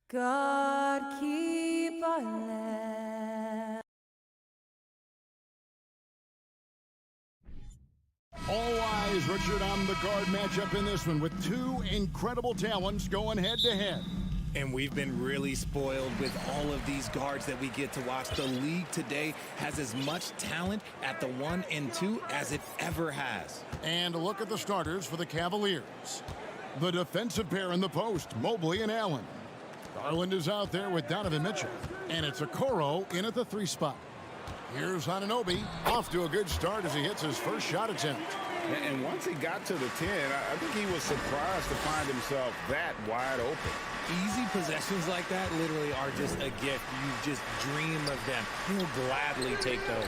God keep our land. All eyes, Richard, on the guard matchup in this one with two incredible talents going head-to-head. And we've been really spoiled with all of these guards that we get to watch. The league today has as much talent at the 1 and 2 as it ever has. And a look at the starters for the Cavaliers. The defensive pair in the post, Mobley and Allen. Garland is out there with Donovan Mitchell. And it's Okoro in at the 3 spot. Here's Anunoby, off to a good start as he hits his first shot attempt. And once he got to the 10, I think he was surprised to find himself that wide open. Easy possessions like that literally are just a gift. You just dream of them. He'll gladly take those.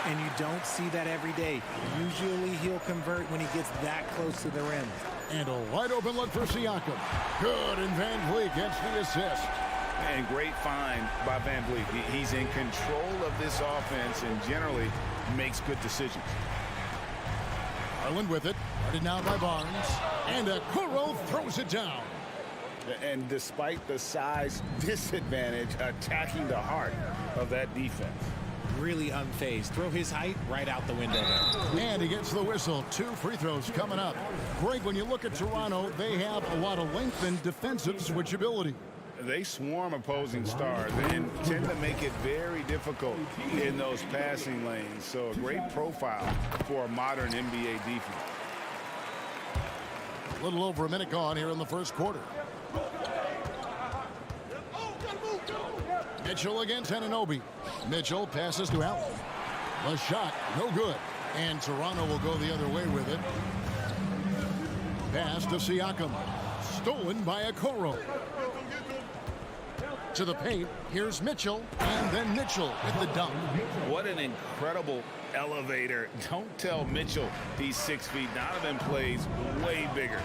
And you don't see that every day. Usually he'll convert when he gets that close to the rim. And a wide open look for Siakam. Good, and Van Vliet gets the assist. And great find by Van Vliet. He's in control of this offense and generally makes good decisions. Garland with it, guarded now by Barnes. And Okoro throws it down. And despite the size disadvantage, attacking the heart of that defense. Really unfazed. Throw his height right out the window there. And he gets the whistle. 2 free throws coming up. Greg, when you look at Toronto, they have a lot of length and defensive switchability. They swarm opposing stars and tend to make it very difficult in those passing lanes. So a great profile for a modern NBA defense. A little over a minute gone here in the first quarter. Mitchell against Anunoby. Mitchell passes to Allen. The shot, no good. And Toronto will go the other way with it. Pass to Siakam. Stolen by Okoro. To the paint, here's Mitchell, and then Mitchell with the dunk. What an incredible elevator. Don't tell Mitchell he's 6 feet. Donovan plays way bigger.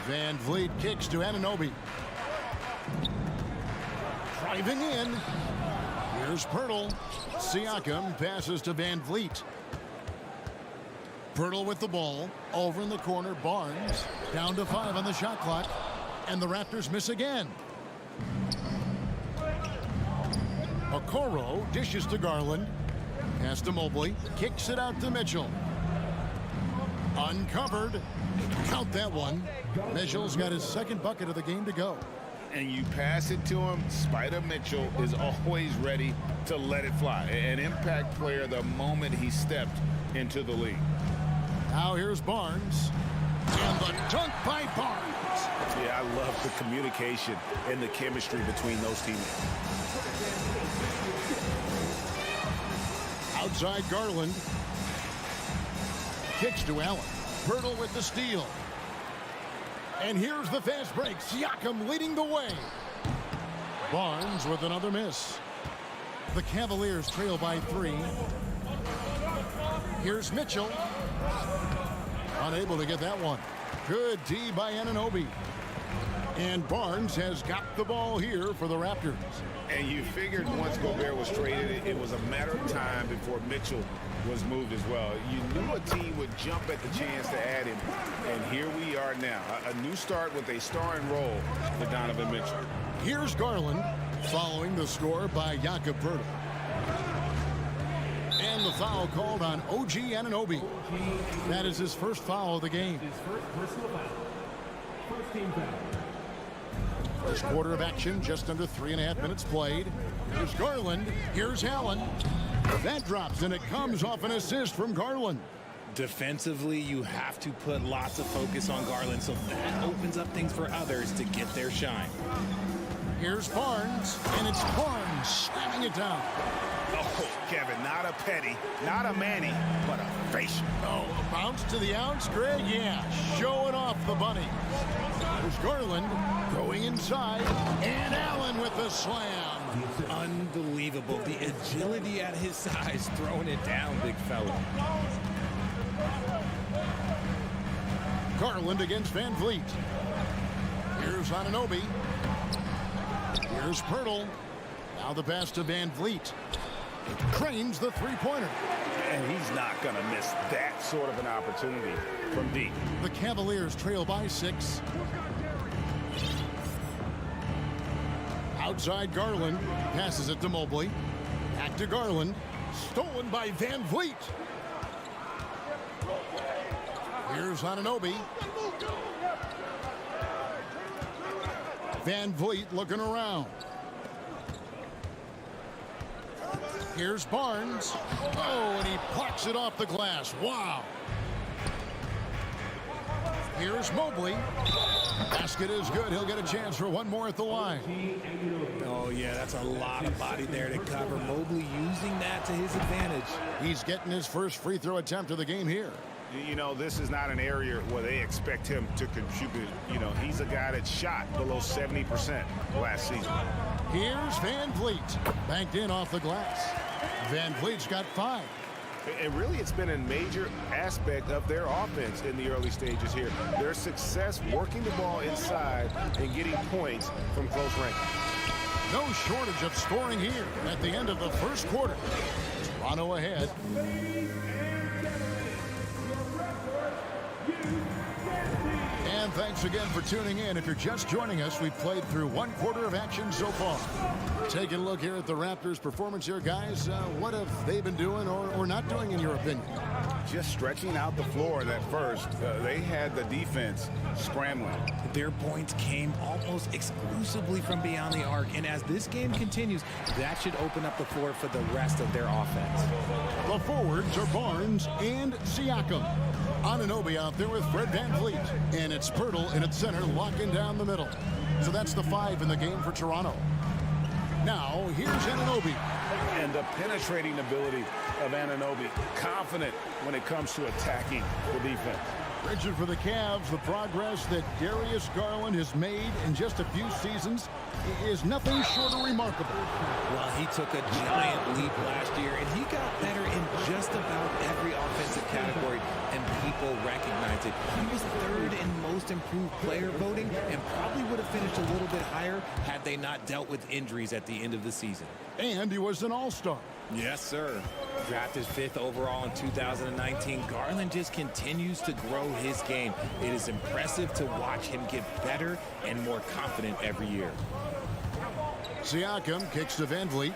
Van Vliet kicks to Anunoby. Driving in. Here's Pirtle. Siakam passes to Van Vliet. Pirtle with the ball. Over in the corner, Barnes. Down to 5 on the shot clock. And the Raptors miss again. Okoro dishes to Garland. Pass to Mobley. Kicks it out to Mitchell. Uncovered. Count that one. Mitchell's got his second bucket of the game to go. And you pass it to him, Spider Mitchell is always ready to let it fly. An impact player the moment he stepped into the league. Now here's Barnes. And the dunk by Barnes. Yeah, I love the communication and the chemistry between those teammates. Outside Garland. Kicks to Allen. Pirtle with the steal. And here's the fast break. Siakam leading the way. Barnes with another miss. The Cavaliers trail by 3. Here's Mitchell. Unable to get that one. Good D by Anunoby. And Barnes has got the ball here for the Raptors. And you figured once Gobert was traded, it was a matter of time before Mitchell was moved as well. You knew a team would jump at the chance to add him. And here we are now. A new start with a starring role for Donovan Mitchell. Here's Garland following the score by Jakob Pirtle. And the foul called on OG Anunoby. That is his first foul of the game. His first personal foul. First team foul. First quarter of action, just under 3.5 minutes played. Here's Garland. Here's Allen. That drops, and it comes off an assist from Garland. Defensively, you have to put lots of focus on Garland, so that opens up things for others to get their shine. Here's Barnes, and it's Barnes slamming it down. Oh, Kevin, not a petty, not a Manny, but a facial. Oh, a bounce to the ounce, Greg? Yeah, showing off the bunny. There's Garland going inside, and Allen with the slam. Unbelievable. The agility at his size, throwing it down, big fella. Garland against Van Vliet. Here's Anunoby. Here's Pirtle. Now the pass to Van Vliet. Cranes the three-pointer. And he's not going to miss that sort of an opportunity from deep. The Cavaliers trail by 6. Outside Garland. Passes it to Mobley. Back to Garland. Stolen by Van Vliet. Here's Anunoby. Van Vliet looking around. Here's Barnes. Oh, and he plucks it off the glass. Wow. Here's Mobley. Basket is good. He'll get a chance for one more at the line. Oh, yeah, that's a lot of body there to cover. Mobley using that to his advantage. He's getting his first free throw attempt of the game here. You know, this is not an area where they expect him to contribute. You know, he's a guy that shot below 70% last season. Here's Van Vliet. Banked in off the glass. Van Vliet's got 5. And really, it's been a major aspect of their offense in the early stages here. Their success working the ball inside and getting points from close range. No shortage of scoring here at the end of the first quarter. Toronto ahead. And thanks again for tuning in. If you're just joining us, we've played through one quarter of action so far. Taking a look here at the Raptors' performance here, guys. What have they been doing or not doing, in your opinion? Just stretching out the floor at first. They had the defense scrambling. Their points came almost exclusively from beyond the arc. And as this game continues, that should open up the floor for the rest of their offense. The forwards are Barnes and Siakam. Anunoby out there with Fred VanVleet. And it's Pirtle in its center, locking down the middle. So that's the 5 in the game for Toronto. Now, here's Anunoby. And the penetrating ability of Anunoby. Confident when it comes to attacking the defense. Richard, for the Cavs, the progress that Darius Garland has made in just a few seasons is nothing short of remarkable. Well, he took a giant leap last year, and he got better in just about every offensive category, and people recognize it. He was 3rd in most improved player voting and probably would have finished a little bit higher had they not dealt with injuries at the end of the season. And he was an all-star. Yes, sir. Drafted 5th overall in 2019, Garland just continues to grow his game. It is impressive to watch him get better and more confident every year. Siakam kicks to VanVleet.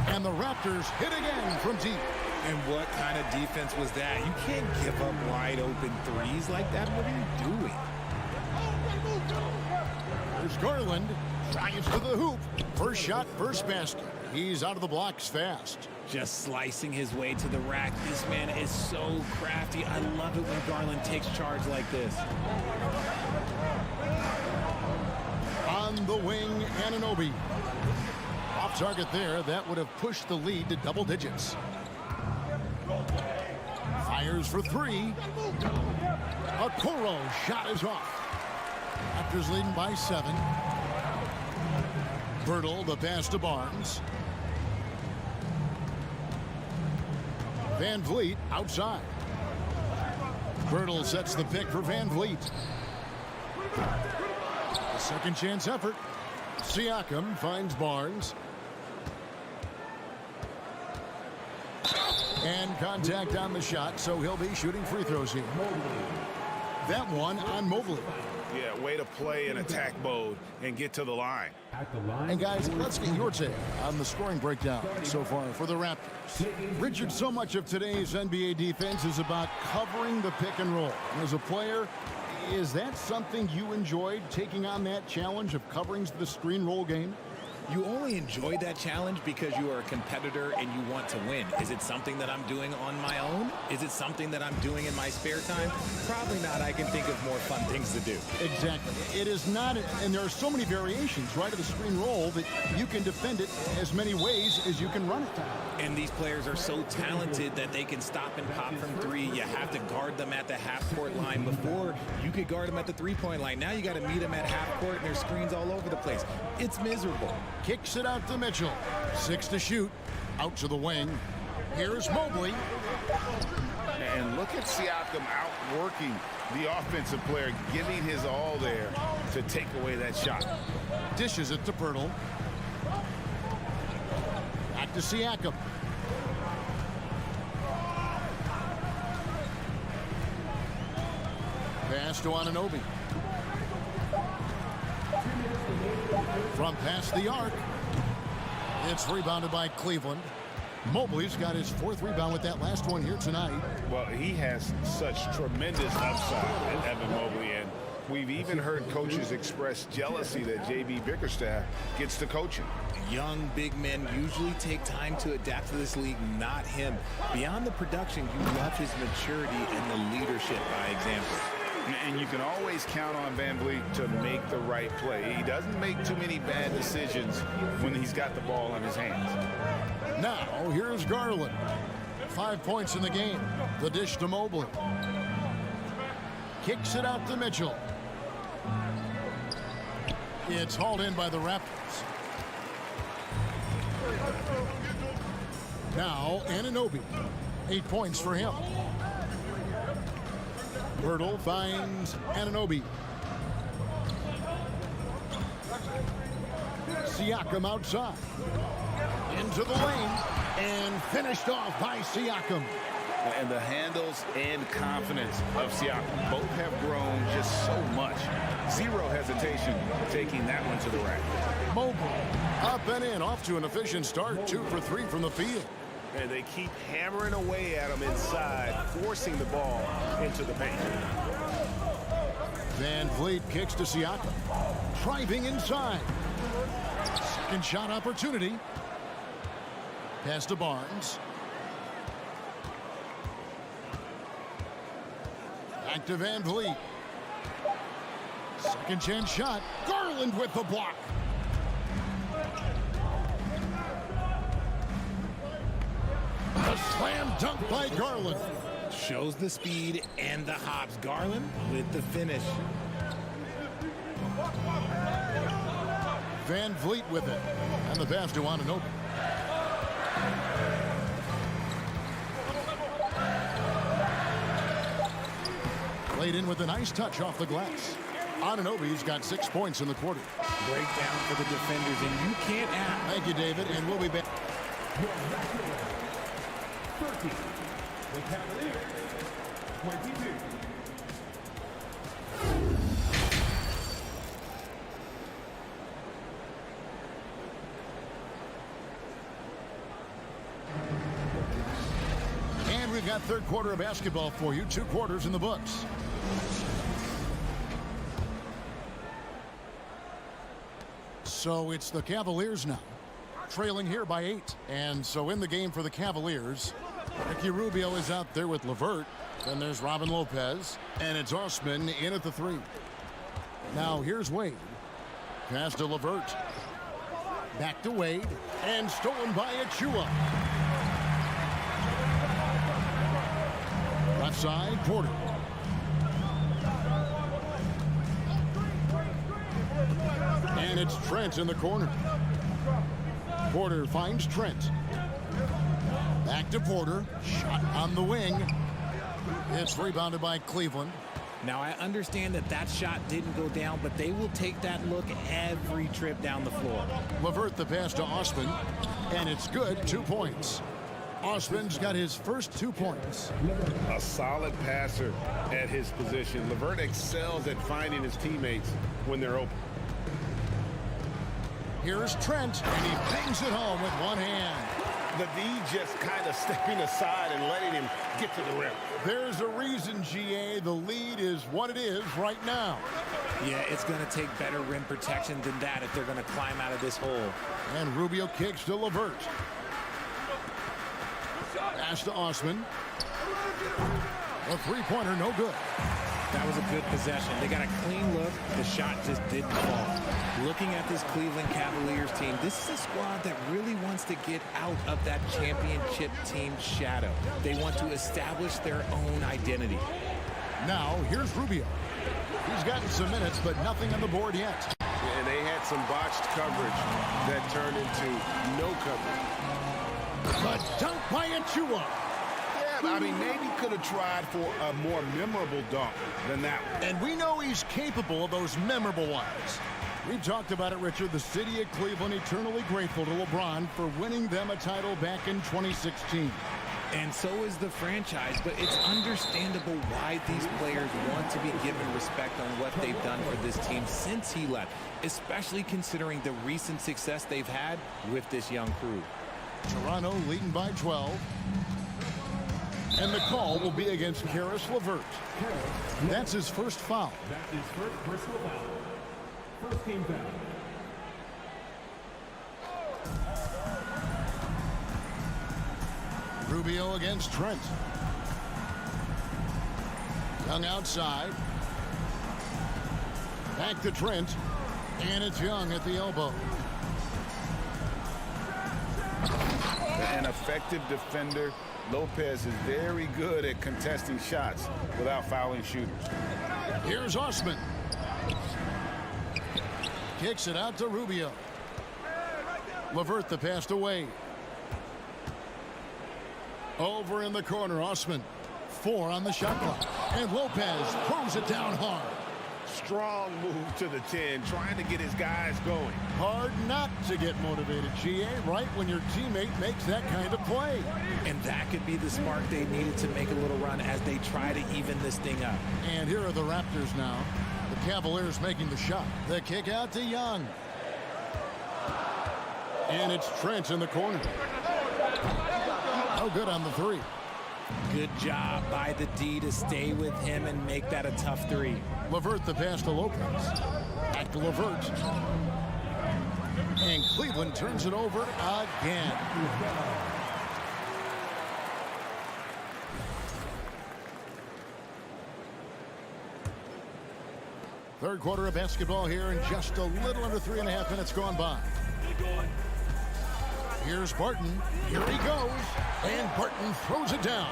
And the Raptors hit again from deep. And what kind of defense was that? You can't give up wide open threes like that. What are you doing? There's Garland. Drives to the hoop. First shot, first basket. He's out of the blocks fast. Just slicing his way to the rack. This man is so crafty. I love it when Garland takes charge like this. On the wing, Anunoby. Off target there. That would have pushed the lead to double digits. Fires for 3. Okoro shot is off. Raptors leading by 7. Pirtle, the pass to Barnes. VanVleet outside. Pirtle sets the pick for VanVleet. A second chance effort. Siakam finds Barnes. And contact on the shot, so he'll be shooting free throws here. That one on Mobley. Yeah, way to play in attack mode and get to the line. At the line. And guys, let's get your take on the scoring breakdown so far for the Raptors. Richard, so much of today's NBA defense is about covering the pick and roll. And as a player, is that something you enjoyed, taking on that challenge of covering the screen roll game? You only enjoy that challenge because you are a competitor and you want to win. Is it something that I'm doing on my own? Is it something that I'm doing in my spare time? Probably not. I can think of more fun things to do. Exactly. It is not, and there are so many variations, right, of the screen roll that you can defend it as many ways as you can run it. And these players are so talented that they can stop and pop from 3. You have to guard them at the half-court line. Before, you could guard them at the 3-point line. Now you got to meet them at half-court, and there's screens all over the place. It's miserable. Kicks it out to Mitchell. 6 to shoot. Out to the wing. Here's Mobley. And look at Siakam outworking the offensive player, giving his all there to take away that shot. Dishes it to Pirtle. Back to Siakam. Pass to Anunoby. From past the arc. It's rebounded by Cleveland. Mobley's got his 4th rebound with that last one here tonight. Well, he has such tremendous upside in Evan Mobley, and we've even heard coaches express jealousy that J.B. Bickerstaff gets to coaching. Young big men usually take time to adapt to this league, not him. Beyond the production, you love his maturity and the leadership by example. And you can always count on Van Vliet to make the right play. He doesn't make too many bad decisions when he's got the ball in his hands. Now, here's Garland. 5 points in the game. The dish to Mobley. Kicks it out to Mitchell. It's hauled in by the Raptors. Now, Anunoby. 8 points for him. Hurdle finds Anunoby. Siakam outside. Into the lane. And finished off by Siakam. And the handles and confidence of Siakam both have grown just so much. Zero hesitation taking that one to the rack. Mobley up and in, off to an efficient start. 2 for 3 from the field. And they keep hammering away at him inside, forcing the ball into the paint. Van Vliet kicks to Siakam. Driving inside. Second shot opportunity. Pass to Barnes. Back to Van Vliet. Second chance shot. Garland with the block. A slam dunk by Garland. Shows the speed and the hops. Garland with the finish. Van Vliet with it. And the pass to Anunoby. Played in with a nice touch off the glass. Anunoby's got 6 points in the quarter. Breakdown for the defenders, and you can't ask. Thank you, David, and we'll be back. 30. The Cavaliers, 22. And we've got third quarter of basketball for you. 2 quarters in the books. So it's the Cavaliers now, trailing here by 8. And so in the game for the Cavaliers, Ricky Rubio is out there with LeVert. Then there's Robin Lopez. And it's Osman in at the 3. Now here's Wade. Pass to LeVert. Back to Wade. And stolen by Achua. Left side, Porter. And it's Trent in the corner. Porter finds Trent. Back to Porter. Shot on the wing. It's rebounded by Cleveland. Now, I understand that that shot didn't go down, but they will take that look every trip down the floor. LeVert the pass to Osman. And it's good. 2 points. Osman's got his first 2 points. A solid passer at his position. LeVert excels at finding his teammates when they're open. Here's Trent, and he bangs it home with one hand. The D just kind of stepping aside and letting him get to the rim. There's a reason, GA, the lead is what it is right now. Yeah, it's going to take better rim protection than that if they're going to climb out of this hole. And Rubio kicks to LeVert. Pass to Osman. A three-pointer, no good. That was a good possession. They got a clean look. The shot just didn't fall. Looking at this Cleveland Cavaliers team, this is a squad that really wants to get out of that championship team shadow. They want to establish their own identity. Now, here's Rubio. He's gotten some minutes, but nothing on the board yet. And they had some botched coverage that turned into no coverage. A dunk by Achua. Yeah, I mean, maybe could have tried for a more memorable dunk than that one. And we know he's capable of those memorable ones. We've talked about it, Richard. The city of Cleveland eternally grateful to LeBron for winning them a title back in 2016. And so is the franchise, but it's understandable why these players want to be given respect on what they've done for this team since he left, especially considering the recent success they've had with this young crew. Toronto leading by 12. And the call will be against Caris LeVert. That's his first foul. That's his first personal foul. First team foul. Rubio against Trent. Young outside. Back to Trent. And it's Young at the elbow. An effective defender. Lopez is very good at contesting shots without fouling shooters. Here's Osman. Kicks it out to Rubio. LeVert the pass away. Over in the corner, Osman. 4 on the shot clock. And Lopez throws it down hard. Strong move to the 10, trying to get his guys going. Hard not to get motivated, GA, right when your teammate makes that kind of play. And that could be the spark they needed to make a little run as they try to even this thing up. And here are the Raptors now. The Cavaliers making the shot. The kick out to Young. And it's Trent in the corner. No good on the 3. Good job by the D to stay with him and make that a tough 3. LeVert the pass to Lopez. Back to LeVert. And Cleveland turns it over again. Third quarter of basketball here, and just a little under 3.5 minutes gone by. Here's Barton. Here he goes. And Barton throws it down.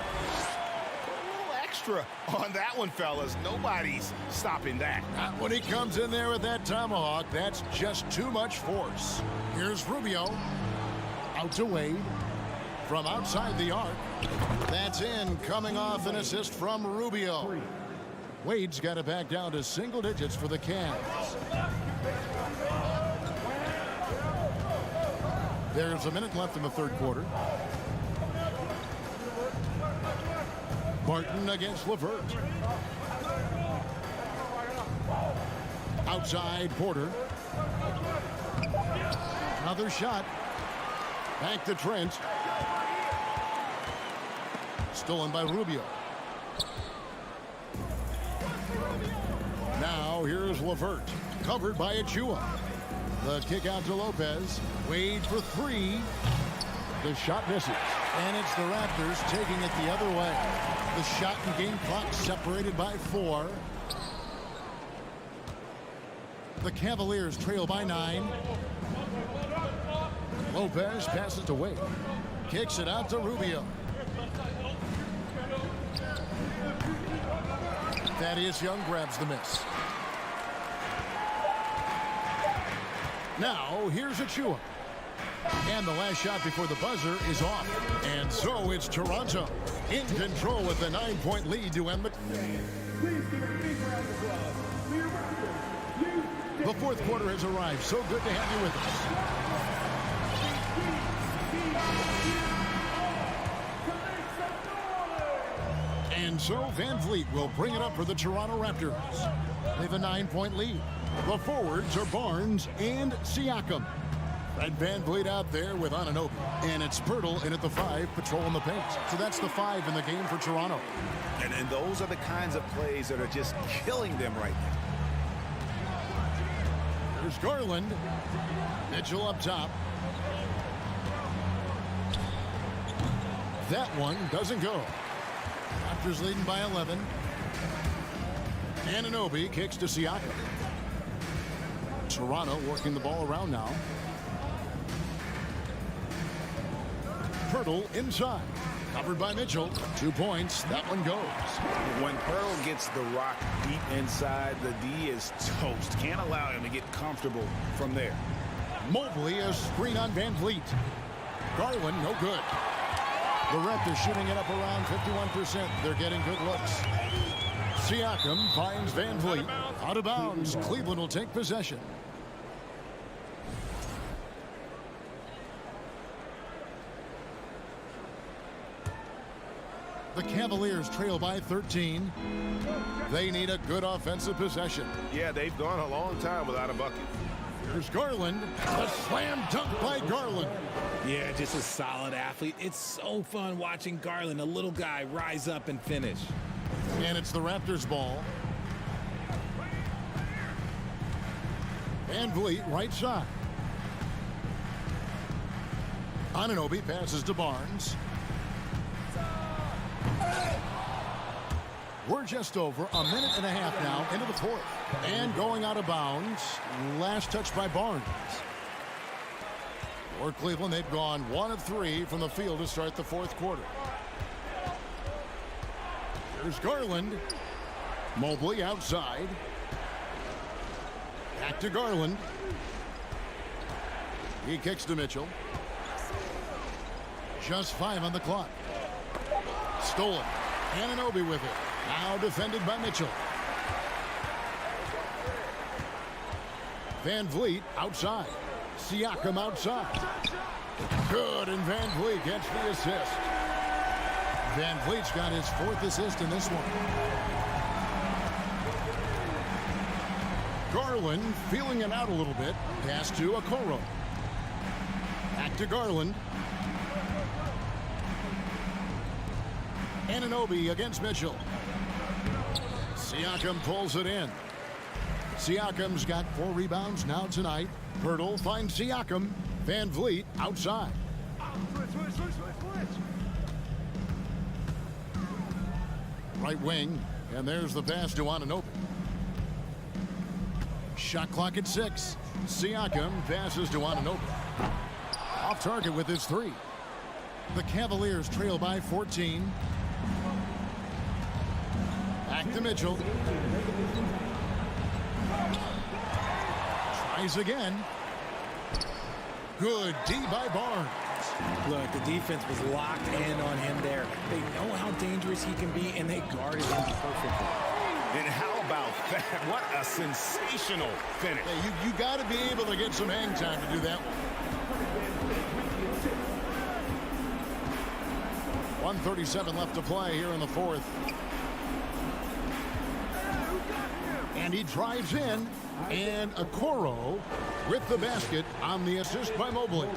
Extra on that one, fellas. Nobody's stopping that. Not when he comes in there with that tomahawk. That's just too much force. Here's Rubio. Out to Wade. From outside the arc. That's in. Coming off an assist from Rubio. Wade's got it back down to single digits for the Cavs. There's a minute left in the third quarter. Barton against LeVert. Outside Porter. Another shot. Back to Trent. Stolen by Rubio. Now here's LeVert. Covered by Achua. The kick out to Lopez. Wade for 3. The shot misses. And it's the Raptors taking it the other way. The shot and game clock separated by 4. The Cavaliers trail by 9. Lopez passes to Wade. Kicks it out to Rubio. Thaddeus Young grabs the miss. Now, here's Achua. And the last shot before the buzzer is off. And so it's Toronto in control with a 9-point lead to end the... The fourth quarter has arrived. So good to have you with us. And so Van Vliet will bring it up for the Toronto Raptors. They have a 9-point lead. The forwards are Barnes and Siakam. And Van Vliet out there with Anunoby. And it's Pirtle in at the 5, patrolling the paint. So that's the 5 in the game for Toronto. And those are the kinds of plays that are just killing them right now. There's Garland. Mitchell up top. That one doesn't go. Raptors leading by 11. Anunoby kicks to Siakam. Toronto working the ball around now. Pirtle inside. Covered by Mitchell. 2 points. That one goes. When Pearl gets the rock deep inside, the D is toast. Can't allow him to get comfortable from there. Mobley, a screen on Van Vliet. Garland, no good. The Raptors shooting it up around 51%. They're getting good looks. Siakam finds Van Vliet. Out of bounds. Cleveland will take possession. The Cavaliers trail by 13. They need a good offensive possession. Yeah, they've gone a long time without a bucket. Here's Garland. The slam dunk by Garland. Yeah, just a solid athlete. It's so fun watching Garland, a little guy, rise up and finish. And it's the Raptors ball. Van Vliet, right side. Anunoby passes to Barnes. We're just over a minute and a half now into the fourth. And going out of bounds. Last touch by Barnes. For Cleveland, they've gone 1 of 3 from the field to start the fourth quarter. Here's Garland. Mobley outside. Back to Garland. He kicks to Mitchell. Just 5 on the clock. Stolen. Anunoby with it. Now defended by Mitchell. Van Vliet outside. Siakam outside. Good, and Van Vliet gets the assist. Van Vliet's got his 4th assist in this one. Garland feeling it out a little bit. Pass to Okoro. Back to Garland. Anunoby against Mitchell. Siakam pulls it in. Siakam's got 4 rebounds now tonight. Hurdle finds Siakam. Van Vliet outside. Right wing, and there's the pass to Anunoby. Shot clock at 6. Siakam passes to Anunoby. Off target with his 3. The Cavaliers trail by 14. Back to Mitchell. Tries again. Good D by Barnes. Look, the defense was locked in on him there. They know how dangerous he can be, and they guarded him perfectly. And how about that? What a sensational finish. Hey, you got to be able to get some hang time to do that one. 1:37 left to play here in the fourth. And he drives in, and Okoro with the basket on the assist by Mobley.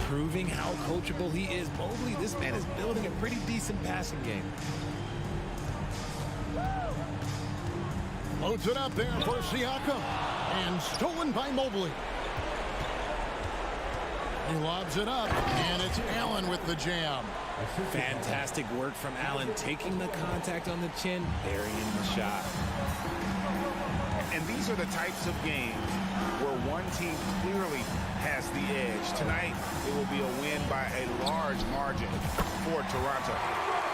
Proving how coachable he is. Mobley, this man is building a pretty decent passing game. Loads it up there for Siakam. And stolen by Mobley. He lobs it up, and it's Allen with the jam. Fantastic work from Allen, taking the contact on the chin, burying the shot. And these are the types of games where one team clearly has the edge. Tonight, it will be a win by a large margin for Toronto.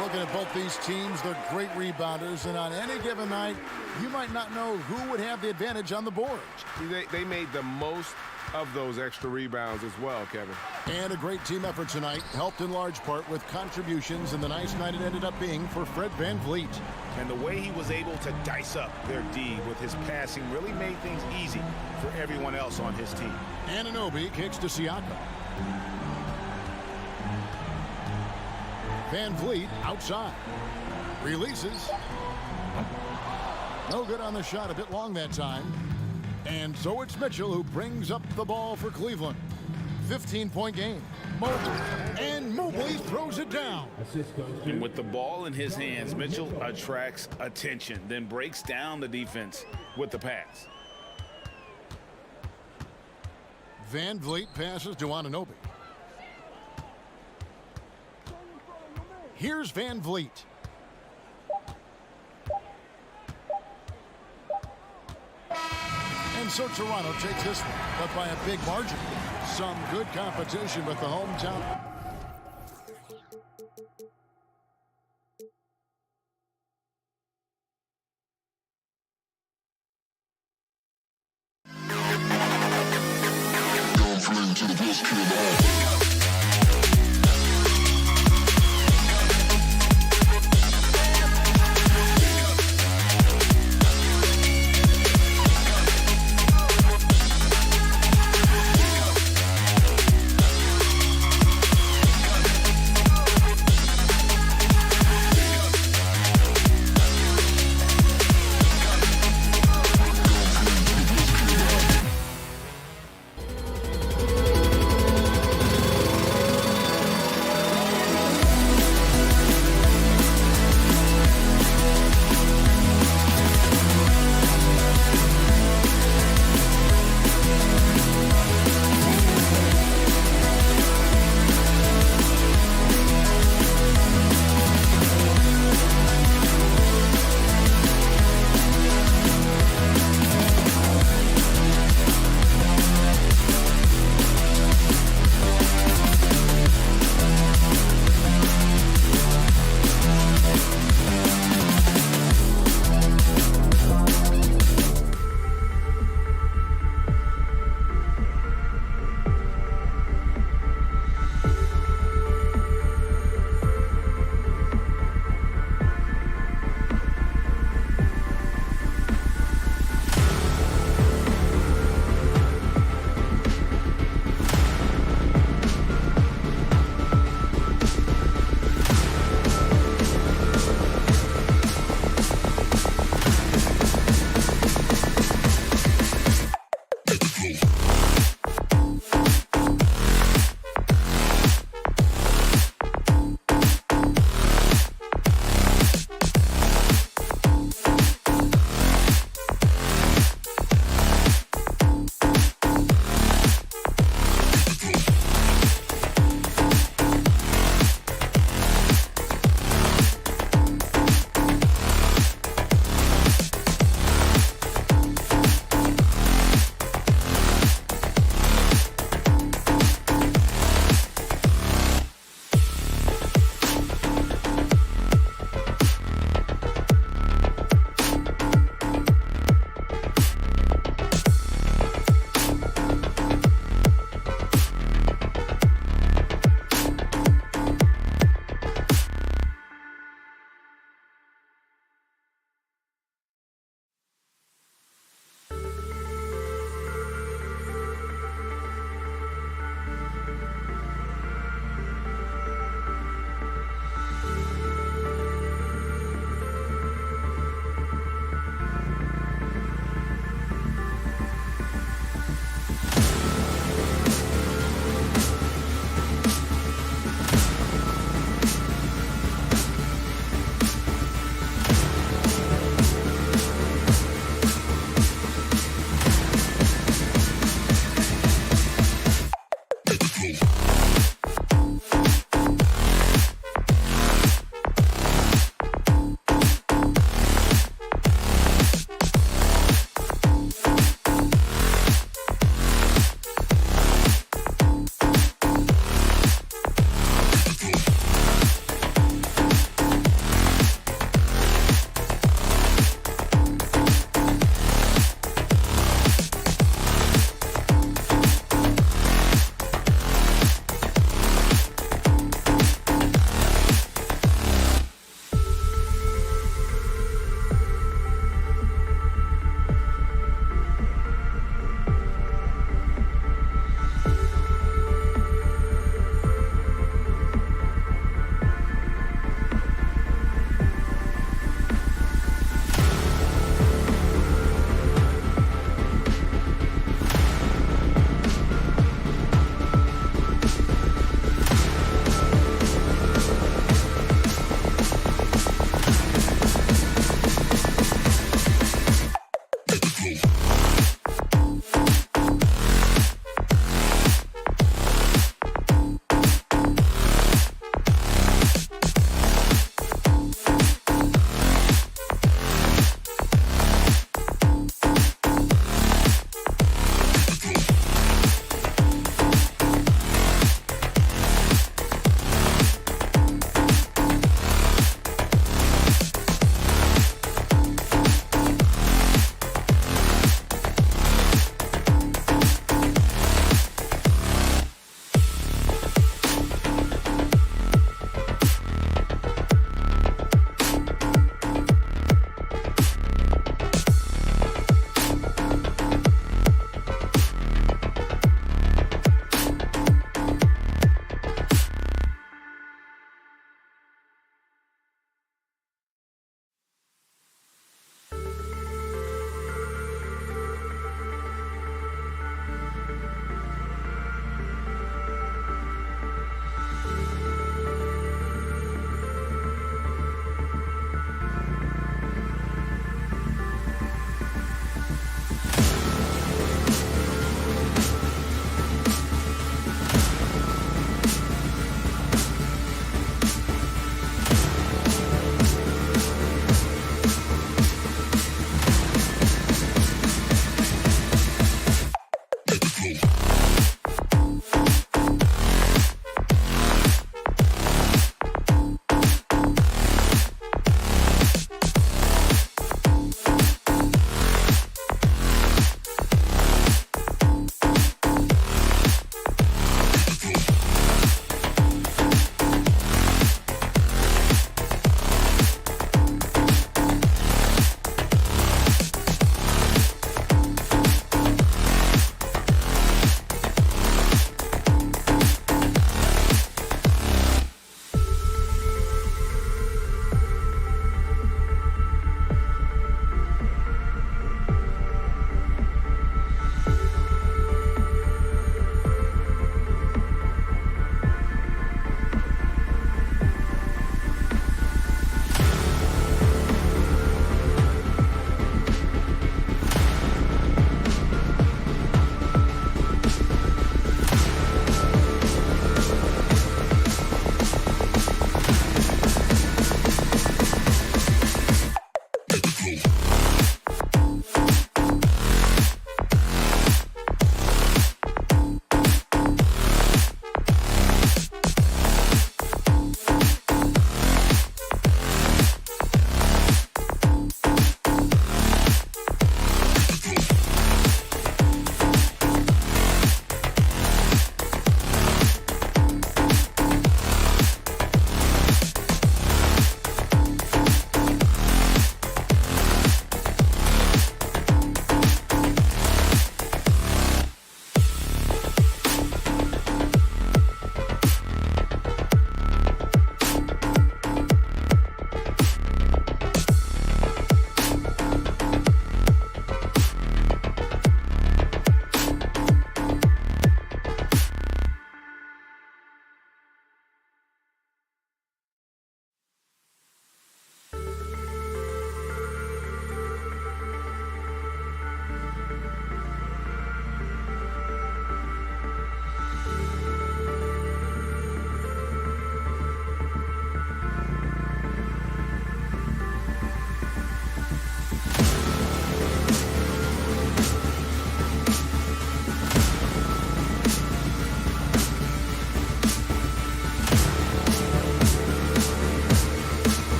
Looking at both these teams, they're great rebounders, and on any given night, you might not know who would have the advantage on the board. They made the most of those extra rebounds as well, Kevin. And a great team effort tonight, helped in large part with contributions, and the nice night it ended up being for Fred Van Vliet. And the way he was able to dice up their D with his passing really made things easy for everyone else on his team. Anunoby kicks to Siakam. Van Vliet outside. Releases. No good on the shot, a bit long that time. And so it's Mitchell who brings up the ball for Cleveland. 15-point game. Mobley. And Mobley throws it down. And with the ball in his hands, Mitchell attracts attention, then breaks down the defense with the pass. Van Vliet passes to Anunoby. Here's Van Vliet. And so Toronto takes this one, but by a big margin. Some good competition with the hometown.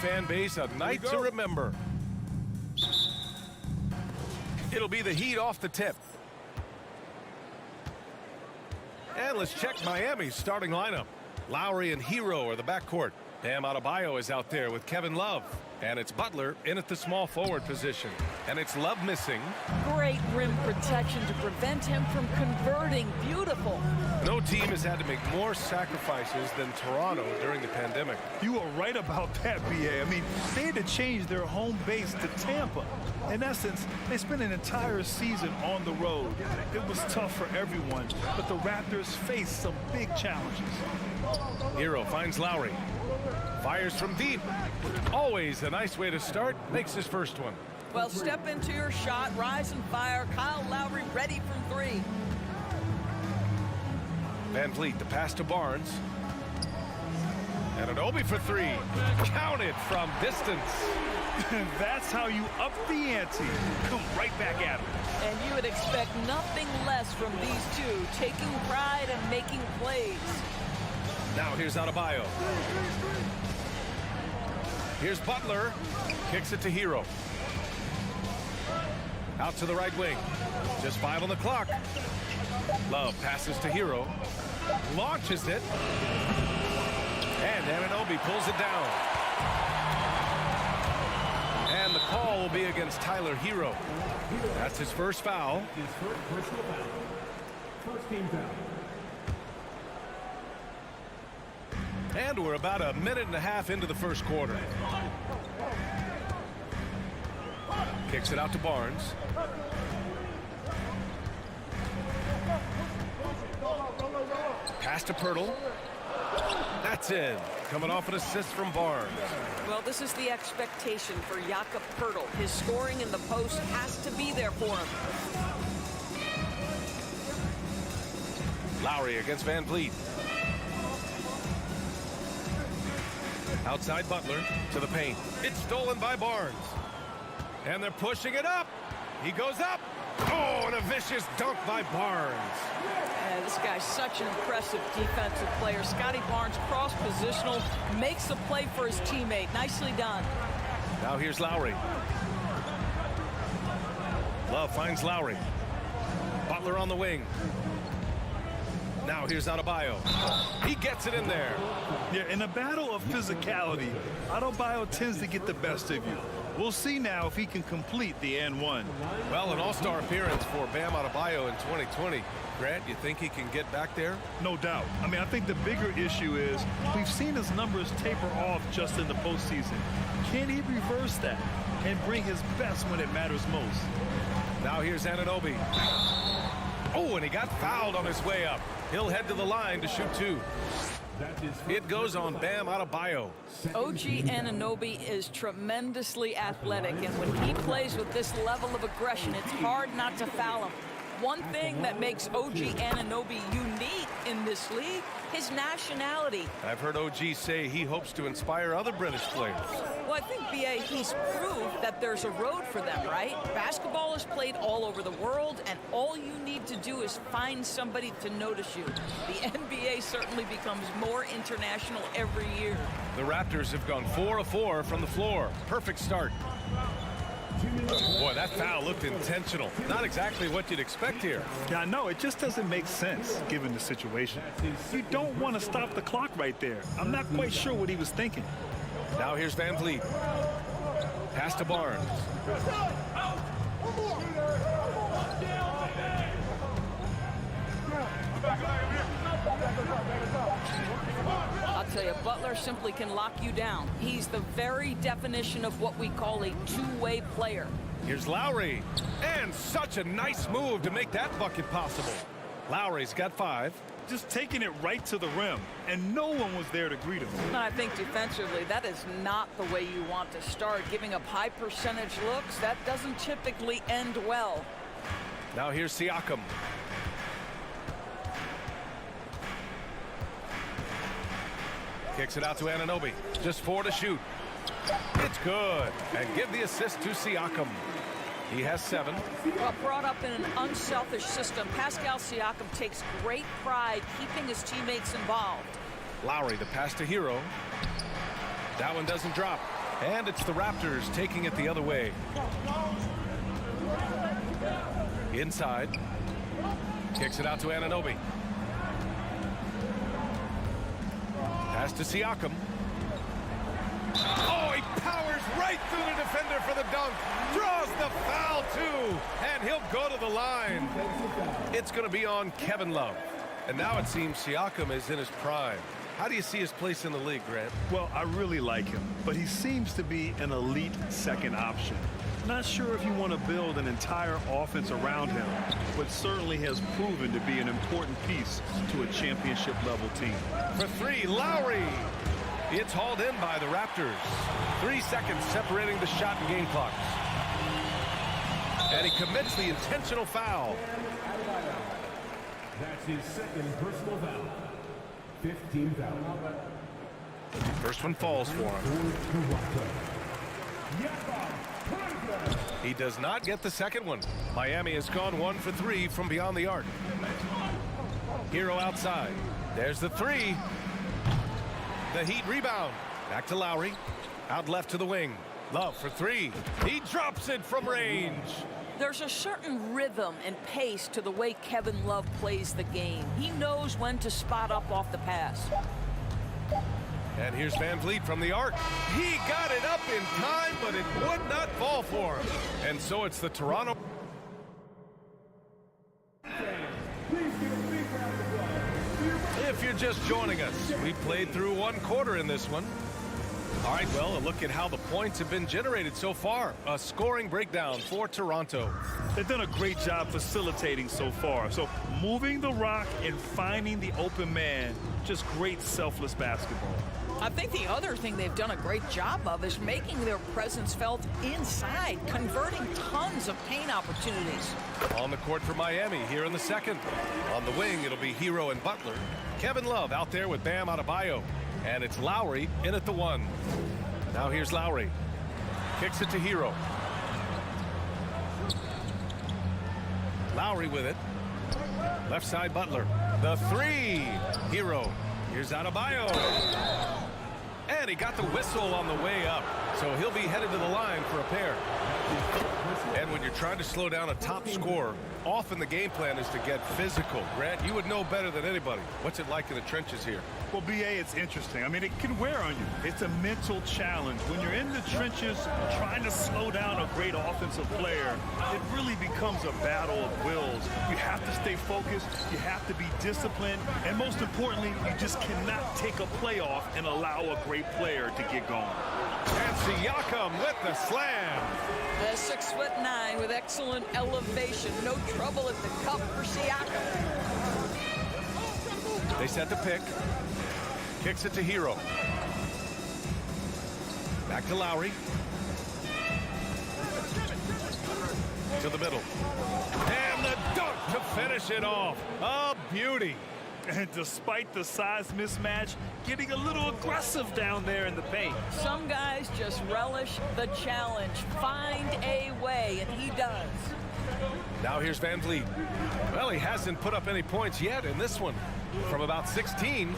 fan base a night to remember. It'll be the Heat off the tip. And let's check Miami's starting lineup. Lowry and Hero are the backcourt. Bam Adebayo is out there with Kevin Love. And it's Butler in at the small forward position. And it's Love missing. Great rim protection to prevent him from converting. Beautiful. No team has had to make more sacrifices than Toronto during the pandemic. You are right about that, BA. I mean, they had to change their home base to Tampa. In essence, they spent an entire season on the road. It was tough for everyone, but the Raptors faced some big challenges. Hero finds Lowry. Fires from deep. Always a nice way to start. Makes his first one. Well, step into your shot, rise and fire. Kyle Lowry ready from three. Van Vliet, the pass to Barnes. And an Obi for three. Counted from distance. That's how you up the ante. Come right back at him. And you would expect nothing less from these two, taking pride and making plays. Now here's Adebayo. Here's Butler. Kicks it to Hero. Out to the right wing. Just 5 on the clock. Love passes to Hero. Launches it. And Anunoby pulls it down. And the call will be against Tyler Hero. That's his first foul. His first personal foul. First team foul. And we're about a minute and a half into the first quarter. Kicks it out to Barnes. Pass to Pirtle. That's in. Coming off an assist from Barnes. Well, this is the expectation for Jakob Pirtle. His scoring in the post has to be there for him. Lowry against Van Vliet. Outside Butler to the paint. It's stolen by Barnes. And they're pushing it up. He goes up. Oh, and a vicious dunk by Barnes. This guy's such an impressive defensive player. Scotty Barnes, cross-positional, makes the play for his teammate. Nicely done. Now here's Lowry. Love finds Lowry. Butler on the wing. Now here's Adebayo. He gets it in there. Yeah, in a battle of physicality, Adebayo tends to get the best of you. We'll see now if he can complete the and one. Well, an all-star appearance for Bam Adebayo in 2020. Grant, you think he can get back there? No doubt. I mean, I think the bigger issue is we've seen his numbers taper off just in the postseason. Can he reverse that and bring his best when it matters most? Now here's Anunoby. Oh, and he got fouled on his way up. He'll head to the line to shoot two. It goes on Bam Adebayo. OG Anunoby is tremendously athletic, and when he plays with this level of aggression, it's hard not to foul him. One thing that makes OG Anunoby unique in this league, his nationality. I've heard OG say he hopes to inspire other British players. Well, I think, BA, he's proved that there's a road for them, right? Basketball is played all over the world, and all you need to do is find somebody to notice you. The NBA certainly becomes more international every year. The Raptors have gone 4 of 4 from the floor. Perfect start. Boy, that foul looked intentional. Not exactly what you'd expect here. Yeah, I know. It just doesn't make sense given the situation. You don't want to stop the clock right there. I'm not quite sure what he was thinking. Now here's Van Vliet. Pass to Barnes. I'll tell you, Butler simply can lock you down. He's the very definition of what we call a two-way player. Here's Lowry. And such a nice move to make that bucket possible. Lowry's got 5. Just taking it right to the rim, and no one was there to greet him. I think defensively, that is not the way you want to start. Giving up high percentage looks, that doesn't typically end well. Now here's Siakam. Kicks it out to Anunoby. Just 4 to shoot. It's good. And give the assist to Siakam. He has 7. Well, brought up in an unselfish system, Pascal Siakam takes great pride keeping his teammates involved. Lowry, the pass to Hero. That one doesn't drop. And it's the Raptors taking it the other way. Inside. Kicks it out to Anunoby. Pass to Siakam. Oh, he powers right through the defender for the dunk. Draws the foul, too. And he'll go to the line. It's going to be on Kevin Love. And now it seems Siakam is in his prime. How do you see his place in the league, Grant? Well, I really like him, but he seems to be an elite second option. Not sure if you want to build an entire offense around him, but certainly has proven to be an important piece to a championship-level team. For three, Lowry. It's hauled in by the Raptors. 3 seconds separating the shot and game clocks. And he commits the intentional foul. That's his second personal foul. 15 foul. First one falls for him. He does not get the second one. Miami has gone 1 for 3 from beyond the arc. Hero outside. There's the three. The Heat rebound. Back to Lowry. Out left to the wing. Love for three. He drops it from range. There's a certain rhythm and pace to the way Kevin Love plays the game. He knows when to spot up off the pass. And here's Van Vliet from the arc. He got it up in time, but it would not fall for him. And so it's the Toronto. If you're just joining us, we played through 1 quarter in this one. All right, well, a look at how the points have been generated so far. A scoring breakdown for Toronto. They've done a great job facilitating so far. So moving the rock and finding the open man, just great selfless basketball. I think the other thing they've done a great job of is making their presence felt inside, converting tons of paint opportunities. On the court for Miami here in the second. On the wing, it'll be Hero and Butler. Kevin Love out there with Bam Adebayo. And it's Lowry in at the 1. Now here's Lowry. Kicks it to Hero. Lowry with it. Left side Butler. The three. Hero. Here's Adebayo. And he got the whistle on the way up. So he'll be headed to the line for a pair. And when you're trying to slow down a top scorer, often the game plan is to get physical. Grant, you would know better than anybody. What's it like in the trenches here? Well, BA, it's interesting. I mean, it can wear on you. It's a mental challenge. When you're in the trenches trying to slow down a great offensive player, it really becomes a battle of wills. You have to stay focused. You have to be disciplined. And most importantly, you just cannot take a play off and allow a great player to get going. And Siakam with the slam. 6'9" with excellent elevation. No trouble at the cup for Siakam. They set the pick. Kicks it to Hero. Back to Lowry. To the middle. And the dunk to finish it off. A beauty. And despite the size mismatch, getting a little aggressive down there in the paint. Some guys just relish the challenge. Find a way, and he does. Now here's Van Vliet. Well, he hasn't put up any points yet in this one. From about 16.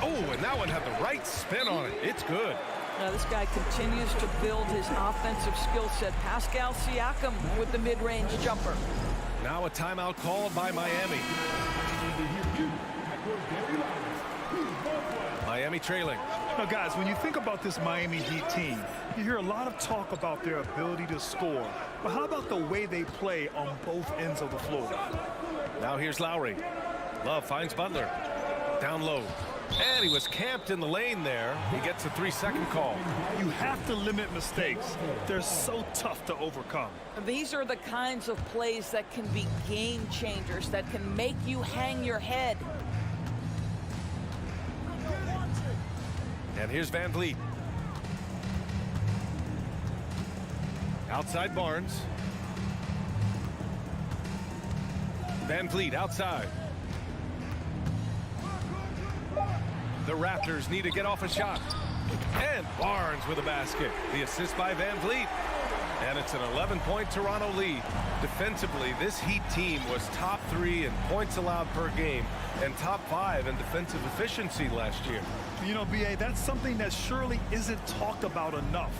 Oh, and that one had the right spin on it. It's good. Now this guy continues to build his offensive skill set. Pascal Siakam with the mid-range jumper. Now a timeout called by Miami. Miami trailing. Now, guys, when you think about this Miami Heat team, you hear a lot of talk about their ability to score. But how about the way they play on both ends of the floor? Now here's Lowry. Love finds Butler. Down low. And he was camped in the lane there. He gets a 3-second call. You have to limit mistakes. They're so tough to overcome. These are the kinds of plays that can be game changers, that can make you hang your head. And here's Van Vliet. Outside Barnes. Van Vliet outside. The Raptors need to get off a shot. And Barnes with a basket. The assist by Van Vliet. And it's an 11-point Toronto lead. Defensively, this Heat team was top 3 in points allowed per game and top 5 in defensive efficiency last year. You know, BA, that's something that surely isn't talked about enough.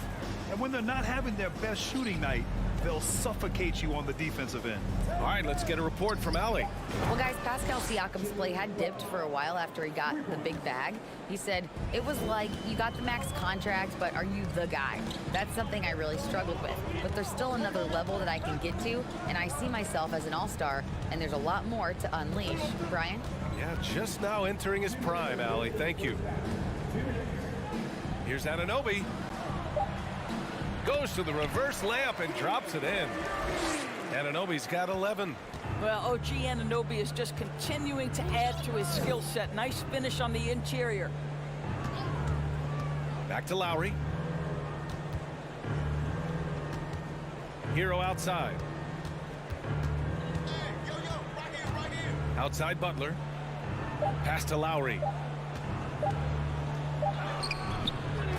And when they're not having their best shooting night, they'll suffocate you on the defensive end. All right, let's get a report from Allie. Well, guys, Pascal Siakam's play had dipped for a while after he got the big bag. He said, it was like, you got the max contract, but are you the guy? That's something I really struggled with. But there's still another level that I can get to, and I see myself as an all-star, and there's a lot more to unleash. Brian? Yeah, just now entering his prime, Allie. Thank you. Here's Anunoby. Goes to the reverse layup and drops it in. Anunoby's got 11. Well, OG Anunoby is just continuing to add to his skill set. Nice finish on the interior. Back to Lowry. Hero outside. Outside Butler. Pass to Lowry.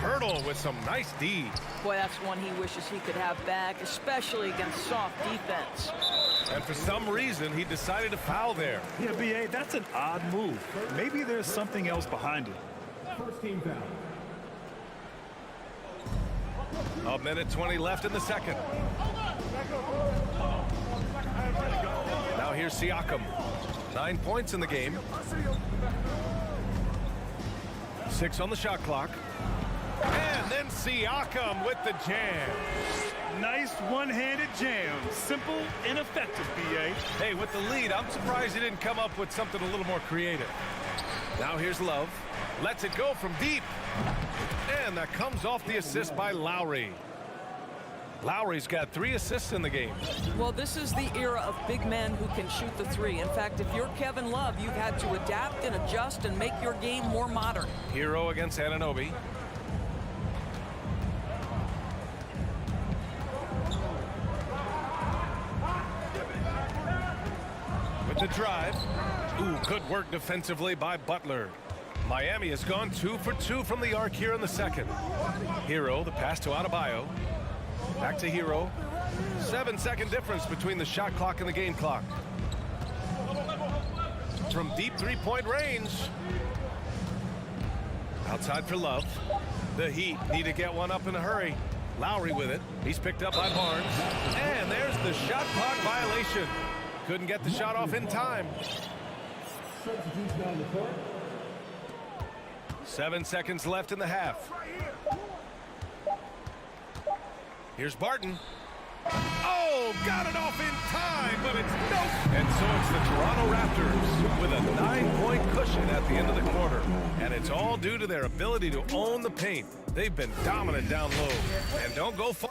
Hurdle with some nice D. Boy, that's one he wishes he could have back, especially against soft defense. And for some reason, he decided to foul there. Yeah, BA, that's an odd move. Maybe there's something else behind it. First team foul. A minute 20 left in the second. Now here's Siakam. 9 points in the game. 6 on the shot clock. And then Siakam with the jam. Nice one-handed jam. Simple and effective, BA. Hey, with the lead, I'm surprised he didn't come up with something a little more creative. Now here's Love. Lets it go from deep. And that comes off the assist by Lowry. Lowry's got 3 assists in the game. Well, this is the era of big men who can shoot the 3. In fact, if you're Kevin Love, you've had to adapt and adjust and make your game more modern. Hero against Anunoby. With the drive. Ooh, good work defensively by Butler. Miami has gone 2 for 2 from the arc here in the second. Hero, the pass to Adebayo. Back to Hero. 7-second difference between the shot clock and the game clock. From deep 3-point range. Outside for Love. The Heat need to get one up in a hurry. Lowry with it. He's picked up by Barnes. And there's the shot clock violation. Couldn't get the shot off in time. 7 seconds left in the half. Here's Barton. Oh, got it off in time, but it's nope. And so it's the Toronto Raptors with a 9-point cushion at the end of the quarter. And it's all due to their ability to own the paint. They've been dominant down low. And don't go far.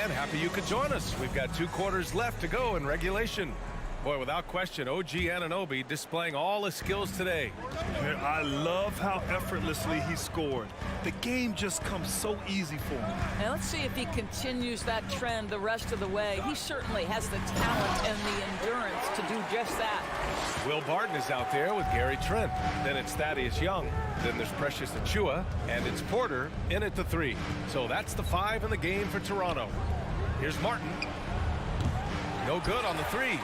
And happy you could join us. We've got 2 quarters left to go in regulation. Boy, without question, OG Anunoby displaying all his skills today. Man, I love how effortlessly he scored. The game just comes so easy for him. Now let's see if he continues that trend the rest of the way. He certainly has the talent and the endurance to do just that. Will Barton is out there with Gary Trent. Then it's Thaddeus Young. Then there's Precious Achiuwa. And it's Porter in at the 3. So that's the 5 in the game for Toronto. Here's Martin. No good on the 3.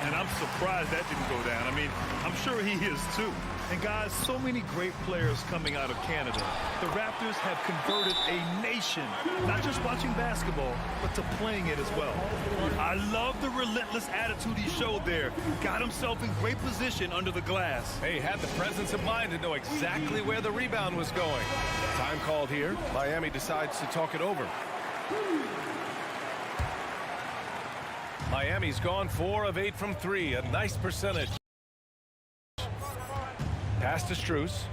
And I'm surprised that didn't go down. I mean, I'm sure he is too. And guys, so many great players coming out of Canada. The Raptors have converted a nation, not just watching basketball, but to playing it as well. I love the relentless attitude he showed there. Got himself in great position under the glass. Hey, had the presence of mind to know exactly where the rebound was going. Time called here. Miami decides to talk it over. Miami's gone 4 of 8 from 3, a nice percentage. Pass to Strus.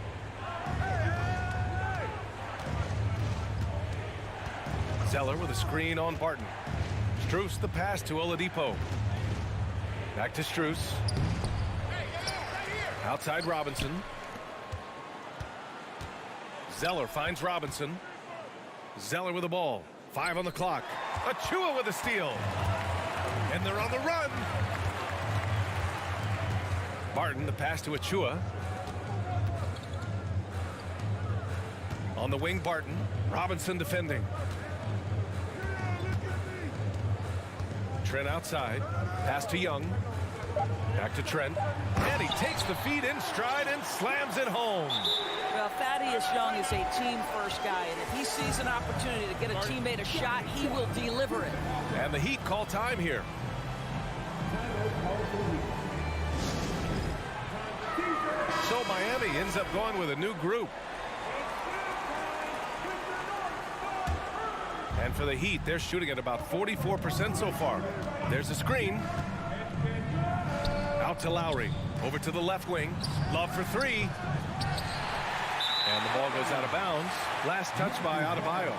Zeller with a screen on Barton. Strus the pass to Oladipo. Back to Strus. Outside Robinson. Zeller finds Robinson. Zeller with the ball. 5 on the clock. Achiuwa with a steal. And they're on the run. Barton, the pass to Achiuwa. On the wing, Barton. Robinson defending. Trent outside. Pass to Young. Back to Trent. And he takes the feed in stride and slams it home. Well, Thaddeus Young is a team-first guy, and if he sees an opportunity to get a teammate a shot, he will deliver it. And the Heat call time here. So Miami ends up going with a new group. And for the Heat, they're shooting at about 44% so far. There's a screen. Out to Lowry. Over to the left wing. Love for three. And the ball goes out of bounds. Last touch by Adebayo.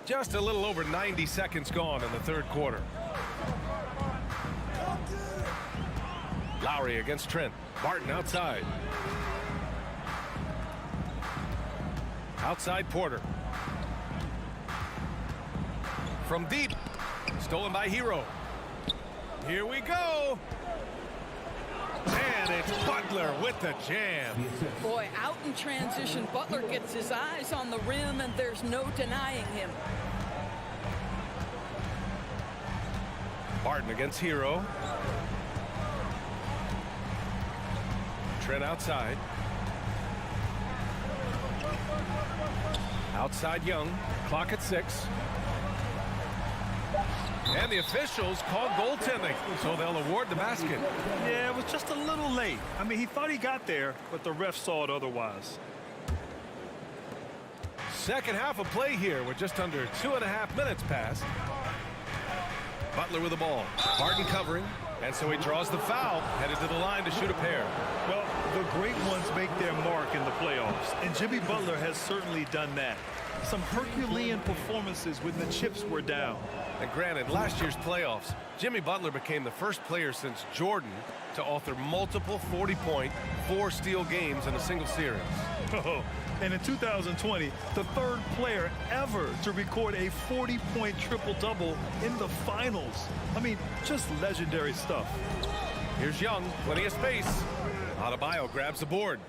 Just a little over 90 seconds gone in the third quarter. Lowry against Trent. Barton outside. Outside Porter. From deep. Stolen by Hero. Here we go. And it's Butler with the jam. Boy, out in transition, Butler gets his eyes on the rim, and there's no denying him. Barton against Hero. Trent outside. Outside Young. Clock at 6. And the officials call goaltending, so they'll award the basket. Yeah, it was just a little late. I mean, he thought he got there, but the ref saw it otherwise. Second half of play here with just under 2.5 minutes passed. Butler with the ball. Barton covering. And so he draws the foul, headed to the line to shoot a pair. Well, the great ones make their mark in the playoffs, and Jimmy Butler has certainly done that. Some Herculean performances when the chips were down. And granted, last year's playoffs, Jimmy Butler became the first player since Jordan to author multiple 40-point, 4-steal games in a single series. Oh, and in 2020, the third player ever to record a 40-point triple-double in the finals. I mean, just legendary stuff. Here's Young, plenty of space. Adebayo grabs the board.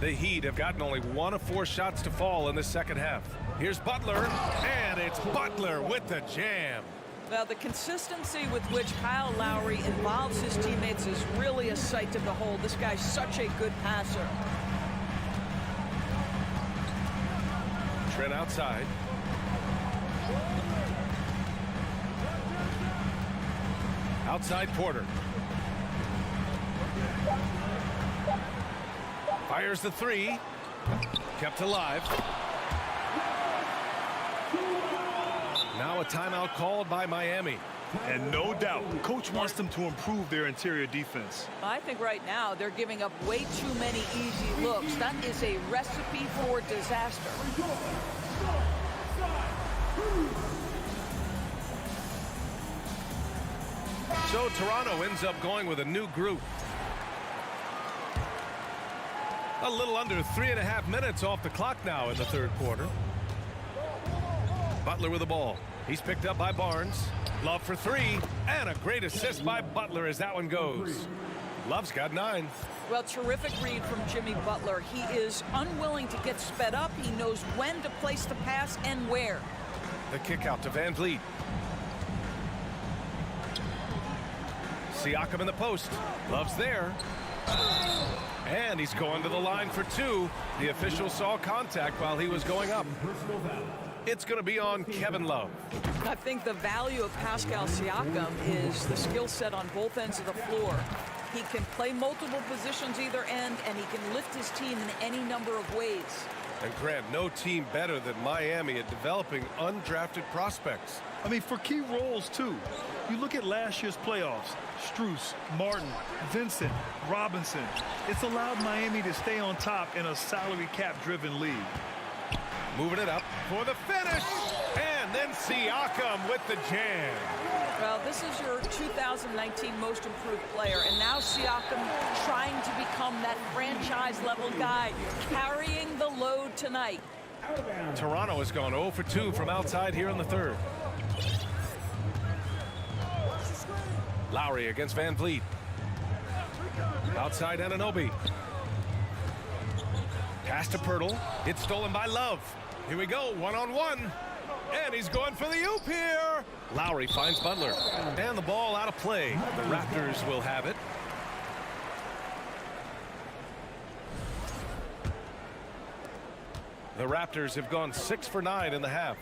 The Heat have gotten only 1 of 4 shots to fall in the second half. Here's Butler, and it's Butler with the jam. Well, the consistency with which Kyle Lowry involves his teammates is really a sight to behold. This guy's such a good passer. Trent outside. Outside Porter. Fires the three. Kept alive. Now a timeout called by Miami. And no doubt, coach wants them to improve their interior defense. I think right now they're giving up way too many easy looks. That is a recipe for disaster. So Toronto ends up going with a new group. A little under 3.5 minutes off the clock now in the third quarter. Butler with the ball. He's picked up by Barnes. Love for three. And a great assist by Butler as that one goes. Love's got 9. Well, terrific read from Jimmy Butler. He is unwilling to get sped up. He knows when to place the pass and where. The kick out to Van Vliet. Siakam in the post. Love's there. And he's going to the line for 2. The official saw contact while he was going up. It's going to be on Kevin Love. I think the value of Pascal Siakam is the skill set on both ends of the floor. He can play multiple positions either end, and he can lift his team in any number of ways. And Grant, no team better than Miami at developing undrafted prospects. I mean, for key roles, too. You look at last year's playoffs. Strus, Martin, Vincent, Robinson. It's allowed Miami to stay on top in a salary cap-driven league. Moving it up for the finish. And then Siakam with the jam. Well, this is your 2019 most improved player, and now Siakam trying to become that franchise-level guy, carrying the load tonight. Toronto has gone 0 for 2 from outside here in the third. Lowry against Van Vliet. Outside Anunoby. Pass to Pirtle. It's stolen by Love. Here we go, one-on-one. And he's going for the oop here. Lowry finds Butler. And the ball out of play. The Raptors will have it. The Raptors have gone 6 for 9 in the half.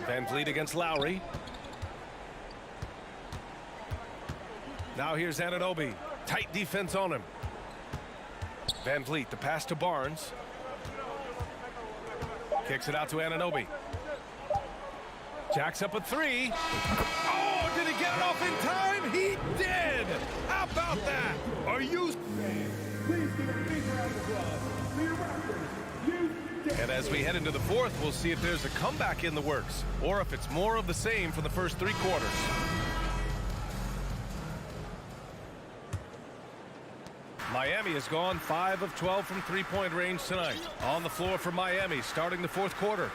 Van Vliet against Lowry. Now here's Anunoby. Tight defense on him. Van Vliet, the pass to Barnes. Kicks it out to Anunoby. Jacks up a three. Oh, did he get it off in time? He did! How about that? Are you... And as we head into the fourth, we'll see if there's a comeback in the works or if it's more of the same for the first 3 quarters. Miami has gone 5 of 12 from three-point range tonight. On the floor for Miami starting the fourth quarter.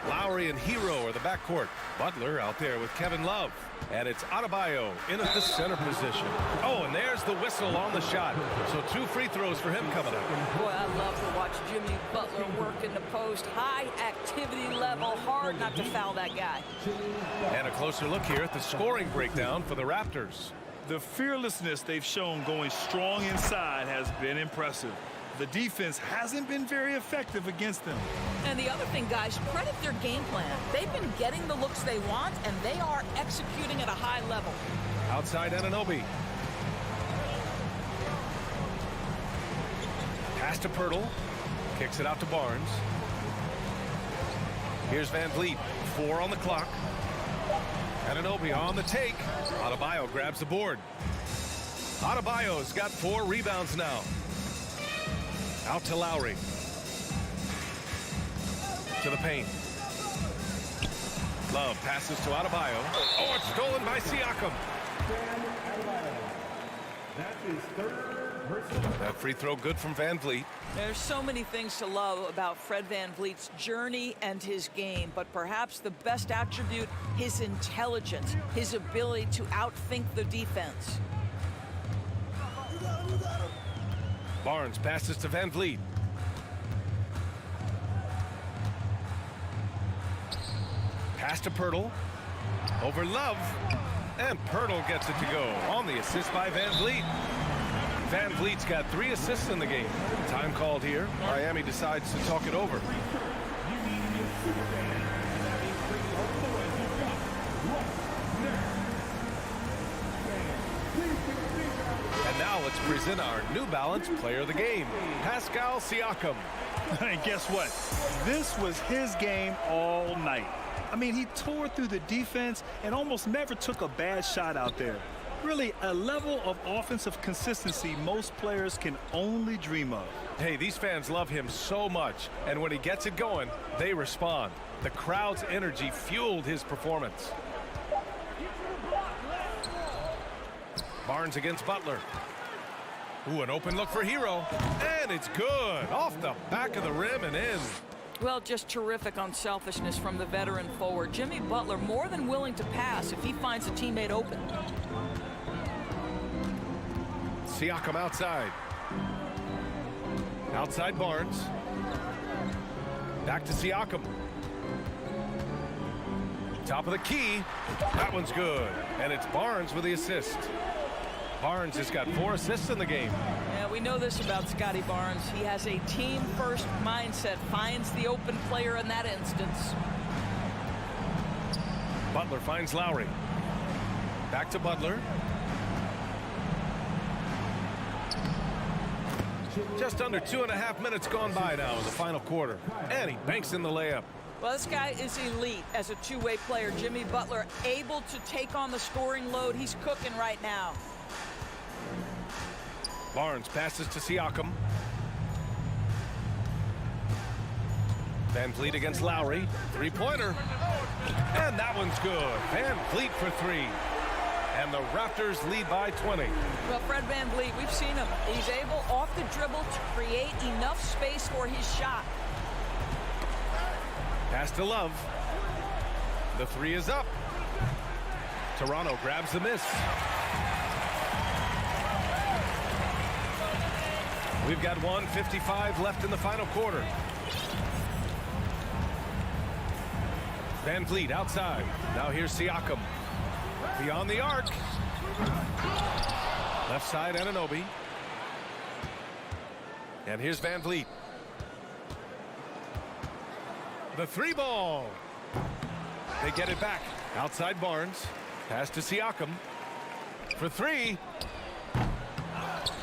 Lowry and Hero are the backcourt. Butler out there with Kevin Love. And it's Adebayo in at the center position. Oh, and there's the whistle on the shot. So 2 free throws for him coming up. Boy, I love to watch Jimmy Butler work in the post. High activity level, hard not to foul that guy. And a closer look here at the scoring breakdown for the Raptors. The fearlessness they've shown going strong inside has been impressive. The defense hasn't been very effective against them. And the other thing, guys, credit their game plan. They've been getting the looks they want, and they are executing at a high level. Outside Anunoby. Pass to Pirtle. Kicks it out to Barnes. Here's Van Vliet. 4 on the clock. Anunoby on the take. Adebayo grabs the board. Adebayo's got 4 rebounds now. Out to Lowry. To the paint. Love passes to Adebayo. Oh, it's stolen by Siakam. That free throw good from Van Vliet. There's so many things to love about Fred Van Vliet's journey and his game, but perhaps the best attribute, his intelligence, his ability to outthink the defense. Barnes passes to Van Vliet. Pass to Pirtle. Over Love. And Pirtle gets it to go on the assist by Van Vliet. Van Vliet's got 3 assists in the game. Time called here. Miami decides to talk it over. And now let's present our New Balance Player of the Game, Pascal Siakam. And guess what? This was his game all night. I mean, he tore through the defense and almost never took a bad shot out there. Really, a level of offensive consistency most players can only dream of. Hey, these fans love him so much, and when he gets it going, they respond. The crowd's energy fueled his performance. Barnes against Butler. Ooh, an open look for Hero. And it's good. Off the back of the rim and in. Well, just terrific unselfishness from the veteran forward. Jimmy Butler more than willing to pass if he finds a teammate open. Siakam outside. Outside Barnes. Back to Siakam. Top of the key. That one's good. And it's Barnes with the assist. Barnes has got 4 assists in the game. Yeah, we know this about Scotty Barnes. He has a team-first mindset, finds the open player in that instance. Butler finds Lowry. Back to Butler. Just under 2.5 minutes gone by now in the final quarter. And he banks in the layup. Well, this guy is elite as a two-way player. Jimmy Butler able to take on the scoring load. He's cooking right now. Barnes passes to Siakam. Van Vliet against Lowry. 3-pointer. And that one's good. Van Vliet for 3. And the Raptors lead by 20. Well, Fred Van Vliet, we've seen him. He's able off the dribble to create enough space for his shot. Pass to Love. The 3 is up. Toronto grabs the miss. We've got 1:55 left in the final quarter. Van Vliet outside. Now here's Siakam. Beyond the arc. Left side, Anunoby. And here's Van Vliet. The three ball. They get it back. Outside Barnes. Pass to Siakam. For three.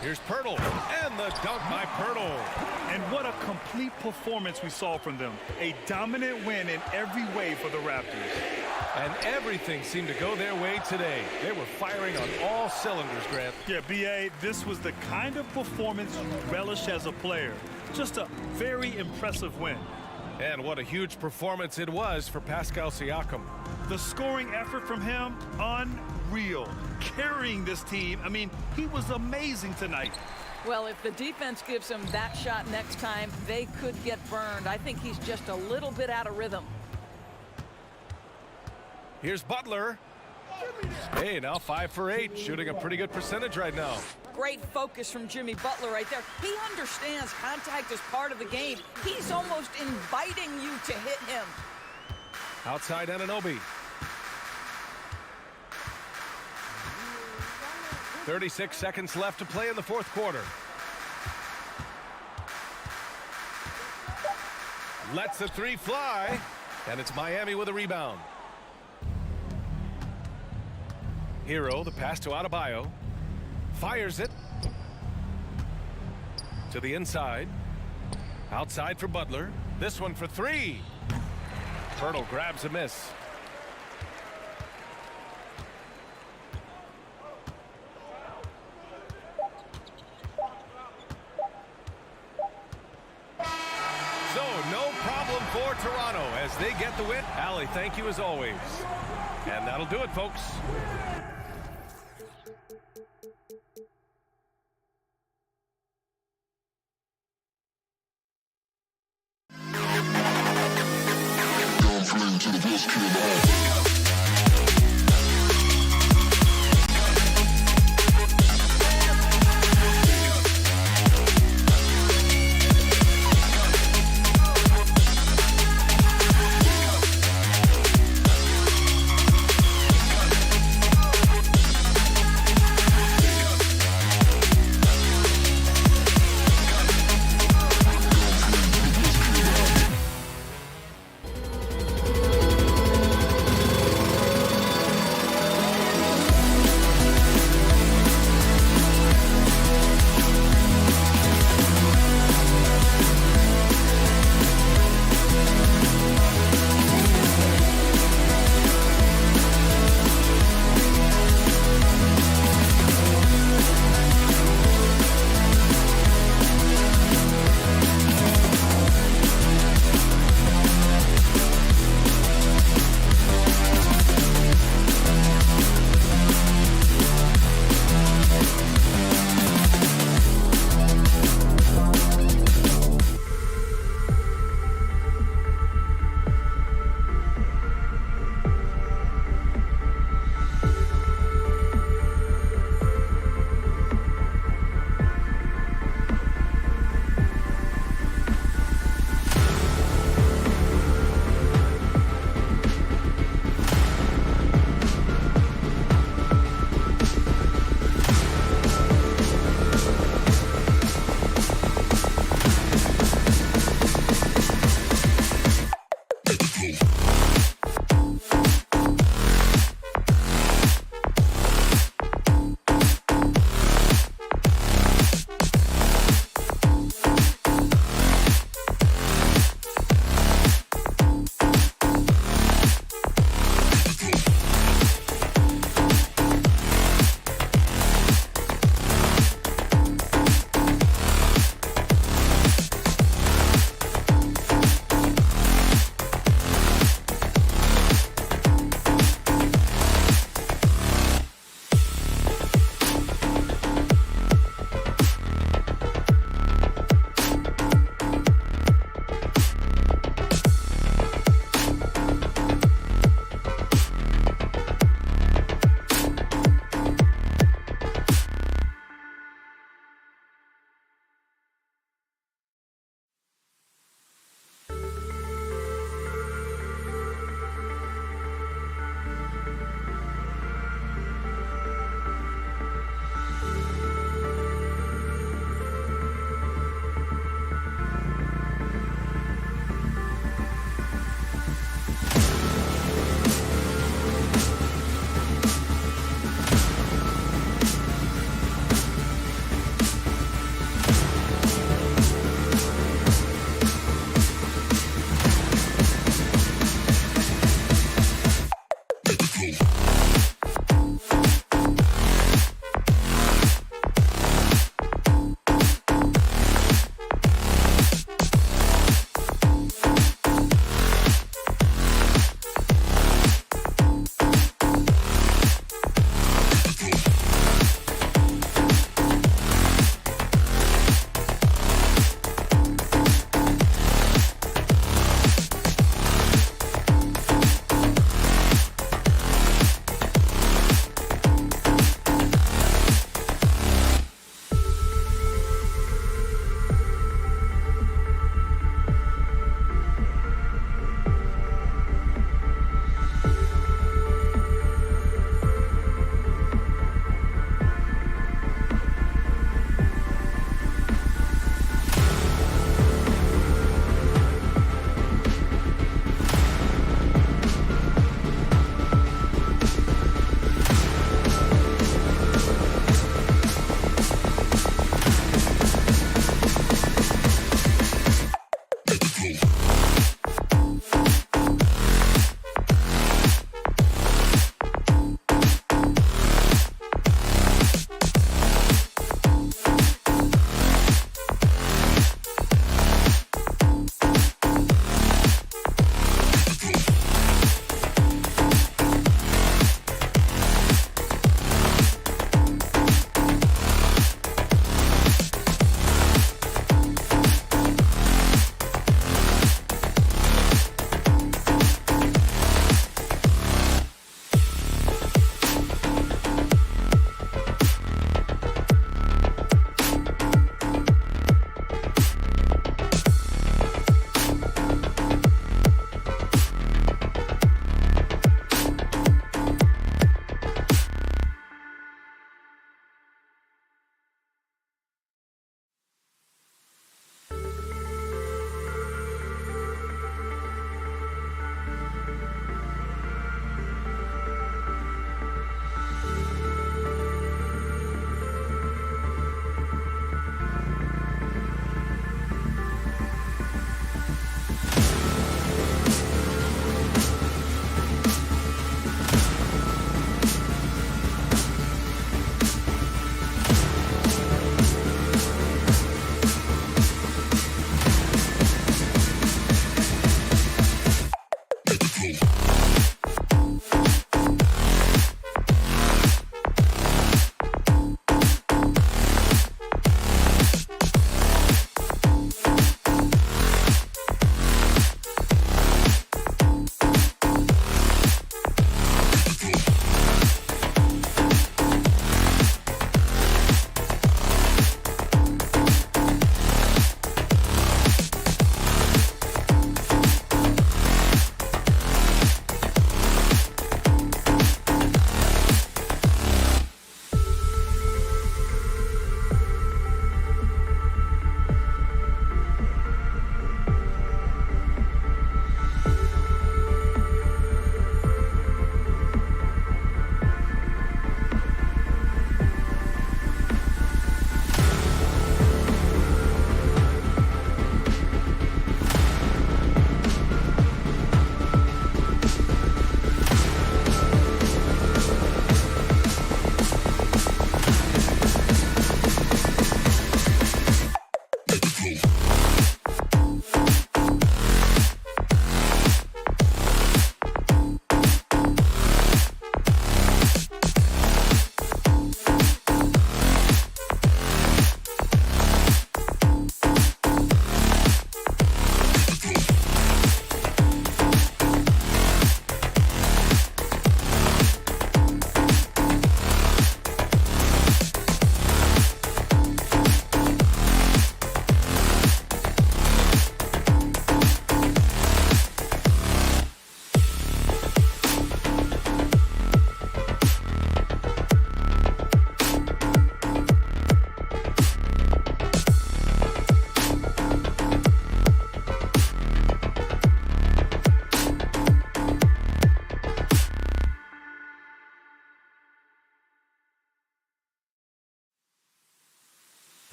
Here's Pirtle. And the dunk by Pirtle. And what a complete performance we saw from them. A dominant win in every way for the Raptors. And everything seemed to go their way today. They were firing on all cylinders, Grant. Yeah, B.A., this was the kind of performance you relish as a player. Just a very impressive win. And what a huge performance it was for Pascal Siakam. The scoring effort from him, unreal. Carrying this team, I mean, he was amazing tonight. Well, if the defense gives him that shot next time, they could get burned. I think he's just a little bit out of rhythm. Here's Butler. Hey, now 5 for 8, shooting a pretty good percentage right now. Great focus from Jimmy Butler right there. He understands contact is part of the game. He's almost inviting you to hit him. Outside Anunoby. 36 seconds left to play in the fourth quarter. Lets the three fly, and it's Miami with a rebound. Hero, the pass to Adebayo. Fires it. To the inside. Outside for Butler. This one for three. Pirtle grabs a miss. So, no problem for Toronto as they get the win. Allie, thank you as always. And that'll do it, folks. To the best kid of all.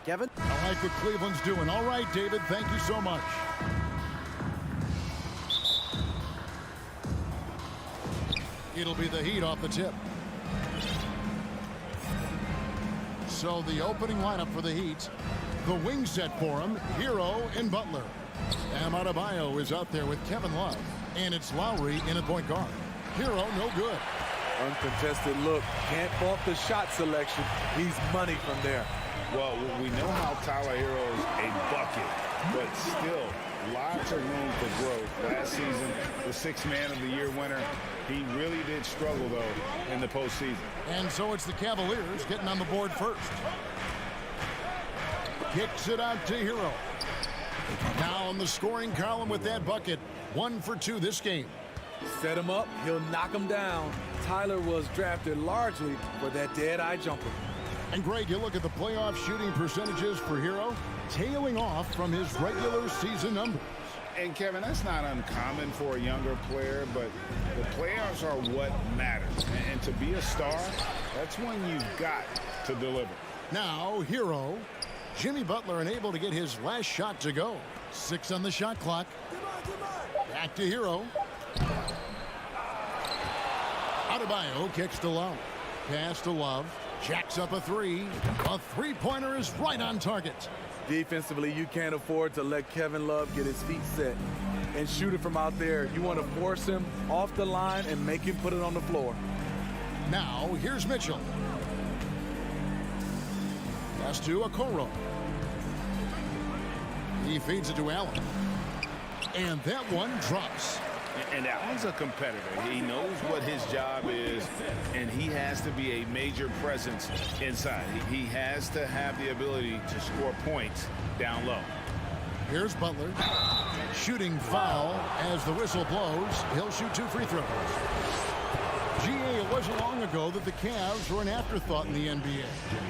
Kevin? I like what Cleveland's doing. All right, David, thank you so much. It'll be the Heat off the tip. So the opening lineup for the Heat, the wing set for him, Hero and Butler. Bam Adebayo is out there with Kevin Love, and it's Lowry in at point guard. Hero, no good. Uncontested look. Can't fault the shot selection. He's money from there. Well, we know how Tyler Hero is a bucket, but still lots of room for growth. Last season, the sixth man of the year winner. He really did struggle, though, in the postseason. And so it's the Cavaliers getting on the board first. Kicks it out to Hero. Now in the scoring column with that bucket. 1 for 2 this game. Set him up, he'll knock him down. Tyler was drafted largely for that dead-eye jumper. And Greg, you look at the playoff shooting percentages for Hero, tailing off from his regular season numbers. And Kevin, that's not uncommon for a younger player, but the playoffs are what matters. And to be a star, that's when you've got to deliver. Now, Hero. Jimmy Butler unable to get his last shot to go. 6 on the shot clock. Back to Hero. Adebayo kicks to Love. Pass to Love. Jacks up a 3. A three-pointer is right on target. Defensively, you can't afford to let Kevin Love get his feet set and shoot it from out there. You want to force him off the line and make him put it on the floor. Now, here's Mitchell. Pass to Okoro. He feeds it to Allen. And that one drops. And Allen's a competitor. He knows what his job is, and he has to be a major presence inside. He has to have the ability to score points down low. Here's Butler. Shooting foul as the whistle blows. He'll shoot 2 free throws. It wasn't long ago that the Cavs were an afterthought in the NBA.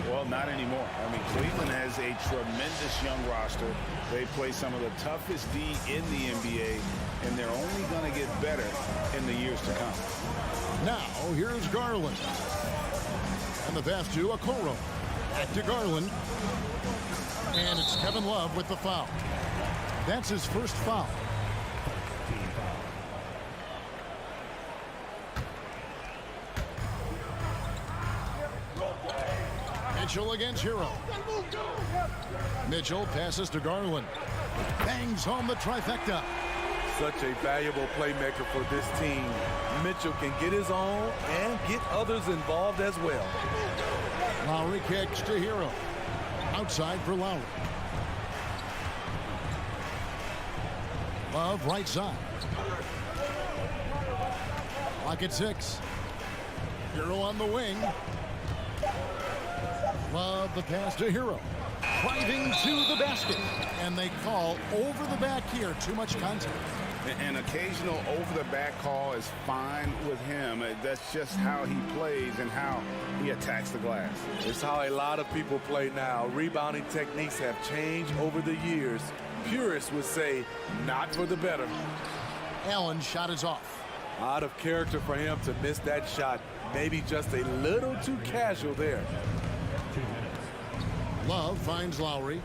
Well, not anymore. I mean, Cleveland has a tremendous young roster. They play some of the toughest D in the NBA, and they're only going to get better in the years to come. Now, here's Garland. And the pass to Okoro. Back to Garland. And it's Kevin Love with the foul. That's his first foul. Mitchell against Hero. Mitchell passes to Garland. Bangs home the trifecta. Such a valuable playmaker for this team. Mitchell can get his own and get others involved as well. Lowry kicks to Hero. Outside for Lowry. Love right side. Clock at 6. Hero on the wing. Love the pass to Hero. Driving to the basket. And they call over the back here. Too much contact. An occasional over-the-back call is fine with him. That's just how he plays and how he attacks the glass. It's how a lot of people play now. Rebounding techniques have changed over the years. Purists would say, not for the better. Allen's shot is off. Out of character for him to miss that shot. Maybe just a little too casual there. Love finds Lowry.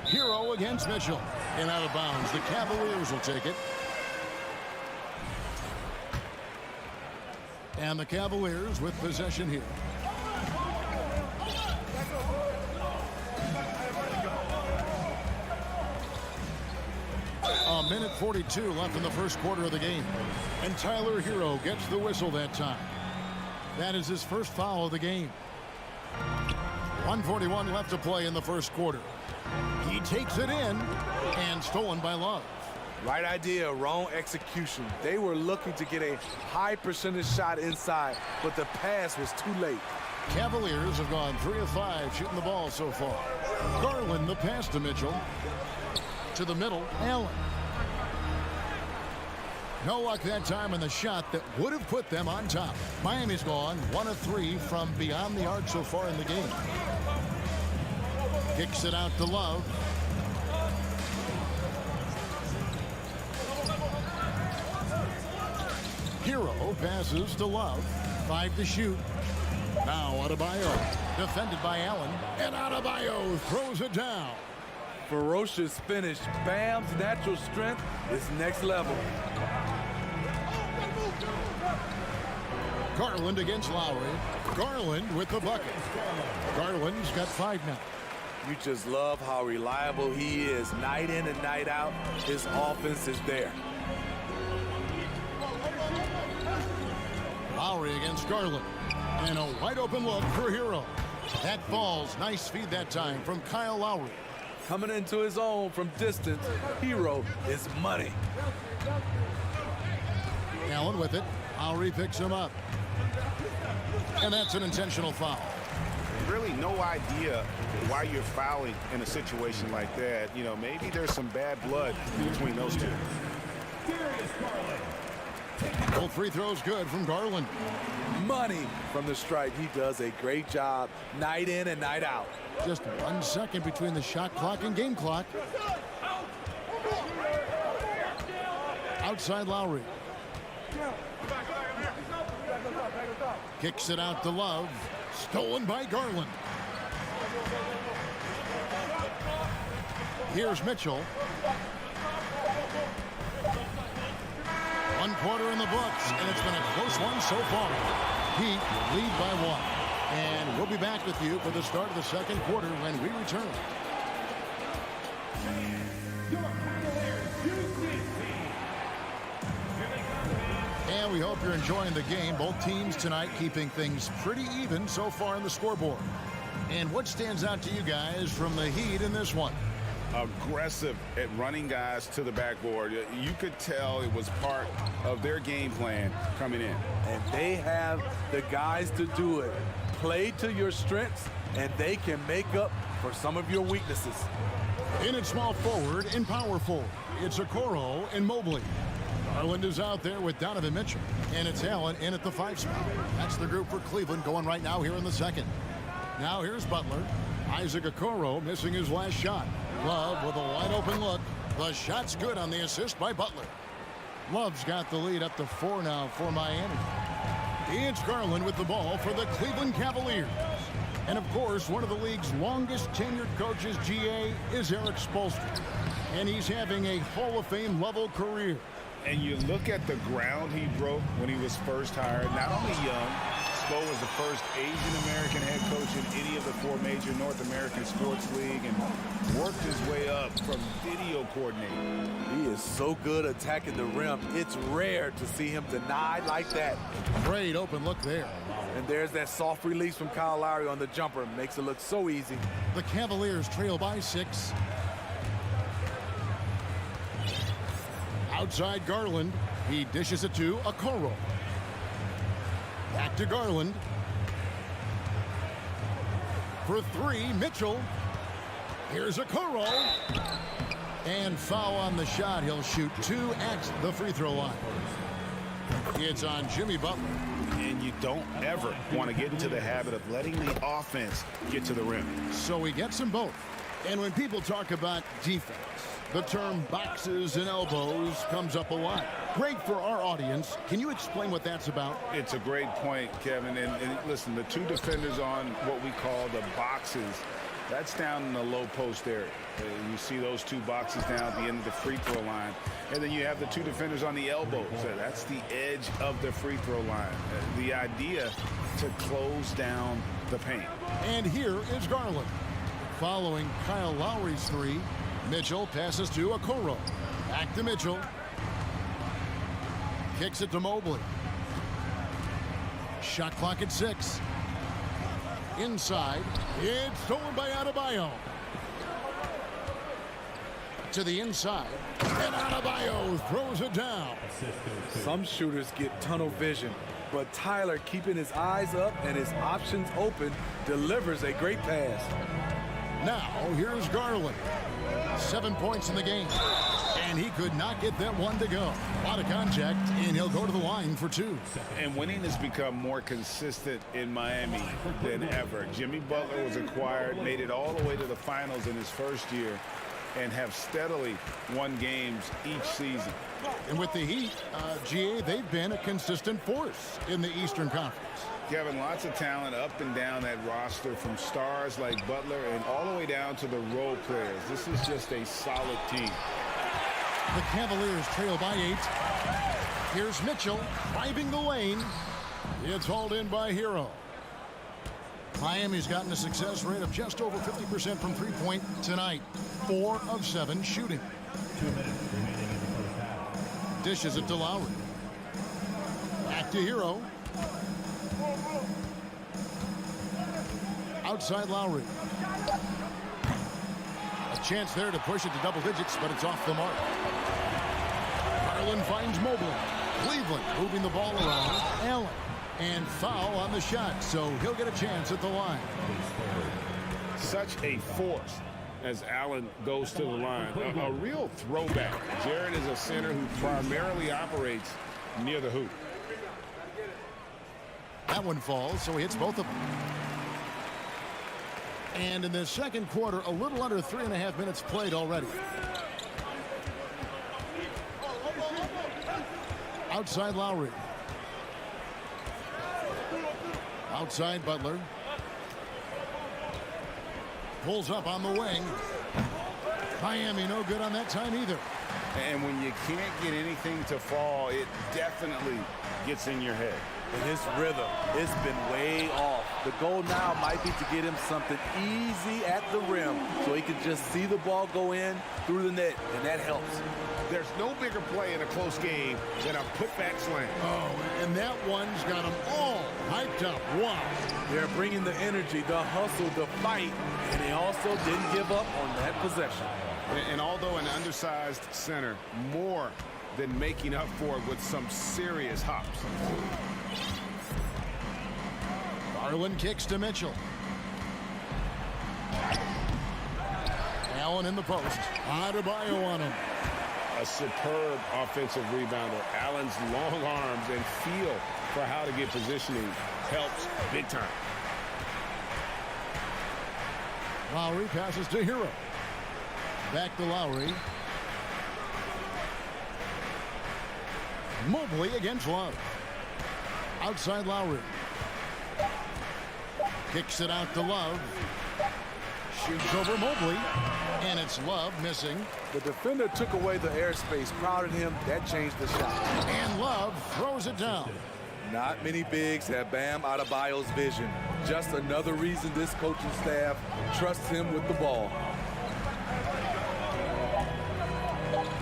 Hero against Mitchell. And out of bounds. The Cavaliers will take it. And the Cavaliers with possession here. A minute 42 left in the first quarter of the game. And Tyler Hero gets the whistle that time. That is his first foul of the game. 1:41 left to play in the first quarter. He takes it in and stolen by Love. Right idea, wrong execution. They were looking to get a high percentage shot inside, but the pass was too late. Cavaliers have gone 3 of 5 shooting the ball so far. Garland the pass to Mitchell. To the middle, Allen. No luck that time on the shot that would have put them on top. Miami's gone 1 of 3 from beyond the arc so far in the game. Kicks it out to Love. Hero passes to Love. 5 to shoot. Now Adebayo. Defended by Allen. And Adebayo throws it down. Ferocious finish. Bam's natural strength is next level. Garland against Lowry. Garland with the bucket. Garland's got 5 now. You just love how reliable he is. Night in and night out, his offense is there. Lowry against Garland. And a wide open look for Hero. That falls. Nice feed that time from Kyle Lowry. Coming into his own from distance, Hero is money. Allen with it. Lowry picks him up. And that's an intentional foul. Really no idea why you're fouling in a situation like that. You know, maybe there's some bad blood between those two. Both free throws good from Garland. Money from the stripe. He does a great job night in and night out. Just 1 second between the shot clock and game clock. Outside Lowry. Kicks it out to Love. Stolen by Garland. Here's Mitchell. 1 quarter in the books, and it's been a close one so far. Heat lead by 1. And we'll be back with you for the start of the second quarter when we return. And we hope you're enjoying the game. Both teams tonight keeping things pretty even so far in the scoreboard. And what stands out to you guys from the Heat in this one? Aggressive at running guys to the backboard. You could tell it was part of their game plan coming in. And they have the guys to do it. Play to your strengths, and they can make up for some of your weaknesses. In at small forward and power forward, it's Okoro and Mobley. Garland is out there with Donovan Mitchell, and it's Allen in at the 5 spot. That's the group for Cleveland going right now here in the second. Now here's Butler. Isaac Okoro missing his last shot. Love with a wide open look. The shot's good on the assist by Butler. Love's got the lead up to 4 now for Miami. It's Garland with the ball for the Cleveland Cavaliers. And of course, one of the league's longest tenured coaches, GA, is Eric Spoelstra. And he's having a Hall of Fame level career. And you look at the ground he broke when he was first hired. Not only young, Spo was the first Asian-American head coach in any of the 4 major North American sports league and worked his way up from video coordinator. He is so good attacking the rim. It's rare to see him denied like that. Great open look there. And there's that soft release from Kyle Lowry on the jumper. Makes it look so easy. The Cavaliers trail by 6. Outside Garland. He dishes it to Okoro. Back to Garland. For 3, Mitchell. Here's Okoro. And foul on the shot. He'll shoot 2 at the free throw line. It's on Jimmy Butler. And you don't ever want to get into the habit of letting the offense get to the rim. So he gets them both. And when people talk about defense, the term boxes and elbows comes up a lot. Great for our audience. Can you explain what that's about? It's a great point, Kevin. And listen, the 2 defenders on what we call the boxes, that's down in the low post area. You see those 2 boxes down at the end of the free throw line. And then you have the 2 defenders on the elbows. That's the edge of the free throw line. The idea to close down the paint. And here is Garland. Following Kyle Lowry's 3, Mitchell passes to Okoro. Back to Mitchell. Kicks it to Mobley. Shot clock at 6. Inside. It's stolen by Adebayo. To the inside. And Adebayo throws it down. Some shooters get tunnel vision, but Tyler, keeping his eyes up and his options open, delivers a great pass. Now, here's Garland. 7 points in the game. And he could not get that one to go. A lot of contact, and he'll go to the line for 2. And winning has become more consistent in Miami than ever. Jimmy Butler was acquired, made it all the way to the finals in his first year. and have steadily won games each season. And with the Heat, GA, they've been a consistent force in the Eastern Conference. Kevin, lots of talent up and down that roster, from stars like Butler and all the way down to the role players. This is just a solid team. The Cavaliers trail by 8. Here's Mitchell driving the lane. It's hauled in by Hero. Miami's gotten a success rate of just over 50% from three-point tonight. 4 of 7 shooting. 2 minutes remaining in the first half. Dishes it to Lowry. Back to Hero. Outside Lowry. A chance there to push it to double digits, but it's off the mark. Garland finds Mobley. Cleveland moving the ball around. Allen. And foul on the shot, so he'll get a chance at the line. Such a force as Allen goes to the line. A real throwback. Jared is a center who primarily operates near the hoop. That one falls, so he hits both of them. And in the second quarter, a little under 3.5 minutes played already. Outside Lowry. Outside Butler. Pulls up on the wing. Miami no good on that time either. And when you can't get anything to fall, it definitely gets in your head. And his rhythm, it's been way off. The goal now might be to get him something easy at the rim so he can just see the ball go in through the net, and that helps. There's no bigger play in a close game than a putback slam. Oh, and that one's got them all hyped up. Wow. They're bringing the energy, the hustle, the fight, and they also didn't give up on that possession. And although an undersized center, more than making up for it with some serious hops. Garland kicks to Mitchell. Allen in the post. Adebayo on him. A superb offensive rebounder. Allen's long arms and feel for how to get positioning helps big time. Lowry passes to Hero. Back to Lowry. Mobley against Love. Outside Lowry. Kicks it out to Love. Shoots over Mobley. And it's Love missing. The defender took away the airspace, crowded him. That changed the shot. And Love throws it down. Not many bigs have Bam Adebayo's vision. Just another reason this coaching staff trusts him with the ball.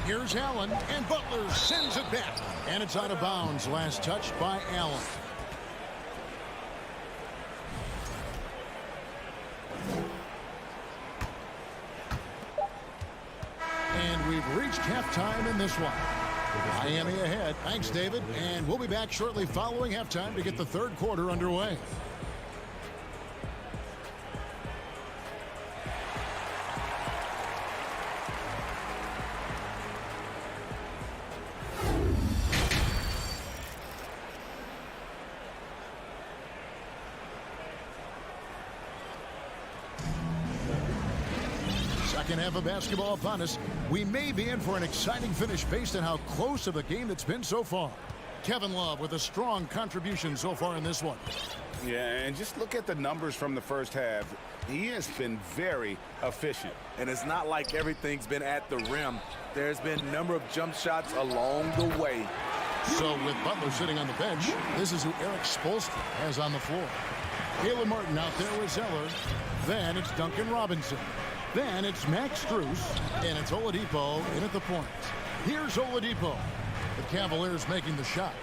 Here's Allen, and Butler sends it back. And it's out of bounds. Last touch by Allen. And we've reached halftime in this one. Miami ahead. Thanks, David. And we'll be back shortly following halftime to get the third quarter underway. Second half of basketball upon us. We may be in for an exciting finish based on how close of a game it's been so far. Kevin Love with a strong contribution so far in this one. Yeah, and just look at the numbers from the first half. He has been very efficient. And it's not like everything's been at the rim. There's been a number of jump shots along the way. So with Butler sitting on the bench, this is who Eric Spoelstra has on the floor. Caleb Martin out there with Zeller. Then it's Duncan Robinson. Then it's Max Strus, and it's Oladipo in at the point. Here's Oladipo. The Cavaliers making the shot.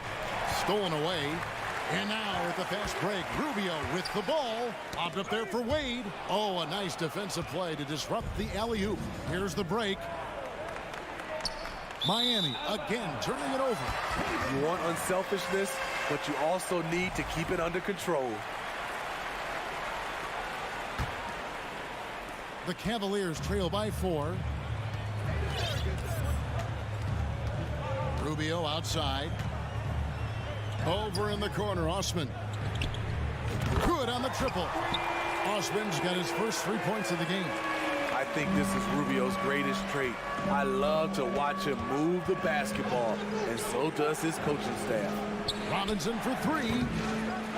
Stolen away. And now at the fast break, Rubio with the ball. Popped up there for Wade. Oh, a nice defensive play to disrupt the alley-oop. Here's the break. Miami again turning it over. You want unselfishness, but you also need to keep it under control. The Cavaliers trail by 4. Rubio outside. Over in the corner, Osman. Good on the triple. Osman's got his first 3 points of the game. I think this is Rubio's greatest trait. I love to watch him move the basketball, and so does his coaching staff. Robinson for three.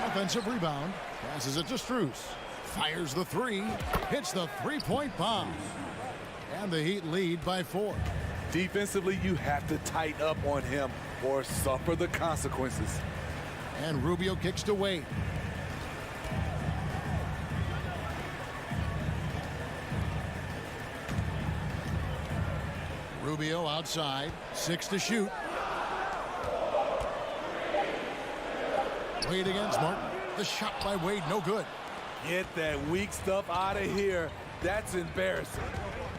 Offensive rebound. Passes it to Strus. Fires the three. Hits the three-point bomb. And the Heat lead by 4. Defensively, you have to tighten up on him or suffer the consequences. And Rubio kicks to Wade. Rubio outside. 6 to shoot. Wade against Martin. The shot by Wade, no good. Get that weak stuff out of here. That's embarrassing.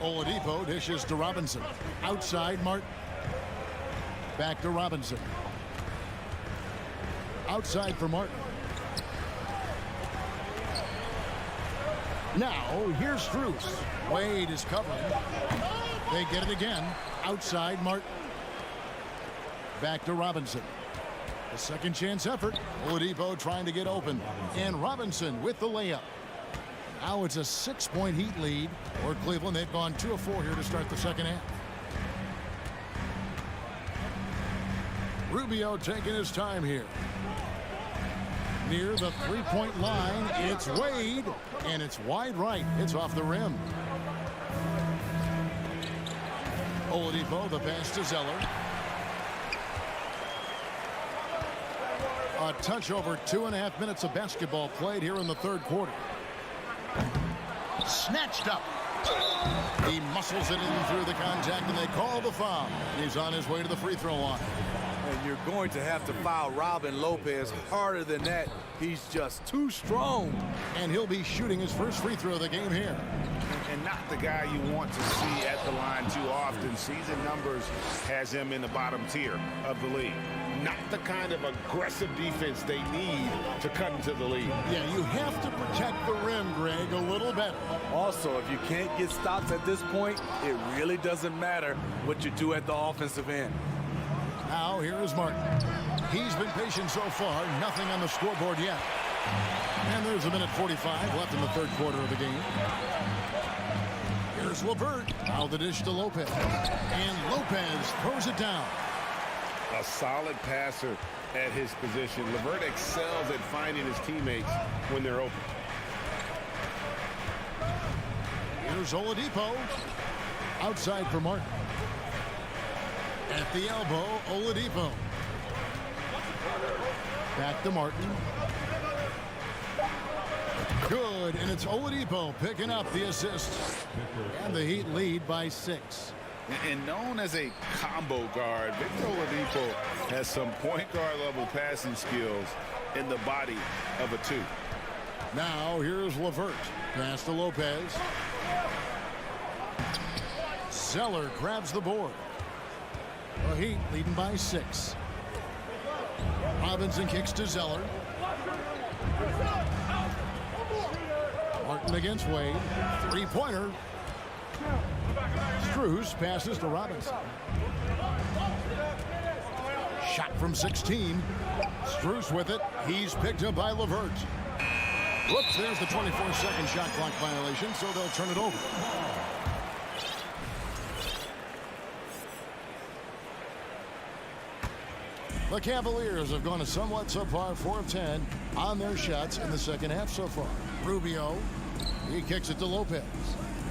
Oladipo dishes to Robinson. Outside Martin. Back to Robinson. Outside for Martin. Now, here's Strus. Wade is covering. They get it again. Outside Martin. Back to Robinson. A second chance effort. Oladipo trying to get open. And Robinson with the layup. Now it's a 6-point Heat lead. For Cleveland, they've gone 2 of 4 here to start the second half. Rubio taking his time here. Near the three-point line, it's Wade. And it's wide right. It's off the rim. Oladipo, the pass to Zeller. A touch over 2.5 minutes of basketball played here in the third quarter. Snatched up. He muscles it in through the contact, and they call the foul. He's on his way to the free throw line. And you're going to have to foul Robin Lopez harder than that. He's just too strong. And he'll be shooting his first free throw of the game here. And not the guy you want to see at the line too often. Season numbers has him in the bottom tier of the league. Not the kind of aggressive defense they need to cut into the lead. Yeah, you have to protect the rim, Greg, a little better. Also, if you can't get stops at this point, it really doesn't matter what you do at the offensive end. Now, here is Martin. He's been patient so far. Nothing on the scoreboard yet. And there's a minute 45 left in the third quarter of the game. Here's LeVert. Now the dish to Lopez. And Lopez throws it down. A solid passer at his position. LeVert excels at finding his teammates when they're open. Here's Oladipo. Outside for Martin. At the elbow, Oladipo. Back to Martin. Good, and it's Oladipo picking up the assist. And the Heat lead by 6. And known as a combo guard, Victor Oladipo has some point guard level passing skills in the body of a 2. Now here's LeVert. Pass to Lopez. Zeller grabs the board. The Heat leading by 6. Robinson kicks to Zeller. Martin against Wade. Three-pointer. Strus passes to Robinson. Shot from 16. Strus with it. He's picked up by LeVert. Whoops, there's the 24-second shot clock violation, so they'll turn it over. The Cavaliers have gone a somewhat subpar 4 of 10 on their shots in the second half so far. Rubio, he kicks it to Lopez.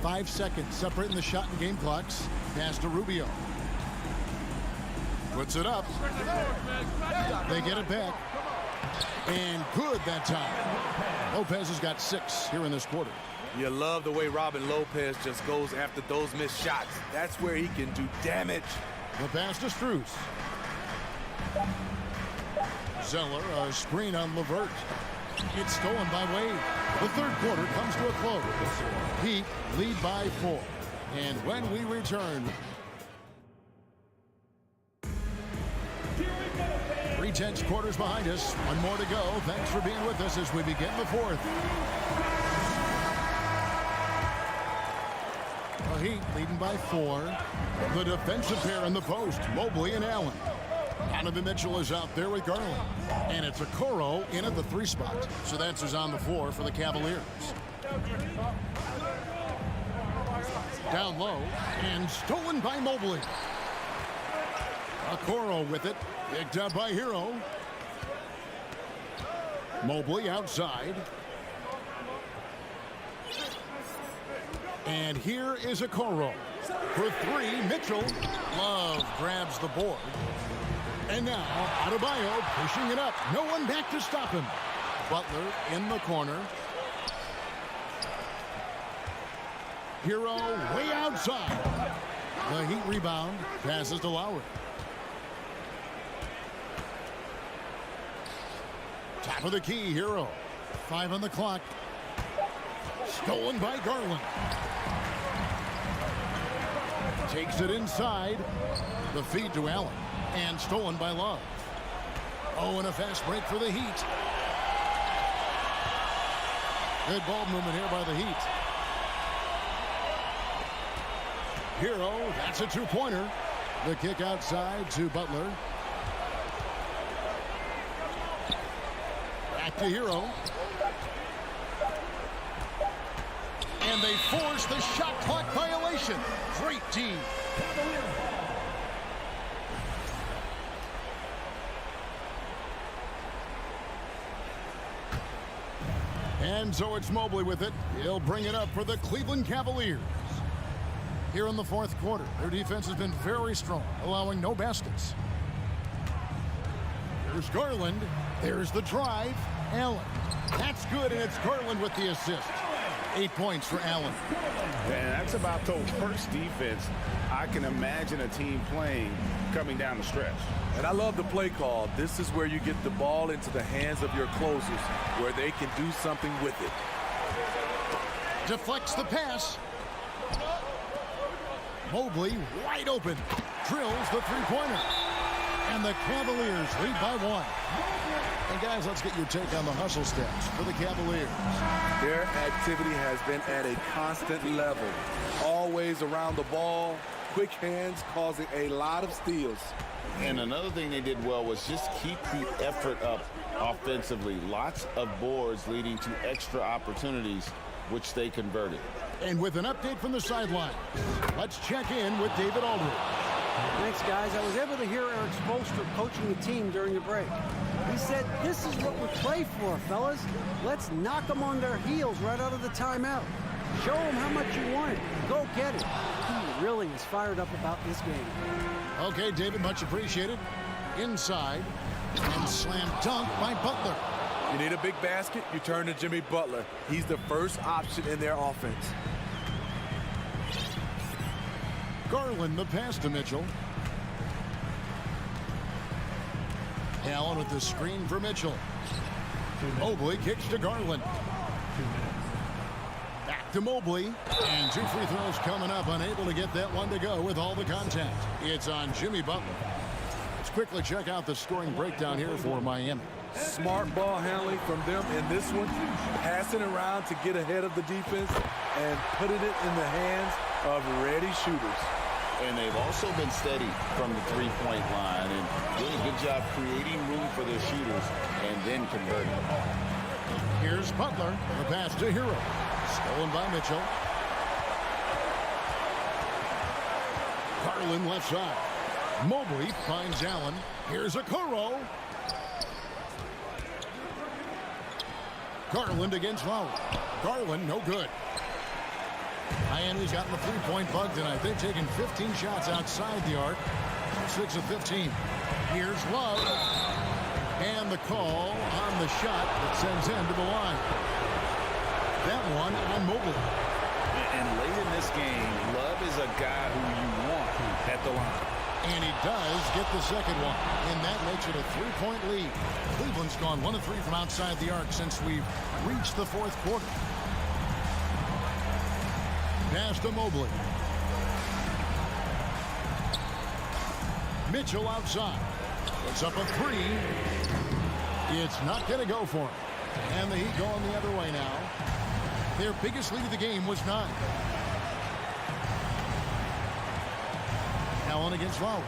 5 seconds separating the shot and game clocks. Pass to Rubio. Puts it up. They get it back. And good that time. Lopez has got 6 here in this quarter. You love the way Robin Lopez just goes after those missed shots. That's where he can do damage. The pass to Strus. Zeller, a screen on LeVert. It's stolen by Wade. The third quarter comes to a close. Heat lead by 4. And when we return, 3/10 quarters behind us. One more to go. Thanks for being with us as we begin the fourth. The Heat leading by 4. The defensive pair in the post, Mobley and Allen. Donovan Mitchell is out there with Garland. And it's Okoro in at the 3 spot. So that's who's on the floor for the Cavaliers. Down low and stolen by Mobley. Okoro with it. Picked up by Hero. Mobley outside. And here is Okoro. For three, Mitchell. Love grabs the board. And now, Adebayo pushing it up. No one back to stop him. Butler in the corner. Hero way outside. The Heat rebound. Passes to Lowry. Top of the key, Hero. 5 on the clock. Stolen by Garland. Takes it inside. The feed to Allen. And stolen by Love. Oh, and a fast break for the Heat. Good ball movement here by the Heat. Hero, that's a two-pointer. The kick outside to Butler. Back to Hero. And they force the shot clock violation. Great team. And so it's Mobley with it. He'll bring it up for the Cleveland Cavaliers. Here in the fourth quarter, their defense has been very strong, allowing no baskets. There's Garland. There's the drive. Allen. That's good, and it's Garland with the assist. 8 points for Allen. And that's about the worst defense I can imagine a team playing coming down the stretch. And I love the play call. This is where you get the ball into the hands of your closers, where they can do something with it. Deflects the pass. Mobley wide open. Drills the three-pointer. And the Cavaliers lead by 1. And guys, let's get your take on the hustle steps for the Cavaliers. Their activity has been at a constant level. Always around the ball. Quick hands causing a lot of steals. And another thing they did well was just keep the effort up offensively. Lots of boards leading to extra opportunities, which they converted. And with an update from the sideline, let's check in with David Aldridge. Thanks, guys. I was able to hear Eric Spoelstra coaching the team during the break. He said, this is what we play for, fellas. Let's knock them on their heels right out of the timeout. Show them how much you want it. Go get it. He really is fired up about this game. Okay, David, much appreciated. Inside, and slam dunk by Butler. You need a big basket, you turn to Jimmy Butler. He's the first option in their offense. Garland the pass to Mitchell. Allen with the screen for Mitchell. Mobley kicks to Garland. Back to Mobley. And 2 free throws coming up. Unable to get that one to go with all the contact. It's on Jimmy Butler. Let's quickly check out the scoring breakdown here for Miami. Smart ball handling from them in this one. Passing around to get ahead of the defense and putting it in the hands of ready shooters. And they've also been steady from the three-point line and doing a good job creating room for their shooters and then converting. Here's Butler. The pass to Hero. Stolen by Mitchell. Garland left side. Mobley finds Allen. Here's Okoro. Garland against Lowry. Garland, no good. Miami's gotten the three-point bug tonight. They've taken 15 shots outside the arc. 6 of 15. Here's Love. And the call on the shot that sends him to the line. That one on Mobley. And late in this game, Love is a guy who you want at the line. And he does get the second one. And that makes it a 3-point lead. Cleveland's gone 1 of 3 from outside the arc since we've reached the fourth quarter. Pass to Mobley. Mitchell outside. Puts up a 3. It's not going to go for him. And the Heat going the other way now. Their biggest lead of the game was 9. Allen against Lowry.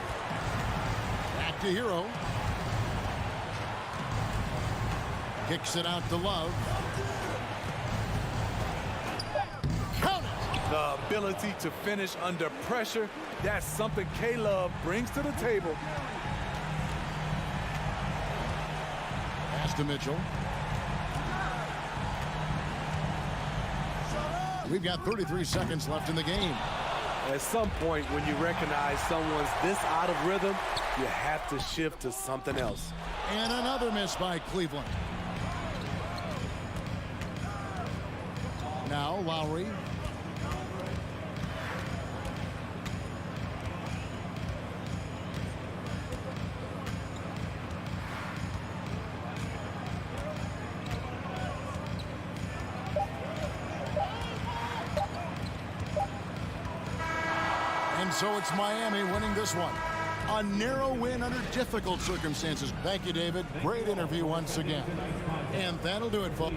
Back to Hero. Kicks it out to Love. Count it. The ability to finish under pressure, that's something K-Love brings to the table. Pass to Mitchell. We've got 33 seconds left in the game. At some point, when you recognize someone's this out of rhythm, you have to shift to something else. And another miss by Cleveland. Now Lowry. And so it's Miami winning this one. A narrow win under difficult circumstances. Thank you, David. Great interview once again. And that'll do it, folks.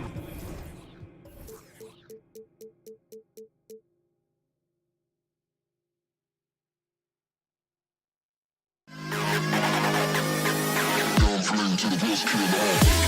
To the best kid alive.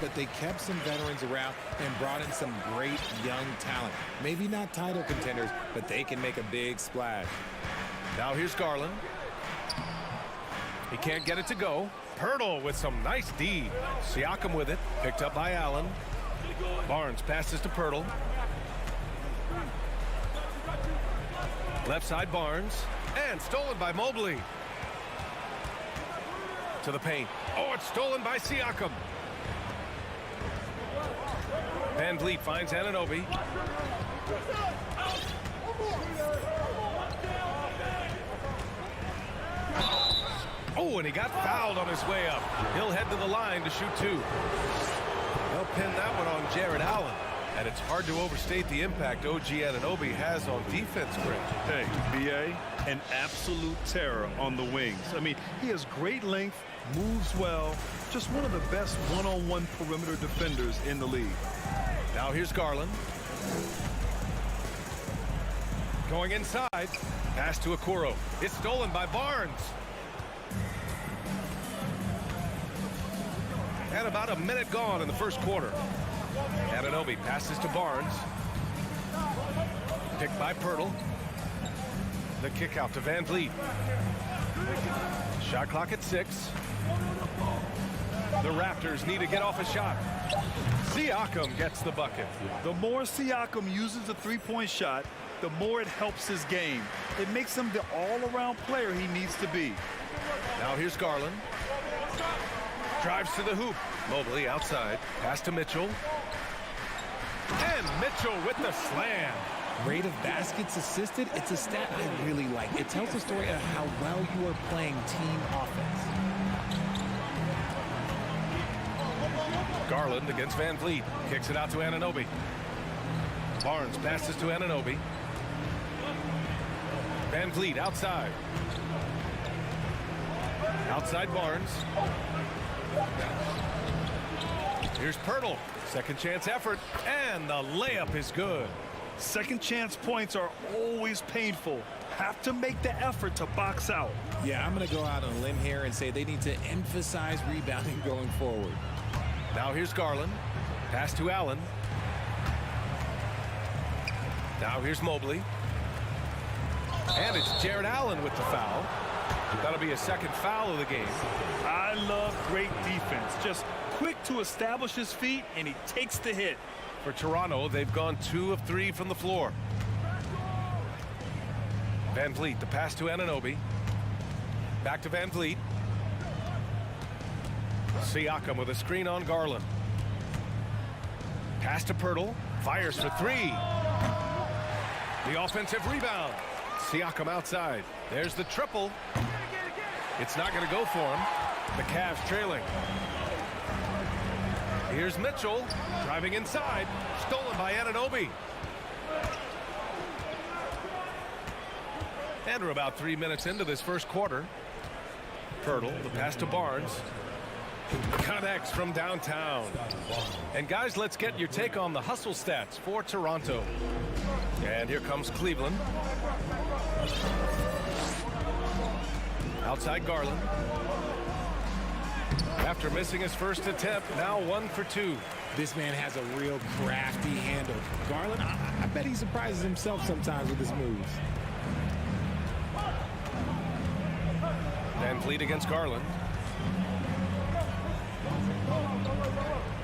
but they kept some veterans around and brought in some great young talent. Maybe not title contenders, but they can make a big splash. Now here's Garland. He can't get it to go. Pirtle with some nice D. Siakam with it. Picked up by Allen. Barnes passes to Pirtle. Left side Barnes. And stolen by Mobley. To the paint. Oh, it's stolen by Siakam. Van Vliet finds Anunoby. Oh, and he got fouled on his way up. He'll head to the line to shoot two. They'll pin that one on Jared Allen. And it's hard to overstate the impact OG Anunoby has on defense, Greg. Hey, B.A., an absolute terror on the wings. I mean, he has great length, moves well, just one of the best one-on-one perimeter defenders in the league. Now here's Garland. Going inside. Pass to Okoro. It's stolen by Barnes. And about a minute gone in the first quarter. Anunoby passes to Barnes. Picked by Pirtle. The kick out to Van Vliet. Shot clock at 6. The Raptors need to get off a shot. Siakam gets the bucket. The more Siakam uses a three-point shot, the more it helps his game. It makes him the all-around player he needs to be. Now here's Garland. Drives to the hoop. Mobley outside. Pass to Mitchell. And Mitchell with the slam. Rate of baskets assisted, it's a stat I really like. It tells the story of how well you are playing team offense. Garland against Van Vliet. Kicks it out to Anunoby. Barnes passes to Anunoby. Van Vliet outside. Outside Barnes. Here's Pirtle. Second chance effort. And the layup is good. Second chance points are always painful. Have to make the effort to box out. Yeah, I'm going to go out on a limb here and say they need to emphasize rebounding going forward. Now here's Garland. Pass to Allen. Now here's Mobley. And it's Jared Allen with the foul. That'll be a second foul of the game. I love great defense. Just quick to establish his feet, and he takes the hit. For Toronto, they've gone 2 of 3 from the floor. Van Vliet, the pass to Anunoby. Back to Van Vliet. Siakam with a screen on Garland. Pass to Pirtle. Fires for 3. The offensive rebound. Siakam outside. There's the triple. It's not going to go for him. The Cavs trailing. Here's Mitchell driving inside. Stolen by Anunoby. And we're about 3 minutes into this first quarter. Pirtle, the pass to Barnes. Connects from downtown. And guys, let's get your take on the hustle stats for Toronto. And here comes Cleveland. Outside Garland. After missing his first attempt, now 1 for 2. This man has a real crafty handle. Garland, I bet he surprises himself sometimes with his moves. Van Vliet against Garland.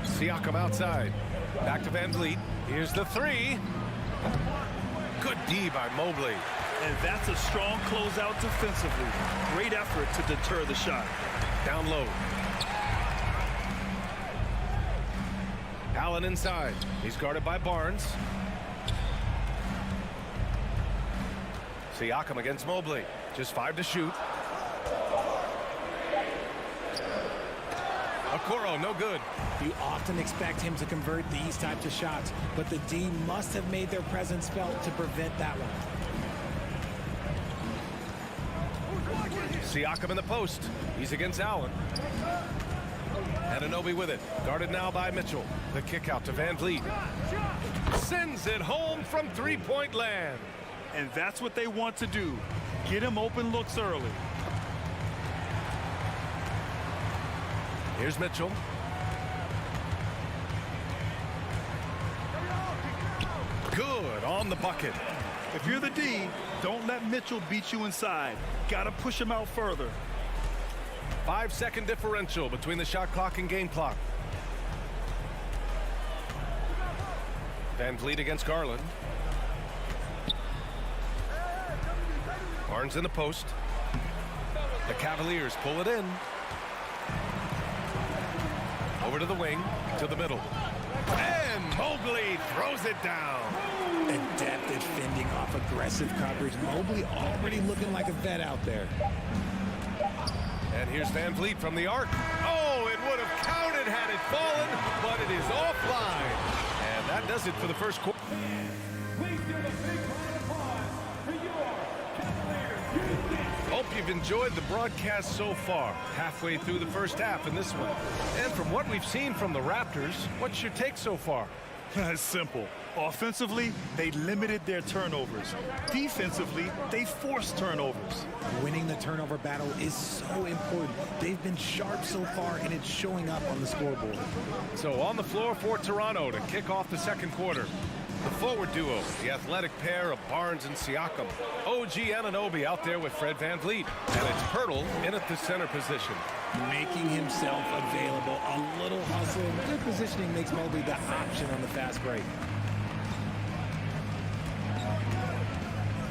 Siakam outside. Back to Van Vliet. Here's the 3. Good D by Mobley. And that's a strong closeout defensively. Great effort to deter the shot. Down low. Allen inside. He's guarded by Barnes. Siakam against Mobley. Just 5 to shoot. Okoro, no good. You often expect him to convert these types of shots, but the D must have made their presence felt to prevent that one. Siakam in the post. He's against Allen. Anunoby with it. Guarded now by Mitchell. The kick out to Van Vliet. Sends it home from three-point land. And that's what they want to do. Get him open looks early. Here's Mitchell. Good on the bucket. If you're the D, don't let Mitchell beat you inside. Got to push him out further. 5-second differential between the shot clock and game clock. Van Vliet against Garland. Barnes in the post. The Cavaliers pull it in. Over to the wing, to the middle. And Mobley throws it down. Adept at fending off aggressive coverage. Mobley already looking like a vet out there. And here's Van Vliet from the arc. Oh, it would have counted had it fallen, but it is offline. And that does it for the first quarter. Hope you've enjoyed the broadcast so far, halfway through the first half in this one. And from what we've seen from the Raptors, what's your take so far? It's simple. Offensively, they limited their turnovers. Defensively, they forced turnovers. Winning the turnover battle is so important. They've been sharp so far, and it's showing up on the scoreboard. So on the floor for Toronto to kick off the second quarter. The forward duo, the athletic pair of Barnes and Siakam. OG Anunoby out there with Fred Van Vliet. And it's Pirtle in at the center position. Making himself available. A little hustle. Good positioning makes Mobley the option on the fast break.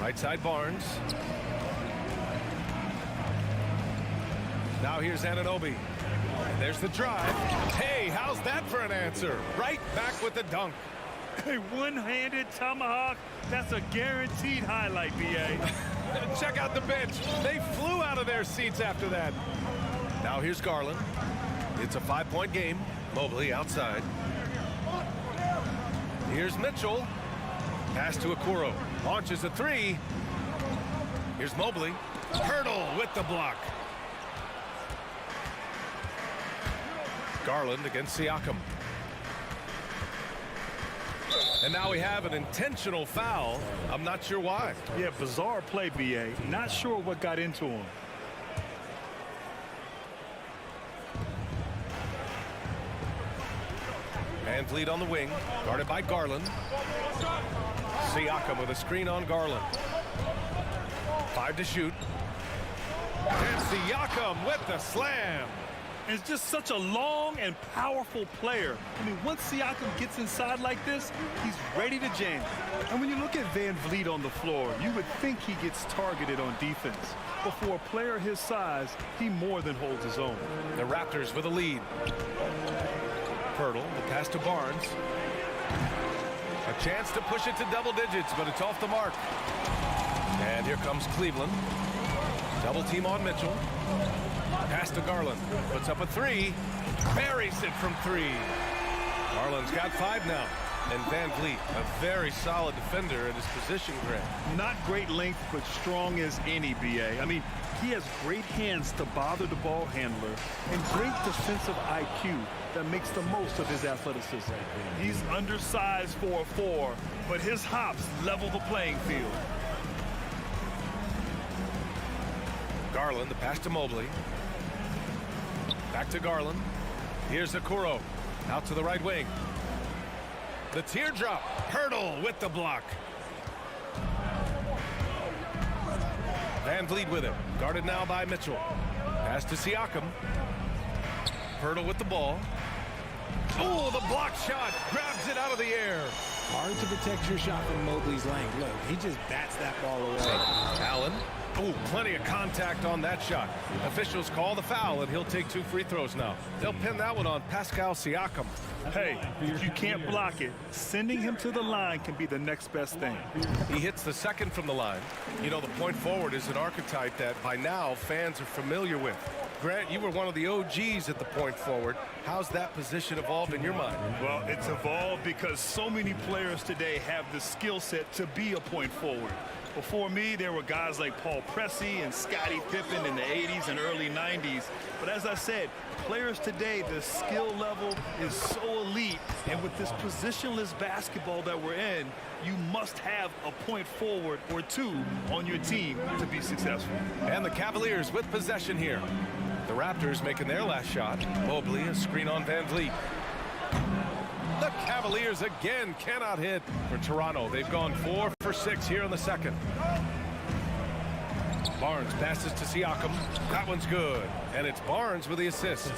Right side Barnes. Now here's Anunoby. There's the drive. Hey, how's that for an answer? Right back with the dunk. A one-handed tomahawk, that's a guaranteed highlight, B.A. Check out the bench. They flew out of their seats after that. Now here's Garland. It's a 5-point game. Mobley outside. Here's Mitchell. Pass to Okoro. Launches a three. Here's Mobley. Hurdle with the block. Garland against Siakam. And now we have an intentional foul. I'm not sure why. Yeah, bizarre play, B.A. Not sure what got into him. Van Vliet on the wing, guarded by Garland. Siakam with a screen on Garland. 5 to shoot. And Siakam with the slam. It's just such a long and powerful player. I mean, once Siakam gets inside like this, he's ready to jam. And when you look at Van Vliet on the floor, you would think he gets targeted on defense. But for a player his size, he more than holds his own. The Raptors with a lead. Pirtle, the pass to Barnes. A chance to push it to double digits, but it's off the mark. And here comes Cleveland. Double team on Mitchell. Pass to Garland. Puts up a three. Buries it from three. Garland's got 5 now. And Van Vliet, a very solid defender at his position, Grant. Not great length, but strong as any, B.A. I mean, he has great hands to bother the ball handler and great defensive IQ that makes the most of his athleticism. He's undersized for a 4, but his hops level the playing field. Garland, the pass to Mobley. Back to Garland. Here's Okoro. Out to the right wing. The teardrop. Hurdle with the block. Van Vliet with it. Guarded now by Mitchell. Pass to Siakam. Hurdle with the ball. Oh, the block shot. Grabs it out of the air. Hard to protect your shot from Mobley's length. Look, he just bats that ball away. Allen. Oh, plenty of contact on that shot. Officials call the foul, and he'll take 2 free throws now. They'll pin that one on Pascal Siakam. Hey, if you can't block it, sending him to the line can be the next best thing. He hits the second from the line. You know, the point forward is an archetype that by now fans are familiar with. Grant, you were one of the OGs at the point forward. How's that position evolved in your mind? Well, it's evolved because so many players today have the skill set to be a point forward. Before me, there were guys like Paul Pressey and Scottie Pippen in the 80s and early 90s. But as I said, players today, the skill level is so elite. And with this positionless basketball that we're in, you must have a point forward or 2 on your team to be successful. And the Cavaliers with possession here. The Raptors making their last shot. Mobley, a screen on Van Vliet. The Cavaliers again cannot hit for Toronto. They've gone 4 for 6 here in the second. Barnes passes to Siakam. That one's good. And it's Barnes with the assist.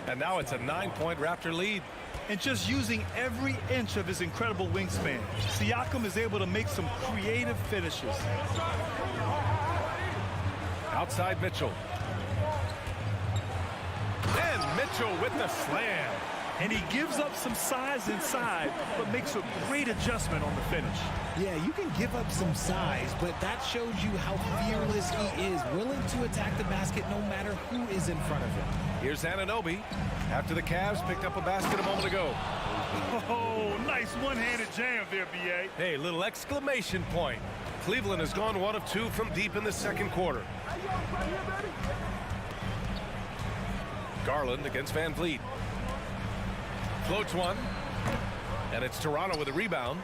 And now it's a 9-point Raptor lead. And just using every inch of his incredible wingspan, Siakam is able to make some creative finishes. Outside Mitchell. And Mitchell with the slam. And he gives up some size inside, but makes a great adjustment on the finish. Yeah, you can give up some size, but that shows you how fearless he is, willing to attack the basket no matter who is in front of him. Here's Anunoby after the Cavs picked up a basket a moment ago. Oh, nice one-handed jam there, B.A. Hey, little exclamation point. Cleveland has gone 1 of 2 from deep in the second quarter. Garland against Van Vliet. Floats one. And it's Toronto with a rebound.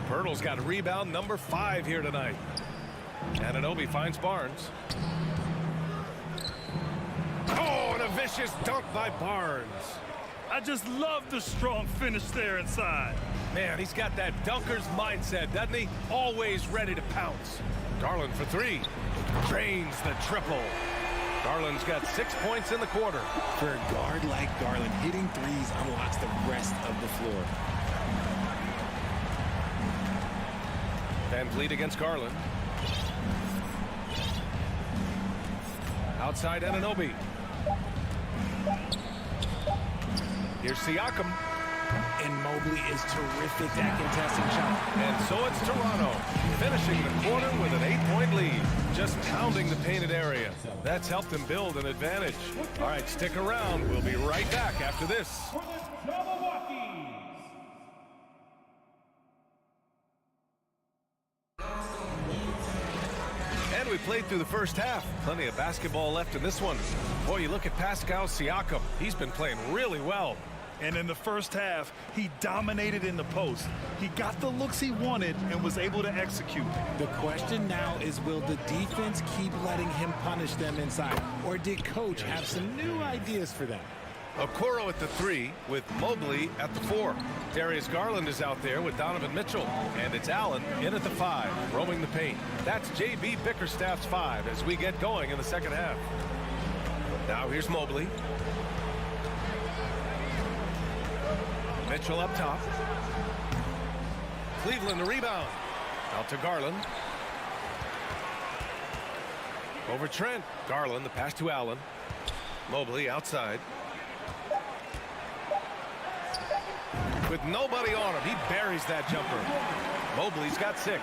Pirtle's got a rebound number 5 here tonight. Anunoby finds Barnes. Oh, and a vicious dunk by Barnes. I just love the strong finish there inside. Man, he's got that dunker's mindset, doesn't he? Always ready to pounce. Garland for 3. Drains the triple. Garland's got 6 points in the quarter. For a guard like Garland, hitting threes unlocks the rest of the floor. Van Vliet against Garland. Outside Anunoby. Here's Siakam. And Mobley is terrific at contesting shots. And so it's Toronto, finishing the quarter with an 8-point lead. Just pounding the painted area. That's helped them build an advantage. All right, stick around. We'll be right back after this. And we played through the first half. Plenty of basketball left in this one. Boy, you look at Pascal Siakam. He's been playing really well. And in the first half, he dominated in the post. He got the looks he wanted and was able to execute. The question now is, will the defense keep letting him punish them inside? Or did coach have some new ideas for them? Okoro at the 3 with Mobley at the 4. Darius Garland is out there with Donovan Mitchell. And it's Allen in at the 5, roaming the paint. That's J.B. Bickerstaff's 5 as we get going in the second half. Now here's Mobley. Mitchell up top. Cleveland the rebound. Out to Garland. Over Trent. Garland, the pass to Allen. Mobley outside. With nobody on him, he buries that jumper. Mobley's got 6.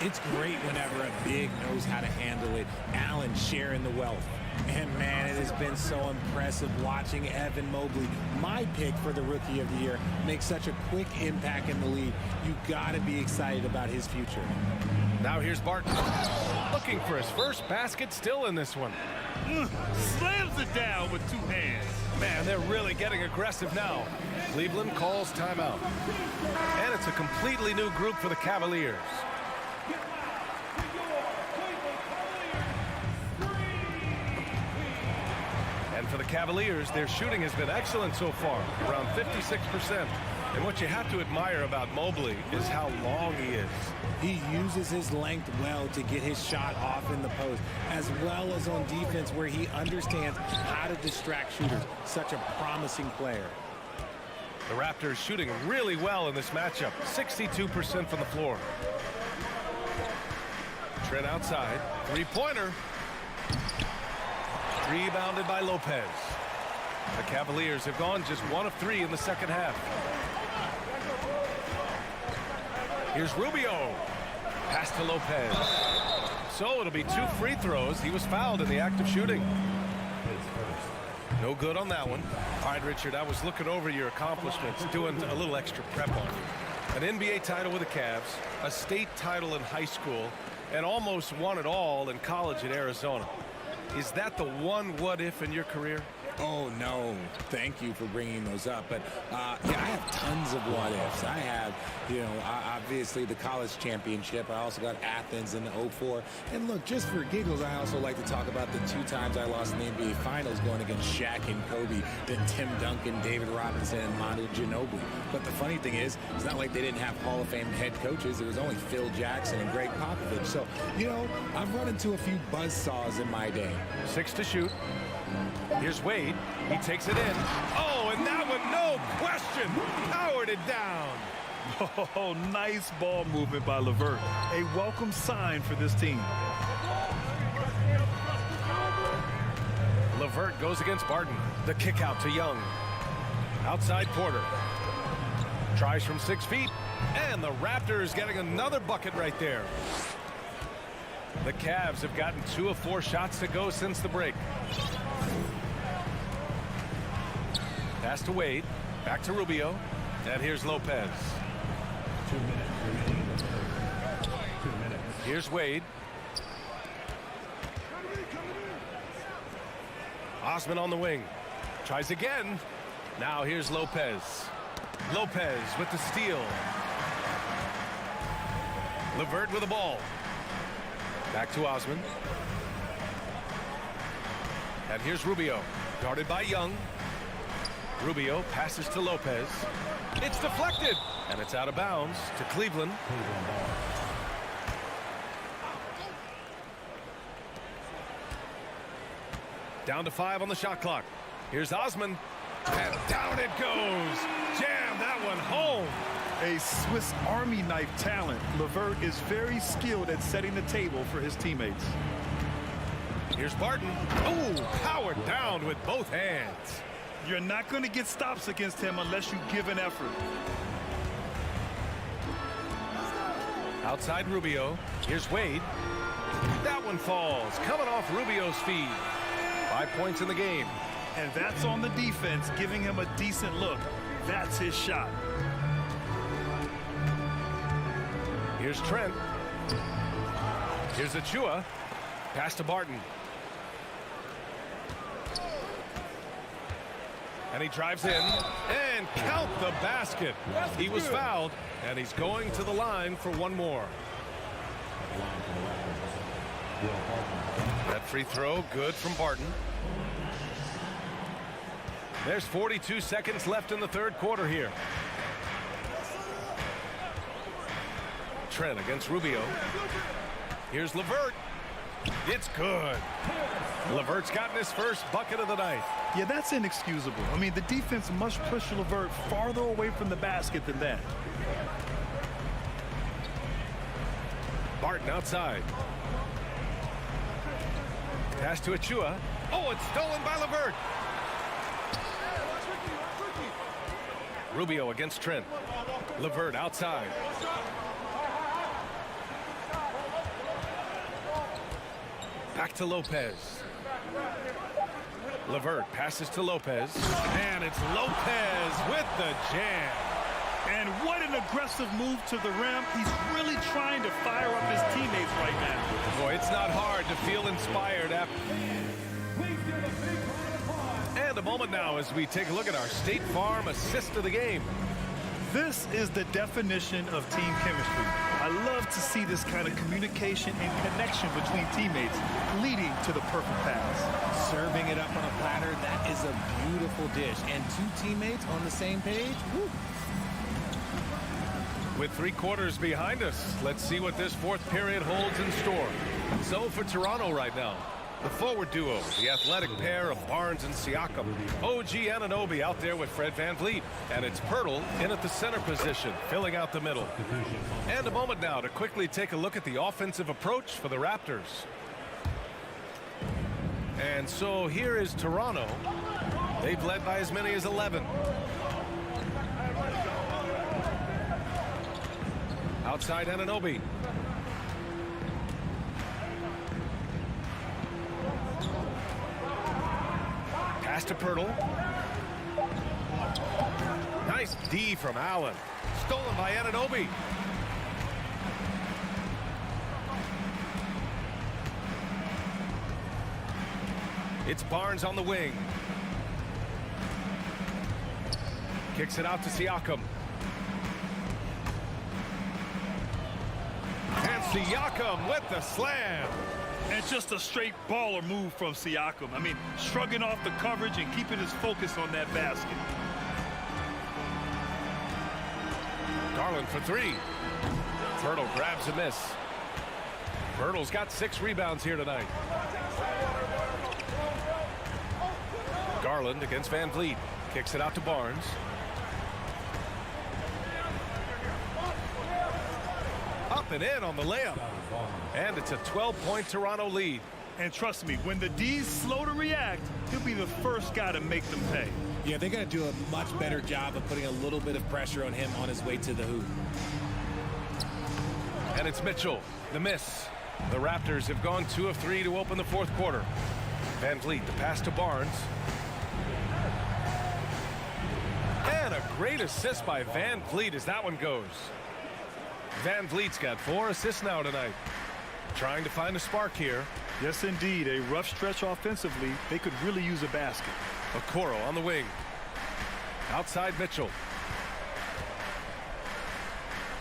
It's great whenever a big knows how to handle it. Allen sharing the wealth. And man, it has been so impressive watching Evan Mobley, my pick for the Rookie of the Year, make such a quick impact in the league. You got to be excited about his future. Now here's Barton, looking for his first basket still in this one. Slams it down with 2 hands. Man, they're really getting aggressive now. Cleveland calls timeout. And it's a completely new group for the Cavaliers. And for the Cavaliers, their shooting has been excellent so far, around 56%. And what you have to admire about Mobley is how long he is. He uses his length well to get his shot off in the post, as well as on defense where he understands how to distract shooters. Such a promising player. The Raptors shooting really well in this matchup, 62% from the floor. Trent outside, 3-pointer. Rebounded by Lopez. The Cavaliers have gone just 1 of 3 in the second half. Here's Rubio. Pass to Lopez. So it'll be 2 free throws. He was fouled in the act of shooting. No good on that one. All right, Richard, I was looking over your accomplishments, doing a little extra prep on you. An NBA title with the Cavs, a state title in high school, and almost won it all in college at Arizona. Is that the one what-if in your career? Oh, no. Thank you for bringing those up. But, yeah, I have tons of what-ifs. I have, obviously the college championship. I also got Athens in the 04. And, look, just for giggles, I also like to talk about the 2 times I lost in the NBA Finals going against Shaq and Kobe, then Tim Duncan, David Robinson, and Manu Ginobili. But the funny thing is, it's not like they didn't have Hall of Fame head coaches. It was only Phil Jackson and Greg Popovich. So, I've run into a few buzzsaws in my day. 6 to shoot. Here's Wade. He takes it in. Oh, and that one, no question, powered it down. Oh, nice ball movement by LeVert. A welcome sign for this team. LeVert goes against Barton. The kick out to Young. Outside Porter. Tries from 6 feet. And the Raptors getting another bucket right there. The Cavs have gotten 2 of 4 shots to go since the break. Pass to Wade. Back to Rubio. And here's Lopez. 2 minutes remaining in the third. 2 minutes. Here's Wade. Osman on the wing. Tries again. Now here's Lopez. Lopez with the steal. LeVert with the ball. Back to Osman. And here's Rubio. Guarded by Young. Rubio passes to Lopez. It's deflected. And it's out of bounds to Cleveland. Down to 5 on the shot clock. Here's Osman. And down it goes. Jam that one home. A Swiss Army knife talent. LeVert is very skilled at setting the table for his teammates. Here's Barton. Oh, powered down with both hands. You're not going to get stops against him unless you give an effort. Outside Rubio. Here's Wade. That one falls. Coming off Rubio's feed. 5 points in the game. And that's on the defense, giving him a decent look. That's his shot. Here's Trent. Here's Achua. Pass to Barton. And he drives in and count the basket. He was fouled, and he's going to the line for one more. That free throw, good from Barton. There's 42 seconds left in the third quarter here. Trent against Rubio. Here's LeVert. It's good. LeVert's gotten his first bucket of the night. Yeah, that's inexcusable. I mean, the defense must push LeVert farther away from the basket than that. Barton outside. Pass to Achua. Oh, it's stolen by LeVert. Rubio against Trent. LeVert outside. Back to Lopez. LeVert passes to Lopez. And it's Lopez with the jam. And what an aggressive move to the rim. He's really trying to fire up his teammates right now. Boy, it's not hard to feel inspired after. And a moment now as we take a look at our State Farm assist of the game. This is the definition of team chemistry. I love to see this kind of communication and connection between teammates leading to the perfect pass. Serving it up on a platter, that is a beautiful dish. And 2 teammates on the same page. Woo. With 3 quarters behind us, let's see what this fourth period holds in store. So for Toronto right now, the forward duo, the athletic pair of Barnes and Siakam. OG Anunoby out there with Fred VanVleet. And it's Pirtle in at the center position, filling out the middle. And a moment now to quickly take a look at the offensive approach for the Raptors. And so here is Toronto. They've led by as many as 11. Outside Anunoby. Pass to Pirtle. Nice D from Allen. Stolen by Anunoby. It's Barnes on the wing. Kicks it out to Siakam. And Siakam with the slam. And just a straight baller move from Siakam. I mean, shrugging off the coverage and keeping his focus on that basket. Garland for three. Pirtle grabs a miss. Pirtle's got 6 rebounds here tonight. Garland against Van Vliet. Kicks it out to Barnes. Up and in on the layup. And it's a 12-point Toronto lead. And trust me, when the D's slow to react, he'll be the first guy to make them pay. Yeah, they got to do a much better job of putting a little bit of pressure on him on his way to the hoop. And it's Mitchell, the miss. The Raptors have gone 2 of 3 to open the fourth quarter. Van Vliet, the pass to Barnes. And a great assist by Van Vliet as that one goes. Van Vliet's got 4 assists now tonight. Trying to find a spark here. Yes, indeed. A rough stretch offensively. They could really use a basket. Okoro on the wing. Outside Mitchell.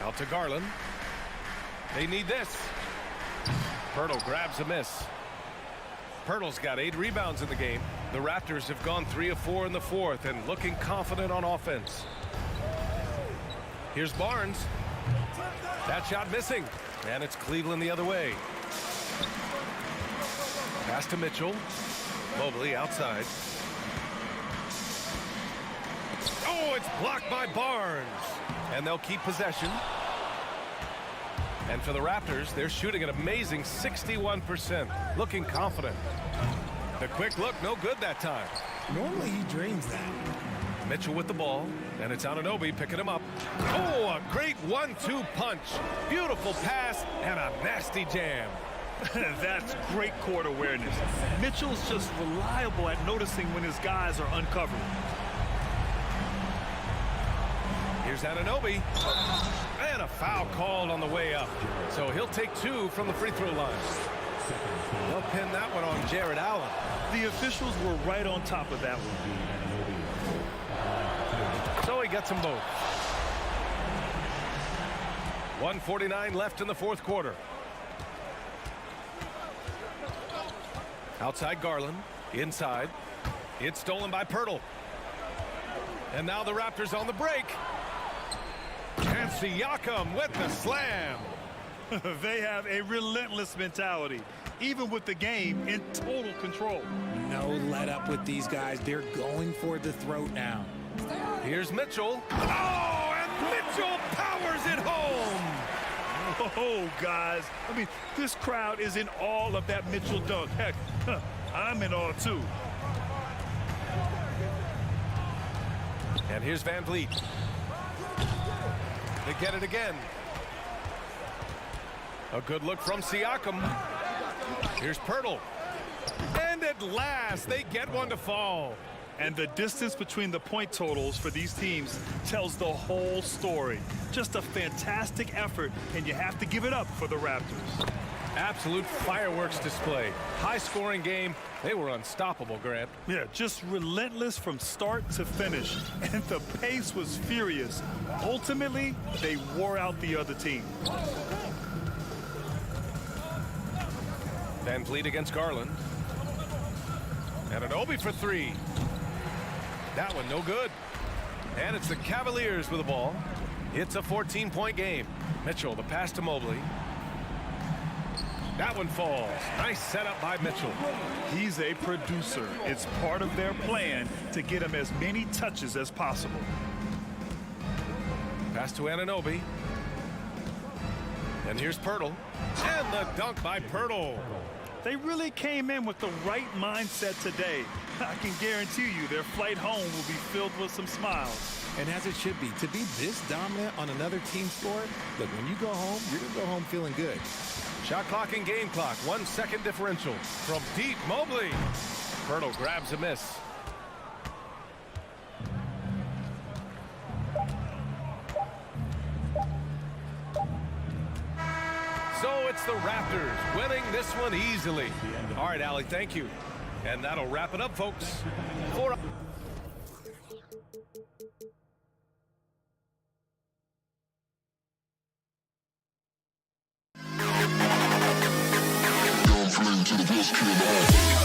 Out to Garland. They need this. Pirtle grabs a miss. Pirtle's got 8 rebounds in the game. The Raptors have gone 3 of 4 in the fourth and looking confident on offense. Here's Barnes. That shot missing. And it's Cleveland the other way. Pass to Mitchell. Mobley outside. Oh, it's blocked by Barnes. And they'll keep possession. And for the Raptors, they're shooting an amazing 61%. Looking confident. The quick look, no good that time. Normally he drains that. Mitchell with the ball, and it's Anunoby picking him up. Oh, a great 1-2 punch. Beautiful pass and a nasty jam. That's great court awareness. Mitchell's just reliable at noticing when his guys are uncovered. Here's Anunoby. And a foul called on the way up. So he'll take 2 from the free throw line. They'll pin that one on Jared Allen. The officials were right on top of that one. So he gets them both. 1:49 left in the fourth quarter. Outside Garland. Inside. It's stolen by Pirtle. And now the Raptors on the break. And Siakam with the slam. They have a relentless mentality, even with the game in total control. No let up with these guys. They're going for the throat now. Here's Mitchell. Oh, and Mitchell powers it home. Oh, guys. I mean, this crowd is in awe of that Mitchell dunk. Heck, I'm in awe, too. And here's Van Vliet. They get it again. A good look from Siakam. Here's Pirtle. And at last, they get one to fall. And the distance between the point totals for these teams tells the whole story. Just a fantastic effort, and you have to give it up for the Raptors. Absolute fireworks display. High-scoring game. They were unstoppable, Grant. Yeah, just relentless from start to finish. And the pace was furious. Ultimately, they wore out the other team. Van Vliet against Garland. And Anunoby for 3. That one no good. And it's the Cavaliers with the ball. It's a 14-point game. Mitchell, the pass to Mobley. That one falls. Nice setup by Mitchell. He's a producer. It's part of their plan to get him as many touches as possible. Pass to Anunoby. And here's Pirtle. And the dunk by Pirtle. They really came in with the right mindset today. I can guarantee you their flight home will be filled with some smiles. And as it should be, to be this dominant on another team's score, look, when you go home, you're going to go home feeling good. Shot clock and game clock. 1 second differential. From deep, Mobley. Pirtle grabs a miss. So it's the Raptors winning this one easily. All right, Allie, thank you. And that'll wrap it up, folks. to the best kid alive.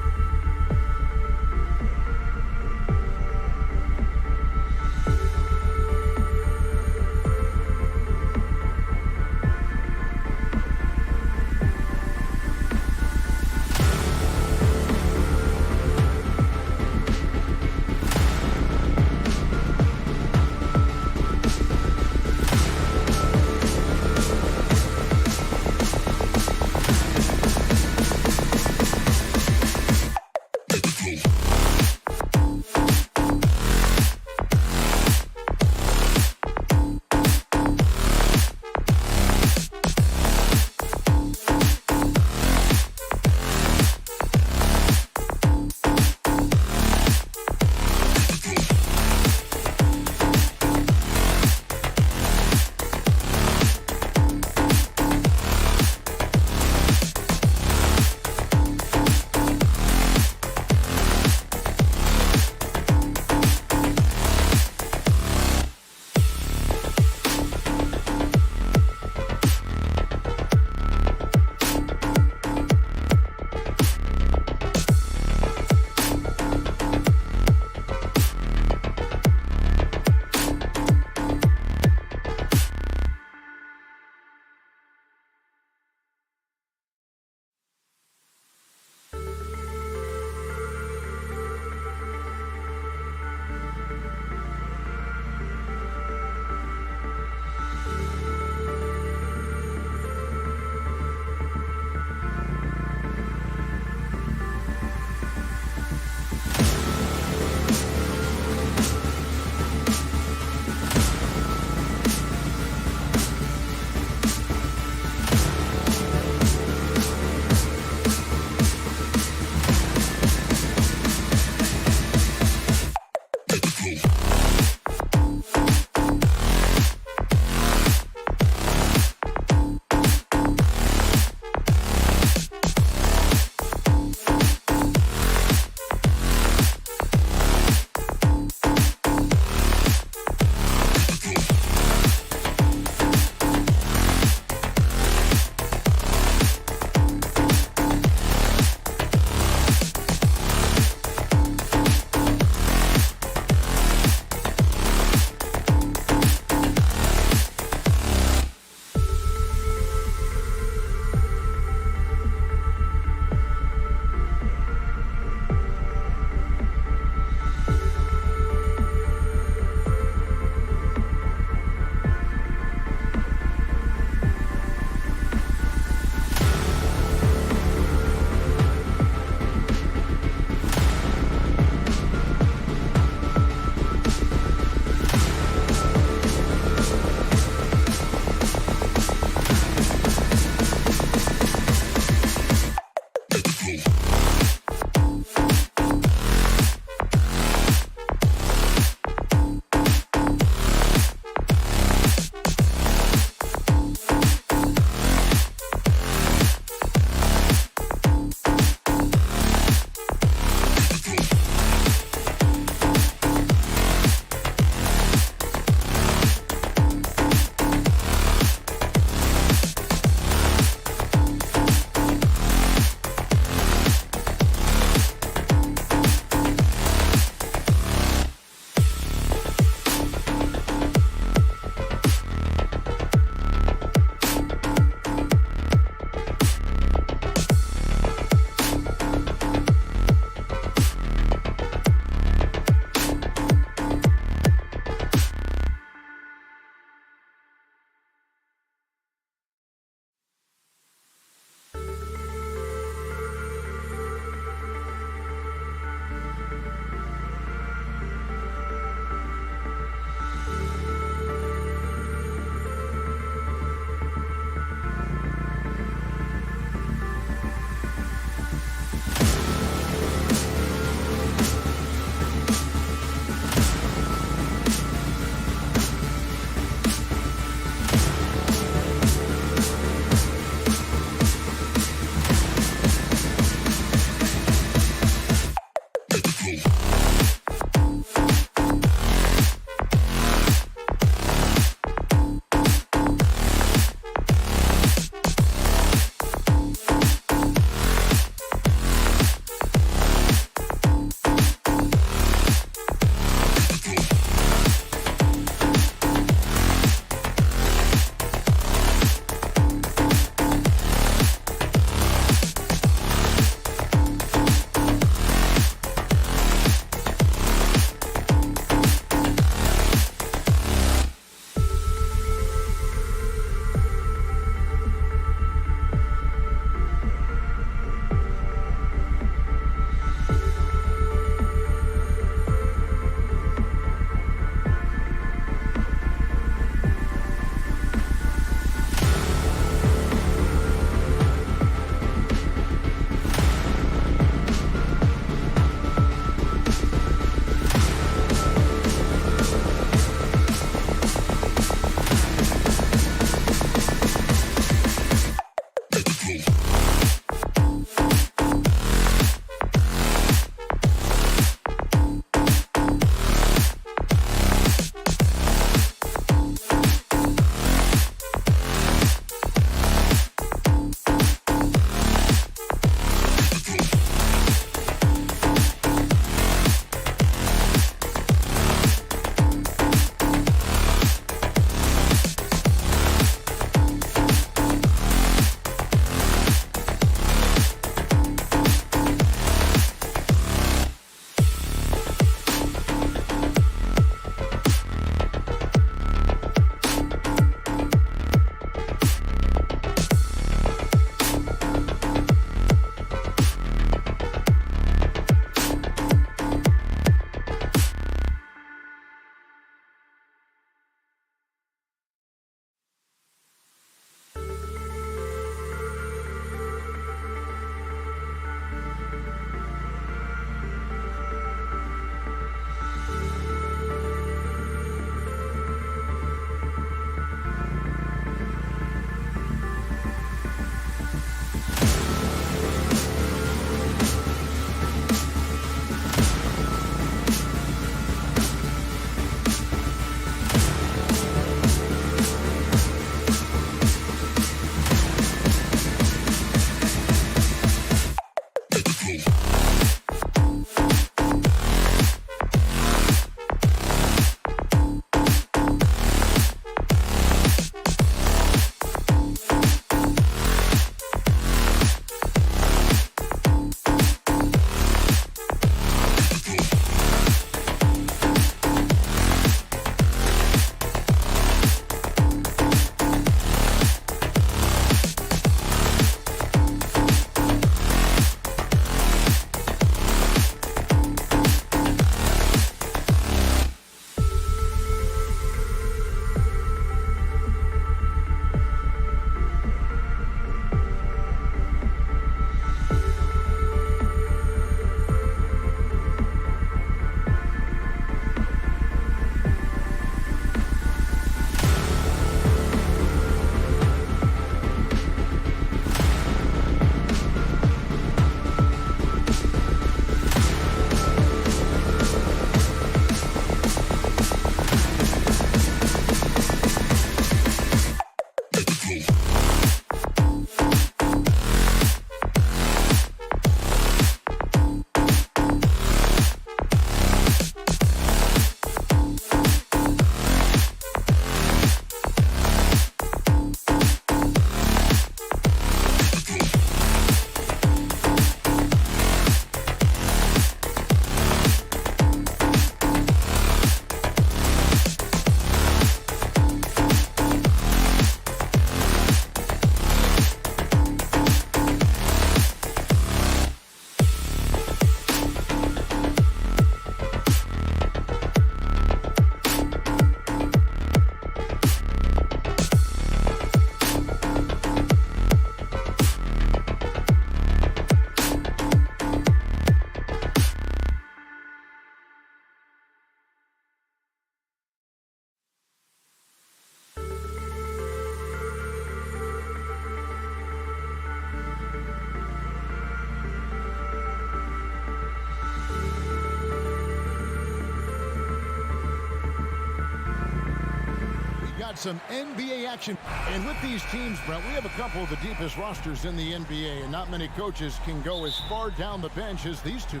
Some NBA action. And with these teams, Brent, we have a couple of the deepest rosters in the NBA, and not many coaches can go as far down the bench as these two.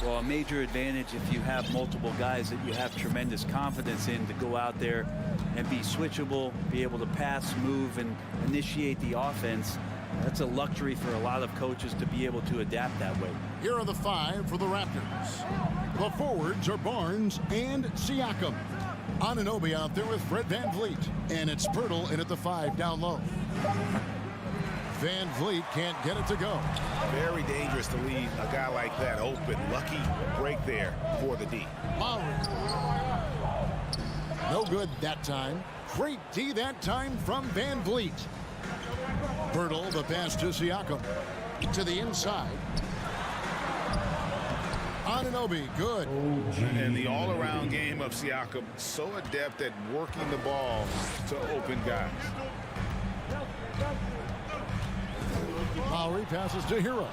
Well, a major advantage if you have multiple guys that you have tremendous confidence in to go out there and be switchable, be able to pass, move, and initiate the offense. That's a luxury for a lot of coaches to be able to adapt that way. Here are the five for the Raptors. The forwards are Barnes and Siakam. Anunoby out there with Fred VanVleet. And it's Pirtle in at the 5 down low. VanVleet can't get it to go. Very dangerous to leave a guy like that open. Lucky break there for the D. Lowry. No good that time. Great D that time from VanVleet. Pirtle, the pass to Siakam. To the inside. Anunoby, good. And the all-around game of Siakam, so adept at working the ball to open guys. Lowry passes to Hero.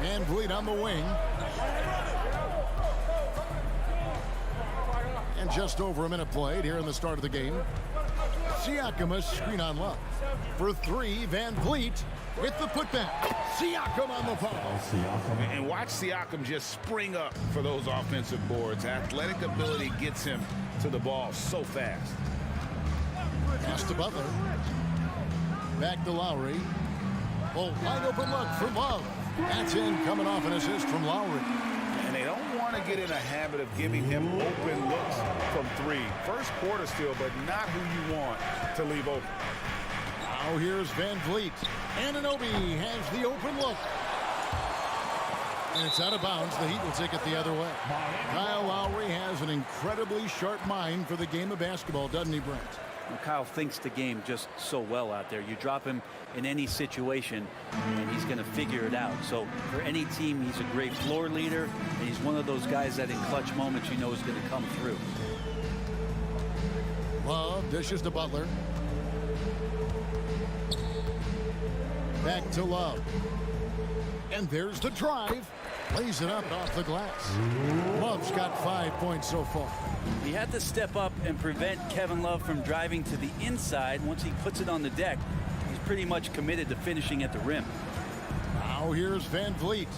VanVleet on the wing. And just over a minute played here in the start of the game. Siakam a screen on Love. For 3, VanVleet with the putback. Siakam on the foul. And watch Siakam just spring up for those offensive boards. Athletic ability gets him to the ball so fast. Pass to Butler. Back to Lowry. Oh, wide open look for Love. That's in, coming off an assist from Lowry. And they don't want to get in a habit of giving him open looks from 3. First quarter still, but not who you want to leave open. Now here's VanVleet. Anunoby has the open look. And it's out of bounds. The Heat will take it the other way. Kyle Lowry has an incredibly sharp mind for the game of basketball, doesn't he, Brent? Well, Kyle thinks the game just so well out there. You drop him in any situation, and he's going to figure it out. So for any team, he's a great floor leader, and he's one of those guys that in clutch moments you know is going to come through. Love dishes to Butler. Back to Love. And there's the drive. Lays it up off the glass. Love's got 5 points so far. He had to step up and prevent Kevin Love from driving to the inside. Once he puts it on the deck, he's pretty much committed to finishing at the rim. Now here's Van Vliet.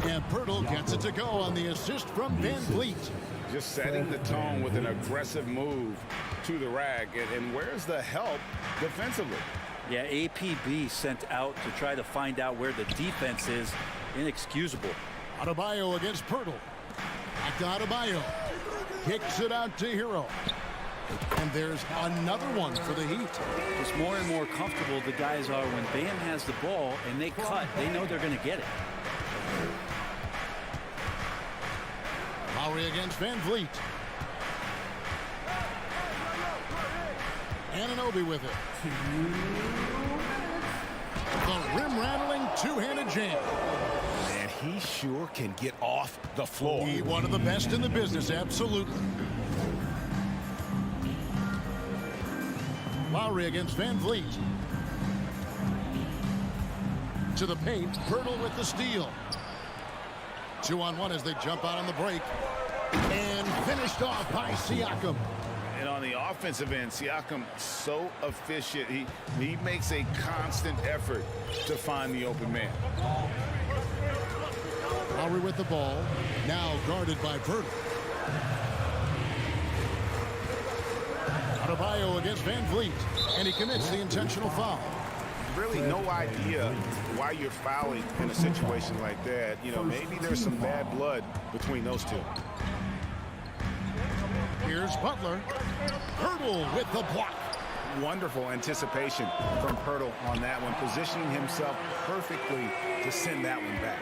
And Pirtle gets it to go on the assist from Van Vliet. Just setting the tone with an aggressive move to the rack. And where's the help defensively? Yeah, APB sent out to try to find out where the defense is. Inexcusable. Adebayo against Pirtle. Back to Adebayo. Kicks it out to Hero. And there's another one for the Heat. Just more and more comfortable the guys are when Bam has the ball and they cut. They know they're going to get it. Lowry against Van Vliet. Anunoby with it. The rim-rattling two-handed jam. And he sure can get off the floor. He one of the best in the business, absolutely. Lowry against Van Vliet. To the paint, Pirtle with the steal. 2-on-1 as they jump out on the break. And finished off by Siakam. And on the offensive end, Siakam so efficient. He makes a constant effort to find the open man. Lowry with the ball. Now guarded by Pirtle. Adebayo against Van Vliet. And he commits the intentional foul. Really no idea why you're fouling in a situation like that. You know, maybe there's some bad blood between those two. Here's Butler. Pirtle with the block. Wonderful anticipation from Pirtle on that one, positioning himself perfectly to send that one back.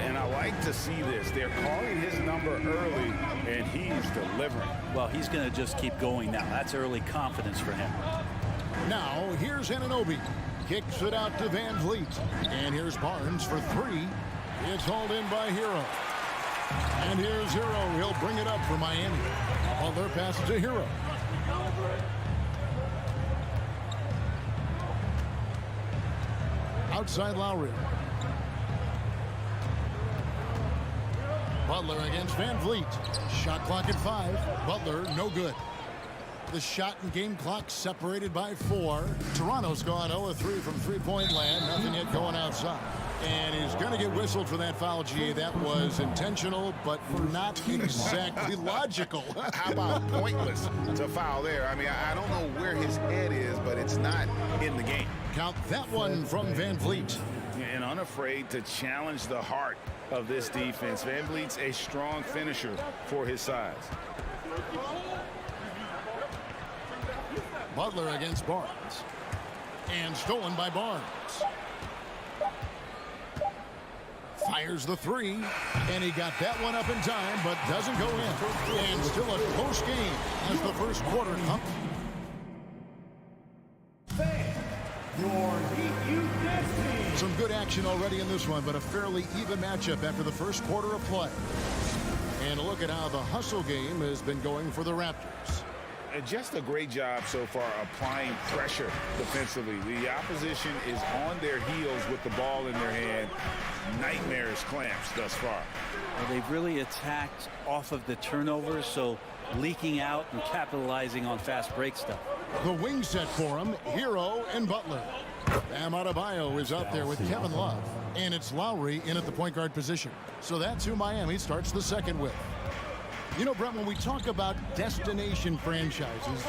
And I like to see this. They're calling his number early, and he's delivering. Well, he's going to just keep going now. That's early confidence for him. Now, here's Anunoby. Kicks it out to Van Vliet. And here's Barnes for three. It's hauled in by Hero. And here's Hero. He'll bring it up for Miami. Butler passes to Hero. Outside Lowry. Butler against Van Vliet. Shot clock at 5. Butler, no good. The shot and game clock separated by 4. Toronto's gone 0-3 from three-point land. Nothing yet going outside. And he's going to get whistled for that foul, GA. That was intentional, but not exactly logical. How about pointless to foul there? I mean, I don't know where his head is, but it's not in the game. Count that one from Van Vliet. And unafraid to challenge the heart of this defense. Van Vliet's a strong finisher for his size. Butler against Barnes. And stolen by Barnes. Fires the three. And he got that one up in time, but doesn't go in. And still a close game as the first quarter comes. Some good action already in this one, but a fairly even matchup after the first quarter of play. And look at how the hustle game has been going for the Raptors. Just a great job so far applying pressure defensively. The opposition is on their heels with the ball in their hand. Nightmares clamps thus far. Well, they've really attacked off of the turnovers, so leaking out and capitalizing on fast break stuff. The wing set for him, Hero and Butler. Bam Adebayo is out there with Kevin Love. And it's Lowry in at the point guard position. So that's who Miami starts the second with. You know, Brett, when we talk about destination franchises,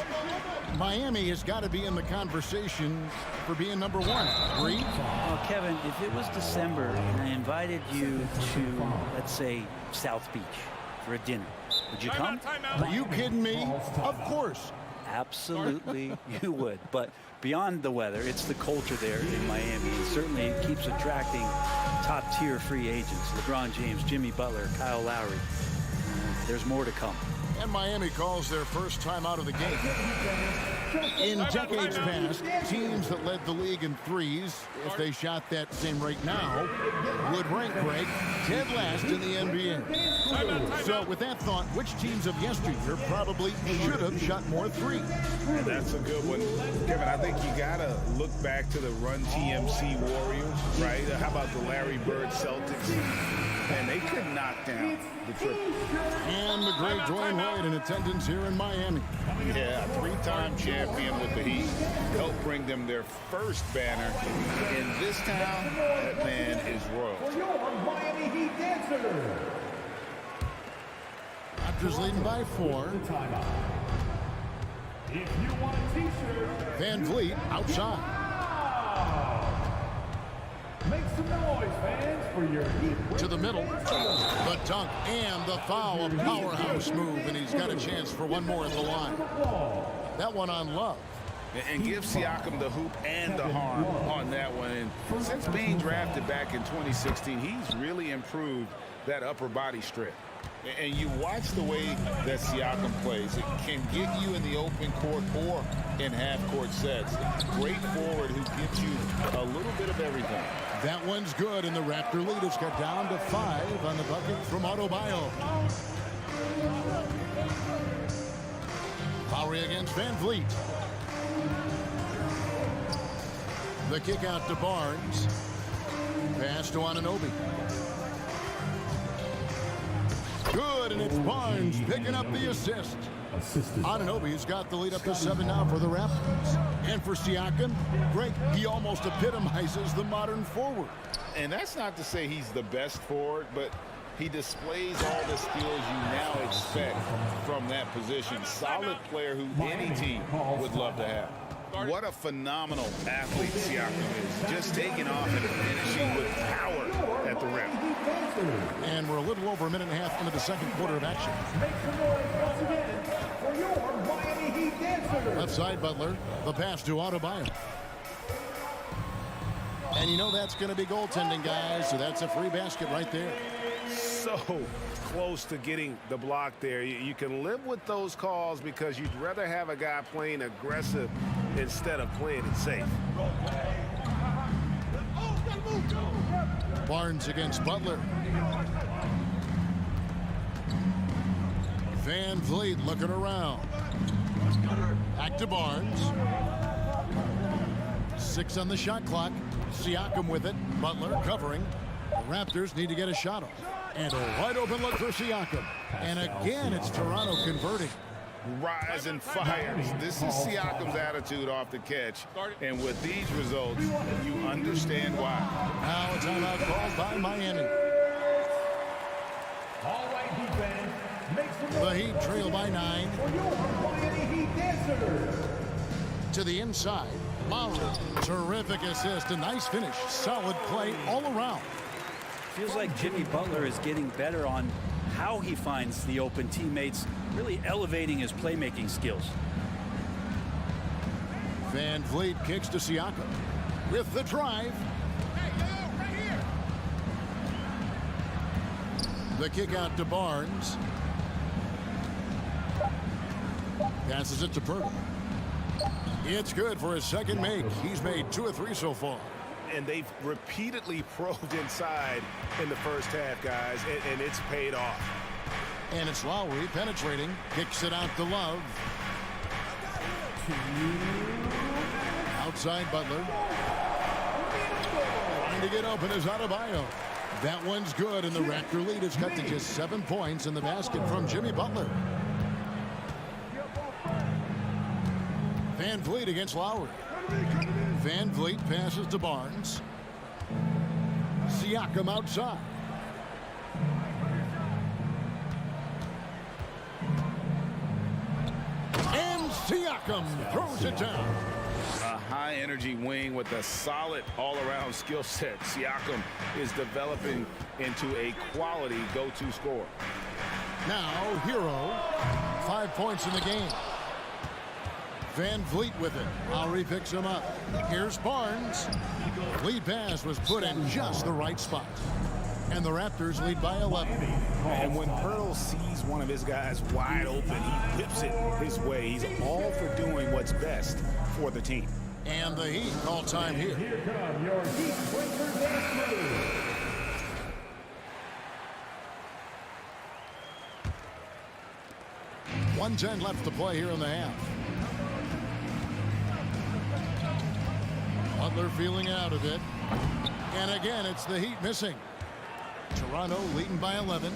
Miami has got to be in the conversation for being number one. Agree? Well, Kevin, if it was December and I invited you to, let's say, South Beach for a dinner, would you come? Are you kidding me? Of course. Absolutely, you would. But beyond the weather, it's the culture there in Miami. And certainly it keeps attracting top-tier free agents. LeBron James, Jimmy Butler, Kyle Lowry. There's more to come. And Miami calls their first time out of the game. In decades past, teams that led the league in threes, if they shot that same rate now, would rank Greg dead last in the NBA. So with that thought, which teams of yesteryear probably should have shot more threes? And that's a good one. Kevin, I think you got to look back to the Run TMC Warriors, right? How about the Larry Bird Celtics? And they could knock down the triple. And the great Dwayne Wade in attendance here in Miami. Yeah, three-time champ. champion with the Heat, helped bring them their first banner. In this town, that man is royal. For your Miami Heat dancer. Raptors leading by 4. Timeout. If you want a t-shirt, Van Vliet outside. make some noise, fans, for your Heat. To the middle. The dunk and the foul. A powerhouse move, and he's got a chance for one more at the line. That one on Love. And give Siakam the hoop and the harm on that one. And since being drafted back in 2016, he's really improved that upper body strip. And you watch the way that Siakam plays. It can get you in the open court or in half-court sets. Great forward who gives you a little bit of everything. That one's good, and the Raptor lead has got down to 5 on the bucket from Adebayo. Lowry against Van Vliet. The kick out to Barnes. Pass to Anunoby. Good, and it's Barnes picking up the assist. Anunoby's got the lead up to 7 now for the Raptors. And for Siakam, great, he almost epitomizes the modern forward. And that's not to say he's the best forward, but he displays all the skills you now expect from that position. Solid player who any team would love to have. What a phenomenal athlete Siakam is. Just taking off and finishing with power at the rim. And we're a little over a minute and a half into the second quarter of action. Make some noise once again for your Miami Heat dancer. Left side, Butler. The pass to Adebayo. And you know that's going to be goaltending, guys, so that's a free basket right there. So close to getting the block there. You can live with those calls because you'd rather have a guy playing aggressive instead of playing it safe. Barnes against Butler. Van Vliet looking around. Back to Barnes. 6 on the shot clock. Siakam with it. Butler covering. The Raptors need to get a shot off. And a wide open look for Siakam. And again, it's Toronto converting. Rise and fires. This is Siakam's attitude off the catch. And with these results, you understand why. Now a timeout called by Miami. All right, Heat fans, make some The noise Heat trail by 9. for your Miami Heat dancer. To the inside. Lowry. Terrific assist. A nice finish. Solid play all around. Feels like Jimmy Butler is getting better on how he finds the open teammates, really elevating his playmaking skills. Van Vliet kicks to Siakam with the drive. The kick out to Barnes. Passes it to Purtle. It's good for his second make. He's made 2 of 3 so far. And they've repeatedly probed inside in the first half, guys, and it's paid off. And it's Lowry penetrating. Kicks it out to Love. Outside Butler. Trying to get open is Adebayo. That one's good, and the Raptor lead is cut to just 7 points in the basket from Jimmy Butler. Van Vliet against Lowry. Van Vliet passes to Barnes. Siakam outside. And Siakam throws it down. A high-energy wing with a solid all-around skill set. Siakam is developing into a quality go-to scorer. Now, Hero. 5 points in the game. Van Vliet with it. Lowry picks him up. Here's Barnes. Lead pass was put in just the right spot. And the Raptors lead by 11. And when Purtle sees one of his guys wide open, he whips it his way. He's all for doing what's best for the team. And the Heat call time here. Here come your Heat breakers and crew. .110 left to play here in the half. Butler feeling out of it. And again, it's the Heat missing. Toronto leading by 11.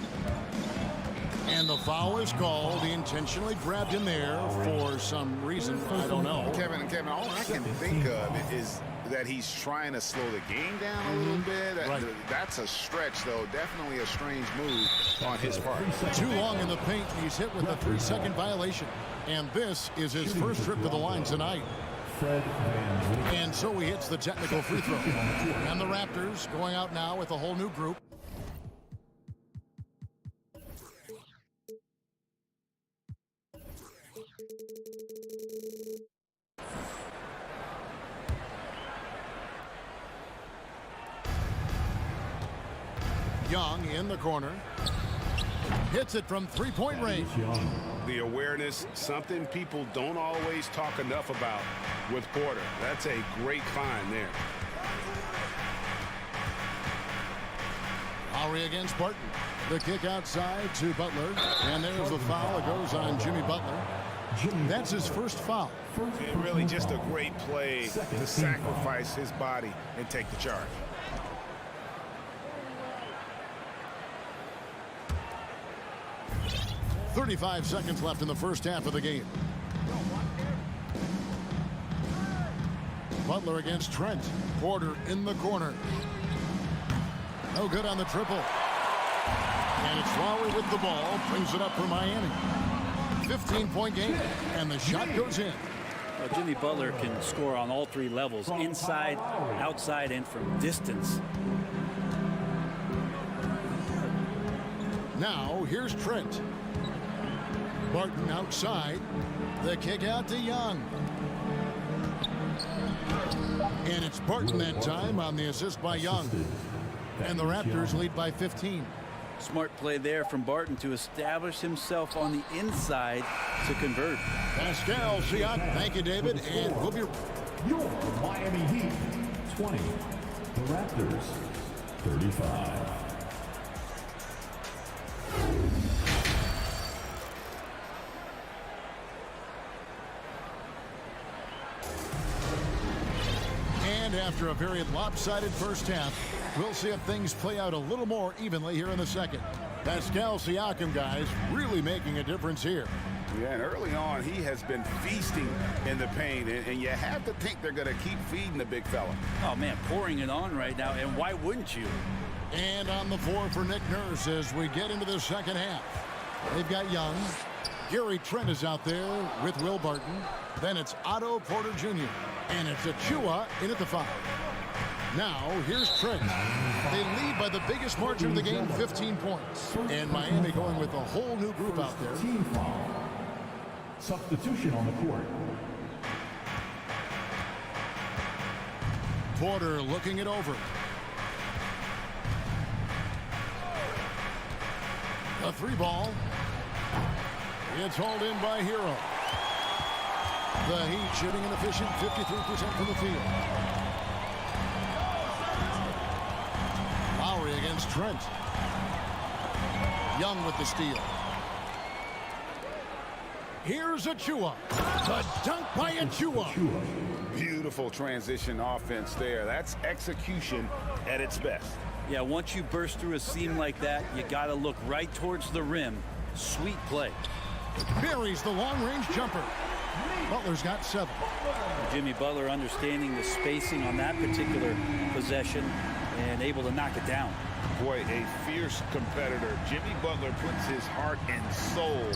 And the foul is called. He intentionally grabbed him there for some reason. I don't know. Kevin, all I can think of is that he's trying to slow the game down a little bit. That's a stretch, though. Definitely a strange move on his part. Too long in the paint. He's hit with a 3-second violation. And this is his first trip to the line tonight. And so he hits the technical free throw. And the Raptors going out now with a whole new group. Young in the corner. Hits it from three-point range. The awareness, something people don't always talk enough about with Porter. That's a great find there. Lowry against Barton. The kick outside to Butler. And there's the foul. It goes on Jimmy Butler. That's his first foul. And really just a great play to sacrifice his body and take the charge. .35 seconds left in the first half of the game. Butler against Trent. Porter in the corner. No good on the triple. And it's Lowry with the ball. Brings it up for Miami. 15-point game. And the shot goes in. Well, Jimmy Butler can score on all three levels. Inside, outside, and from distance. Now, here's Trent. Barton outside. The kick out to Young. And it's Barton that time on the assist by Young. And the Raptors lead by 15. Smart play there from Barton to establish himself on the inside to convert. Pascal Siakam. Thank you, David. And we'll be... Your Miami Heat, 20. The Raptors, 35. After a very lopsided first half, we'll see if things play out a little more evenly here in the second. Pascal Siakam, guys, really making a difference here. Yeah, and early on, he has been feasting in the paint, and you have to think they're going to keep feeding the big fella. Oh, man, pouring it on right now, and why wouldn't you? And on the floor for Nick Nurse as we get into the second half. They've got Young. Gary Trent is out there with Will Barton. Then it's Otto Porter Jr. And it's Achua in at the foul. Now, here's Trent. They lead by the biggest margin of the game, 15 points. And Miami going with a whole new group out there. Team foul. Substitution on the court. Porter looking it over. A three ball. It's hauled in by Hero. The Heat shooting an efficient 53% from the field. Lowry against Trent. Young with the steal. Here's Achua. The dunk by Achua. Beautiful transition offense there. That's execution at its best. Yeah, once you burst through a seam like that, you got to look right towards the rim. Sweet play. Buries the long-range jumper. Butler's got 7. Jimmy Butler understanding the spacing on that particular possession and able to knock it down. Boy, a fierce competitor. Jimmy Butler puts his heart and soul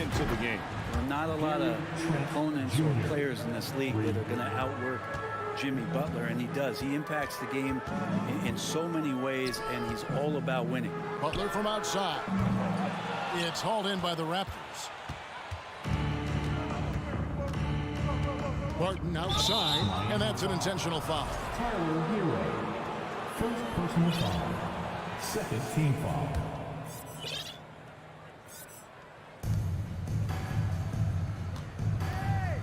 into the game. Well, not a lot of opponents or players in this league that are going to outwork Jimmy Butler, and he does. He impacts the game in so many ways, and he's all about winning. Butler from outside. It's hauled in by the Raptors. Barton outside, and that's an intentional foul. Tyler Hero. First personal foul. Second team foul.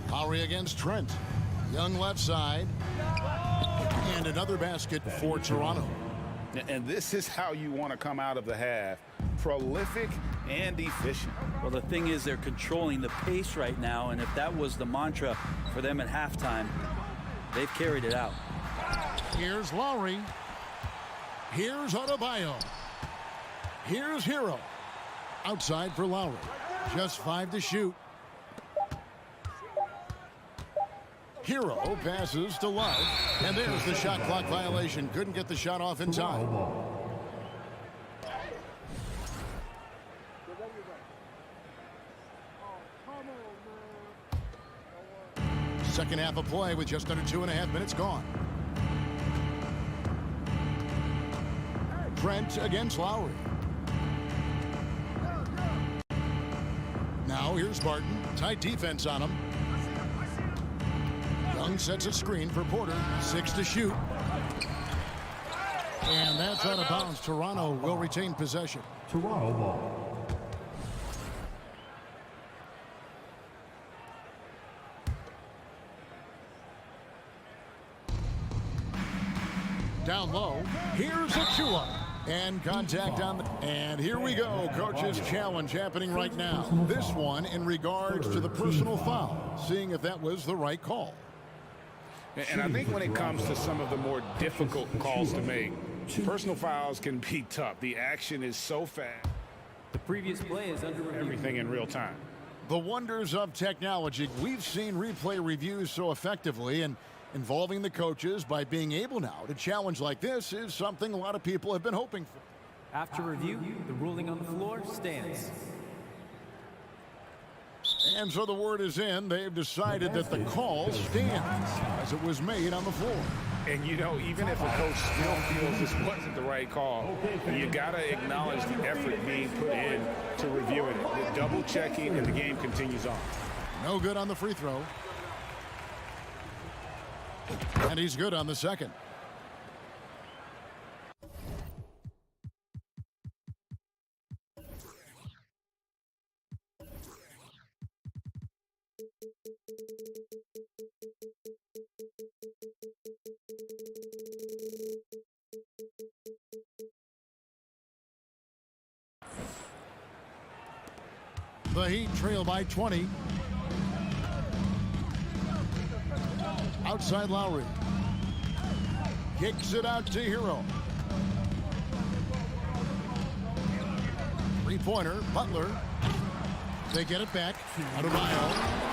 Lowry against Trent. Young left side. And another basket for Toronto. And this is how you want to come out of the half. Prolific and efficient. Well, the thing is, they're controlling the pace right now, and if that was the mantra for them at halftime, they've carried it out. Here's Lowry. Here's Adebayo. Here's Hero. Outside for Lowry. Just 5 to shoot. Hero passes to Love. And there's the shot clock violation. Couldn't get the shot off in time. Second half of play with just under 2.5 minutes gone. Trent against Lowry. Now here's Barton. Tight defense on him. Young sets a screen for Porter. 6 to shoot. And that's out of bounds. Toronto will retain possession. Toronto ball. Down low. Here's Achua. And contact on the... And here we go. Coach's challenge happening right now. This one in regards to the personal foul. Seeing if that was the right call. And I think when it comes to some of the more difficult calls to make, personal fouls can be tough. The action is so fast. The previous play is under review. Everything in real time. The wonders of technology. We've seen replay reviews so effectively, and involving the coaches by being able now to challenge like this is something a lot of people have been hoping for. After review, the ruling on the floor stands. And so the word is in. They've decided that the call stands as it was made on the floor. And, you know, even if a coach still feels this wasn't the right call, you got to acknowledge the effort being put in to reviewing it. The double checking, and the game continues on. No good on the free throw. And he's good on the second. The Heat trail by 20. Outside Lowry. Kicks it out to Hero. Three-pointer, Butler. They get it back. Adebayo.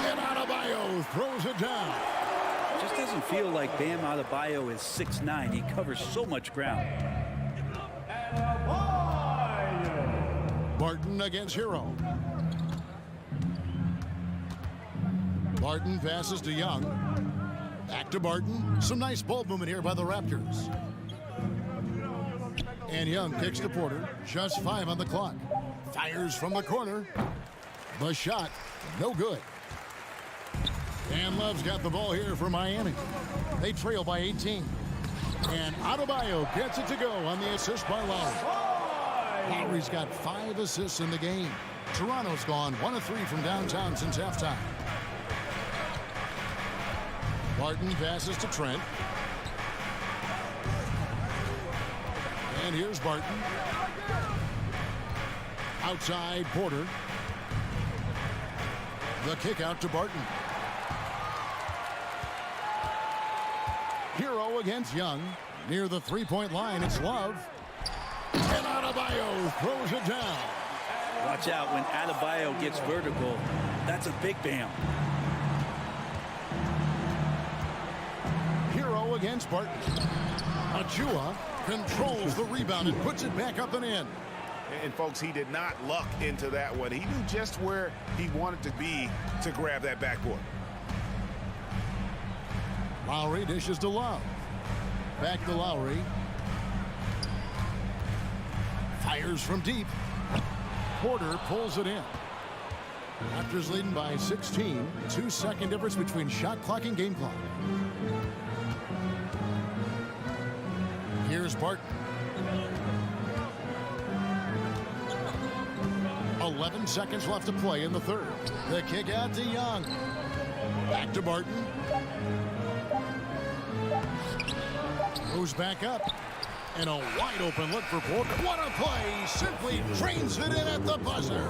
And Adebayo throws it down. Just doesn't feel like Bam Adebayo is 6'9". He covers so much ground. Barton against Hero. Barton passes to Young. Back to Barton. Some nice ball movement here by the Raptors. And Young kicks to Porter. Just 5 on the clock. Fires from the corner. The shot, no good. And Love's got the ball here for Miami. They trail by 18. And Adebayo gets it to go on the assist by Lowry. Lowry's got 5 assists in the game. Toronto's gone 1 of 3 from downtown since halftime. Barton passes to Trent. And here's Barton. Outside Porter. The kick out to Barton. Hero against Young. Near the three-point line, it's Love. And Adebayo throws it down. Watch out when Adebayo gets vertical. That's a big Bam. Hero against Barton. Achua controls the rebound and puts it back up and in. And folks, he did not luck into that one. He knew just where he wanted to be to grab that backboard. Lowry dishes to Love. Back to Lowry. Fires from deep. Porter pulls it in. Raptors leading by 16. 2-second difference between shot clock and game clock. Here's Barton. 11 seconds left to play in the third. The kick out to Young. Back to Barton. Goes back up. And a wide-open look for Porter. What a play! Simply drains it in at the buzzer.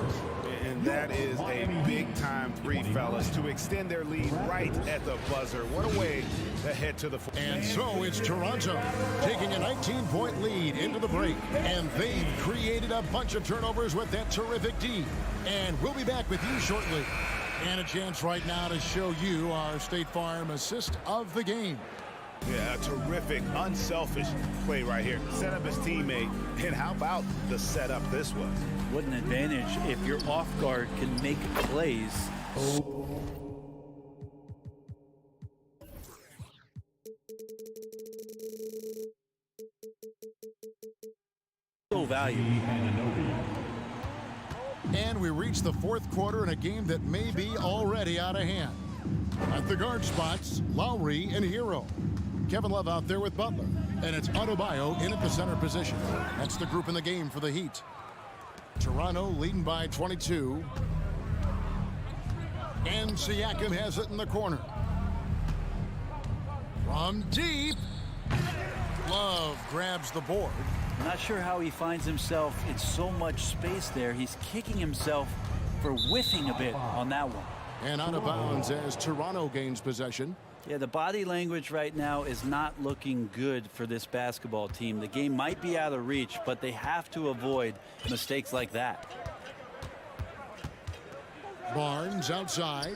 And that is a big-time three, fellas, to extend their lead right at the buzzer. What a way to head to the... And so it's Toronto taking a 19-point lead into the break. And they've created a bunch of turnovers with that terrific D. And we'll be back with you shortly. And a chance right now to show you our State Farm assist of the game. Yeah, a terrific, unselfish play right here. Set up his teammate, and how about the setup this was? What an advantage if your off guard can make plays. So valuable. And we reach the fourth quarter in a game that may be already out of hand. At the guard spots, Lowry and Hero. Kevin Love out there with Butler. And it's Adebayo in at the center position. That's the group in the game for the Heat. Toronto leading by 22. And Siakam has it in the corner. From deep. Love grabs the board. Not sure how he finds himself in so much space there. He's kicking himself for whiffing a bit on that one. And out of bounds as Toronto gains possession. Yeah, the body language right now is not looking good for this basketball team. The game might be out of reach, but they have to avoid mistakes like that. Barnes outside.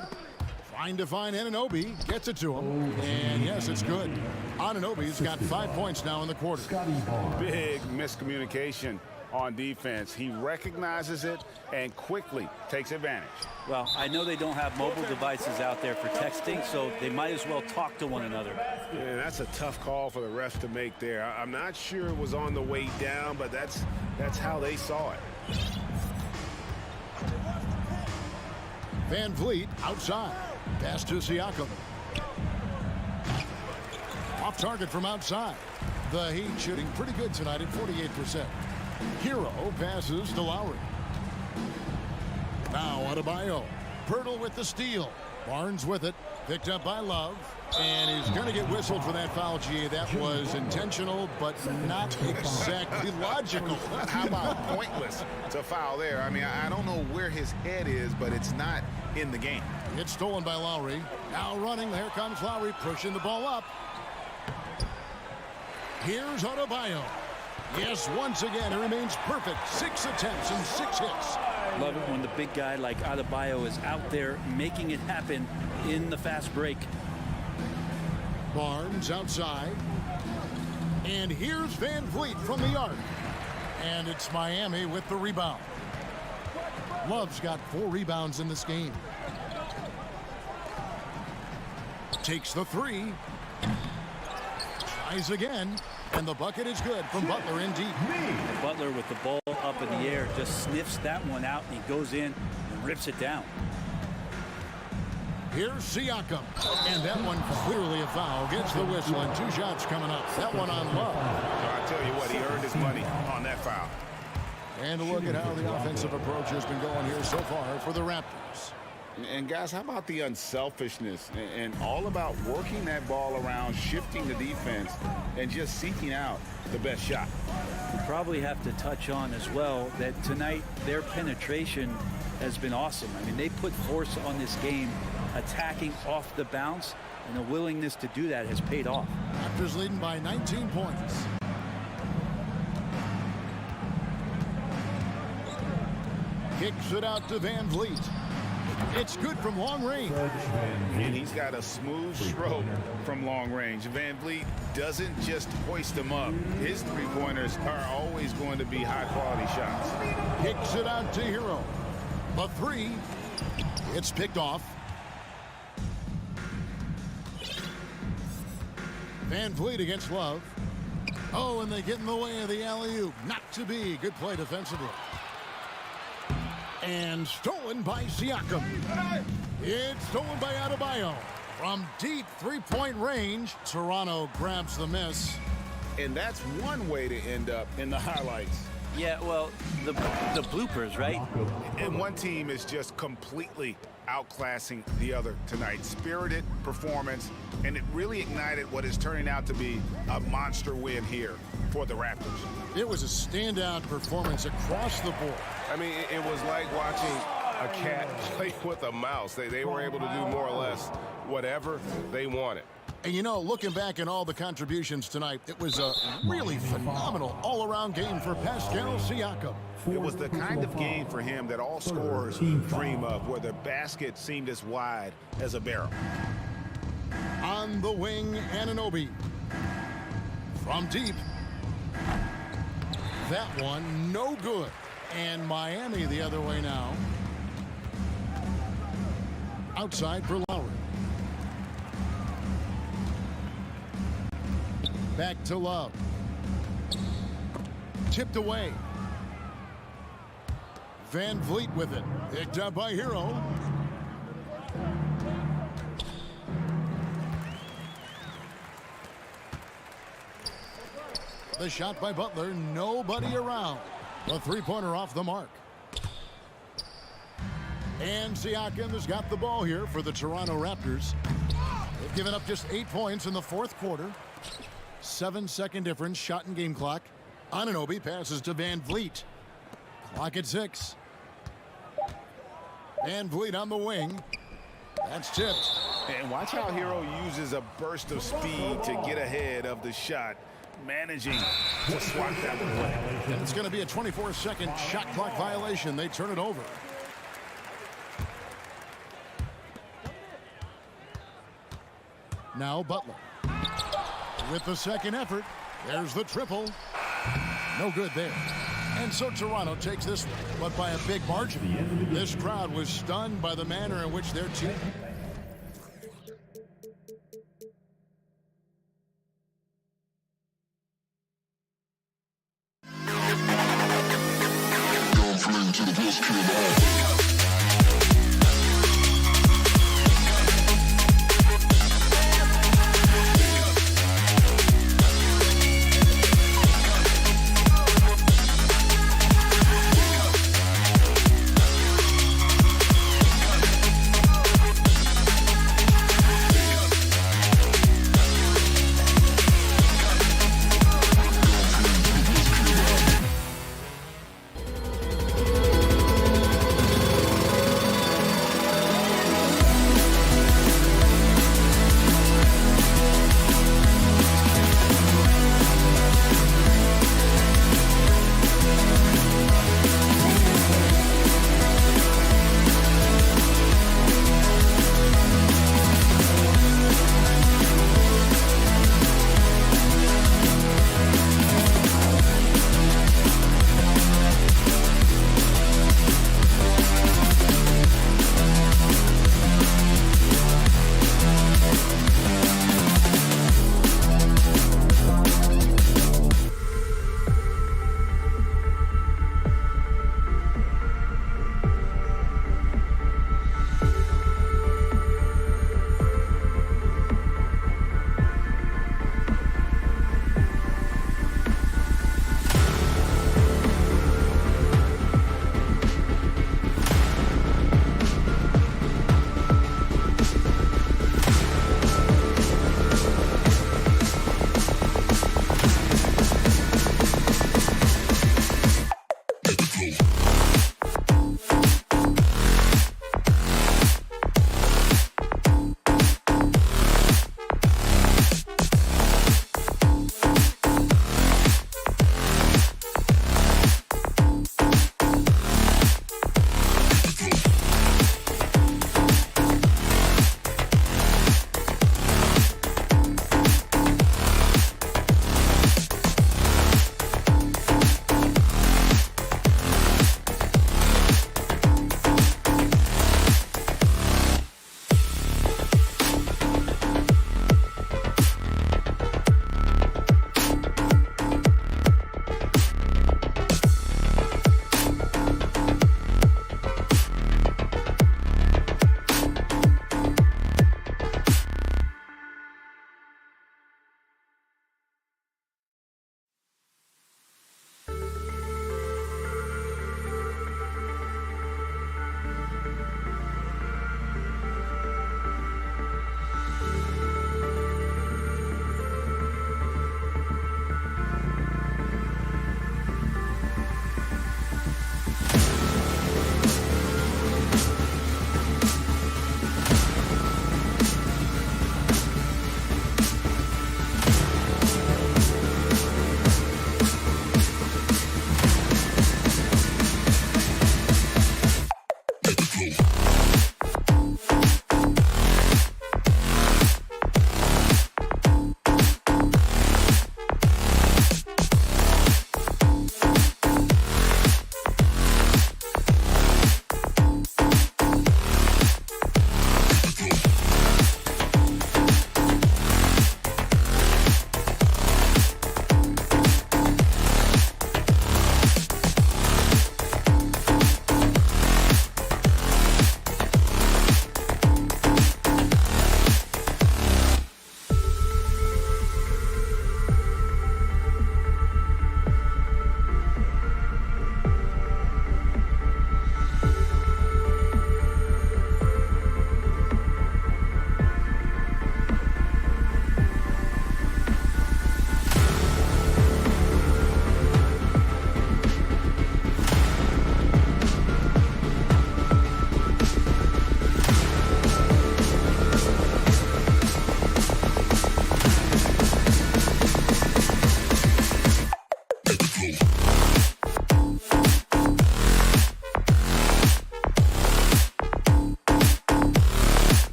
Trying to find Anunoby. Gets it to him. And yes, it's good. Anunoby's got 5 points now in the quarter. Big miscommunication on defense. He recognizes it and quickly takes advantage. Well, I know they don't have mobile devices out there for texting, so they might as well talk to one another. Yeah, that's a tough call for the refs to make there. I'm not sure it was on the way down, but that's how they saw it. Van Vliet outside. Pass to Siakam. Off target from outside. The Heat shooting pretty good tonight at 48%. Hero passes to Lowry. Now Adebayo. Pirtle with the steal. Barnes with it. Picked up by Love. And he's going to get whistled for that foul, G. That was intentional, but not exactly logical. How about pointless to foul there? I mean, I don't know where his head is, but it's not in the game. It's stolen by Lowry. Now running. Here comes Lowry pushing the ball up. Here's Adebayo. Yes, once again, it remains perfect. 6 attempts and 6 hits. Love it when the big guy like Adebayo is out there making it happen in the fast break. Barnes outside. And here's Van Vliet from the arc. And it's Miami with the rebound. Love's got 4 rebounds in this game. Takes the 3. Tries again. And the bucket is good from Butler in deep. Butler with the ball up in the air just sniffs that one out, and he goes in and rips it down. Here's Siakam. And that one clearly a foul. Gets the whistle and 2 shots coming up. That one on Love. I tell you what, he earned his money on that foul. And look at how the offensive approach has been going here so far for the Raptors. And guys, how about the unselfishness and all about working that ball around, shifting the defense, and just seeking out the best shot? We probably have to touch on as well that tonight their penetration has been awesome. I mean, they put force on this game, attacking off the bounce, and the willingness to do that has paid off. Raptors leading by 19 points. Kicks it out to Van Vliet. It's good from long range. And he's got a smooth stroke from long range. Van Vliet doesn't just hoist them up. His three-pointers are always going to be high-quality shots. Kicks it out to Hero. A 3. It's picked off. Van Vliet against Love. Oh, and they get in the way of the alley-oop. Not to be. Good play defensively. And stolen by Siakam. It's stolen by Adebayo. From deep three-point range, Toronto grabs the miss. And that's one way to end up in the highlights. Yeah, well, the bloopers, right? And one team is just completely outclassing the other tonight. Spirited performance, and it really ignited what is turning out to be a monster win here for the Raptors. It was a standout performance across the board. I mean, it was like watching a cat play with a mouse. They were able to do more or less whatever they wanted. And you know, looking back at all the contributions tonight, it was a really phenomenal all-around game for Pascal Siakam. It was the kind of game for him that all scorers dream of, where the basket seemed as wide as a barrel. On the wing, Anunoby. From deep. That one, no good. And Miami the other way now. Outside for Lowry. Back to Love. Tipped away. Van Vliet with it. Picked up by Hero. The shot by Butler. Nobody around. The three-pointer off the mark. And Siakam has got the ball here for the Toronto Raptors. They've given up just 8 points in the fourth quarter. 7-second difference, shot and game clock. Anunoby passes to Van Vliet. Clock at 6. Van Vliet on the wing. That's tipped. And watch how Hero uses a burst of speed to get ahead of the shot, managing to swat that one away. And it's going to be a 24-second shot clock violation. They turn it over. Now Butler. With the second effort, there's the triple. No good there. And so Toronto takes this one, but by a big margin. This crowd was stunned by the manner in which their team...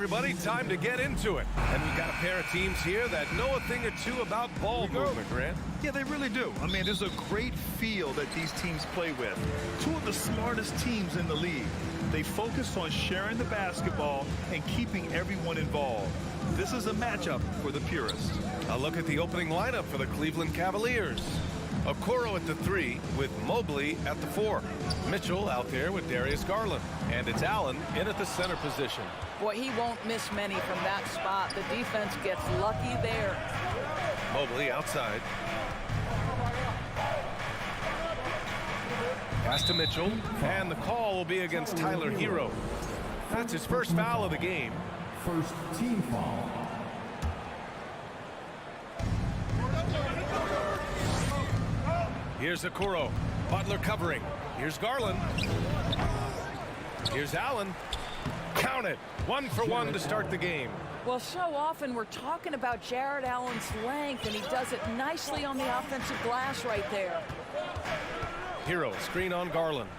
everybody, time to get into it. And we've got a pair of teams here that know a thing or two about ball movement, Grant. Yeah, they really do. I mean, there's a great feel that these teams play with. Two of the smartest teams in the league. They focus on sharing the basketball and keeping everyone involved. This is a matchup for the purists. A look at the opening lineup for the Cleveland Cavaliers. Okoro at the 3 with Mobley at the 4. Mitchell out there with Darius Garland. And it's Allen in at the center position. Boy, he won't miss many from that spot. The defense gets lucky there. Mobley outside. Pass to Mitchell. And the call will be against Tyler Hero. That's his first foul of the game. First team foul. Here's Okoro. Butler covering. Here's Garland. Here's Allen. Count it. 1 for 1 to start the game. Well, so often we're talking about Jared Allen's length, and he does it nicely on the offensive glass right there. Hero, screen on Garland.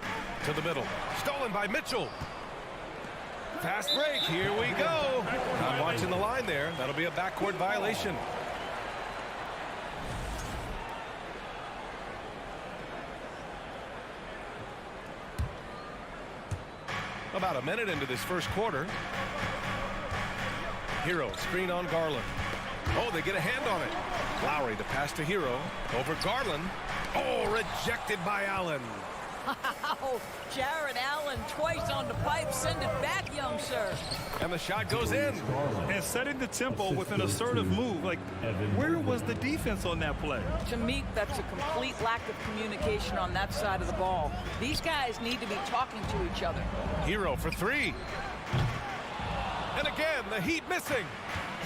To the middle. Stolen by Mitchell. Fast break. Here we go. Not watching the line there. That'll be a backcourt violation. About a minute into this first quarter. Hero, screen on Garland. Oh, they get a hand on it. Lowry, the pass to Hero. Over Garland. Oh, rejected by Allen. Wow, Jared Allen twice on the pipe. Send it back, young sir. And the shot goes in. And setting the tempo with an assertive move. Like, where was the defense on that play? To me, that's a complete lack of communication on that side of the ball. These guys need to be talking to each other. Hero for 3. And again, the Heat missing.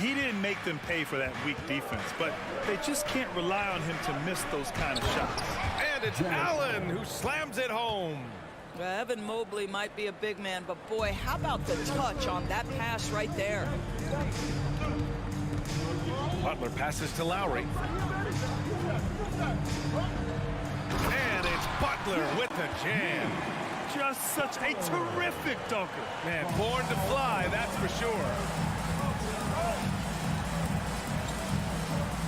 He didn't make them pay for that weak defense, but they just can't rely on him to miss those kind of shots. And it's Allen who slams it home. Evan Mobley might be a big man, but boy, how about the touch on that pass right there? Butler passes to Lowry. And it's Butler with the jam. Just such a terrific dunker. Man, born to fly, that's for sure.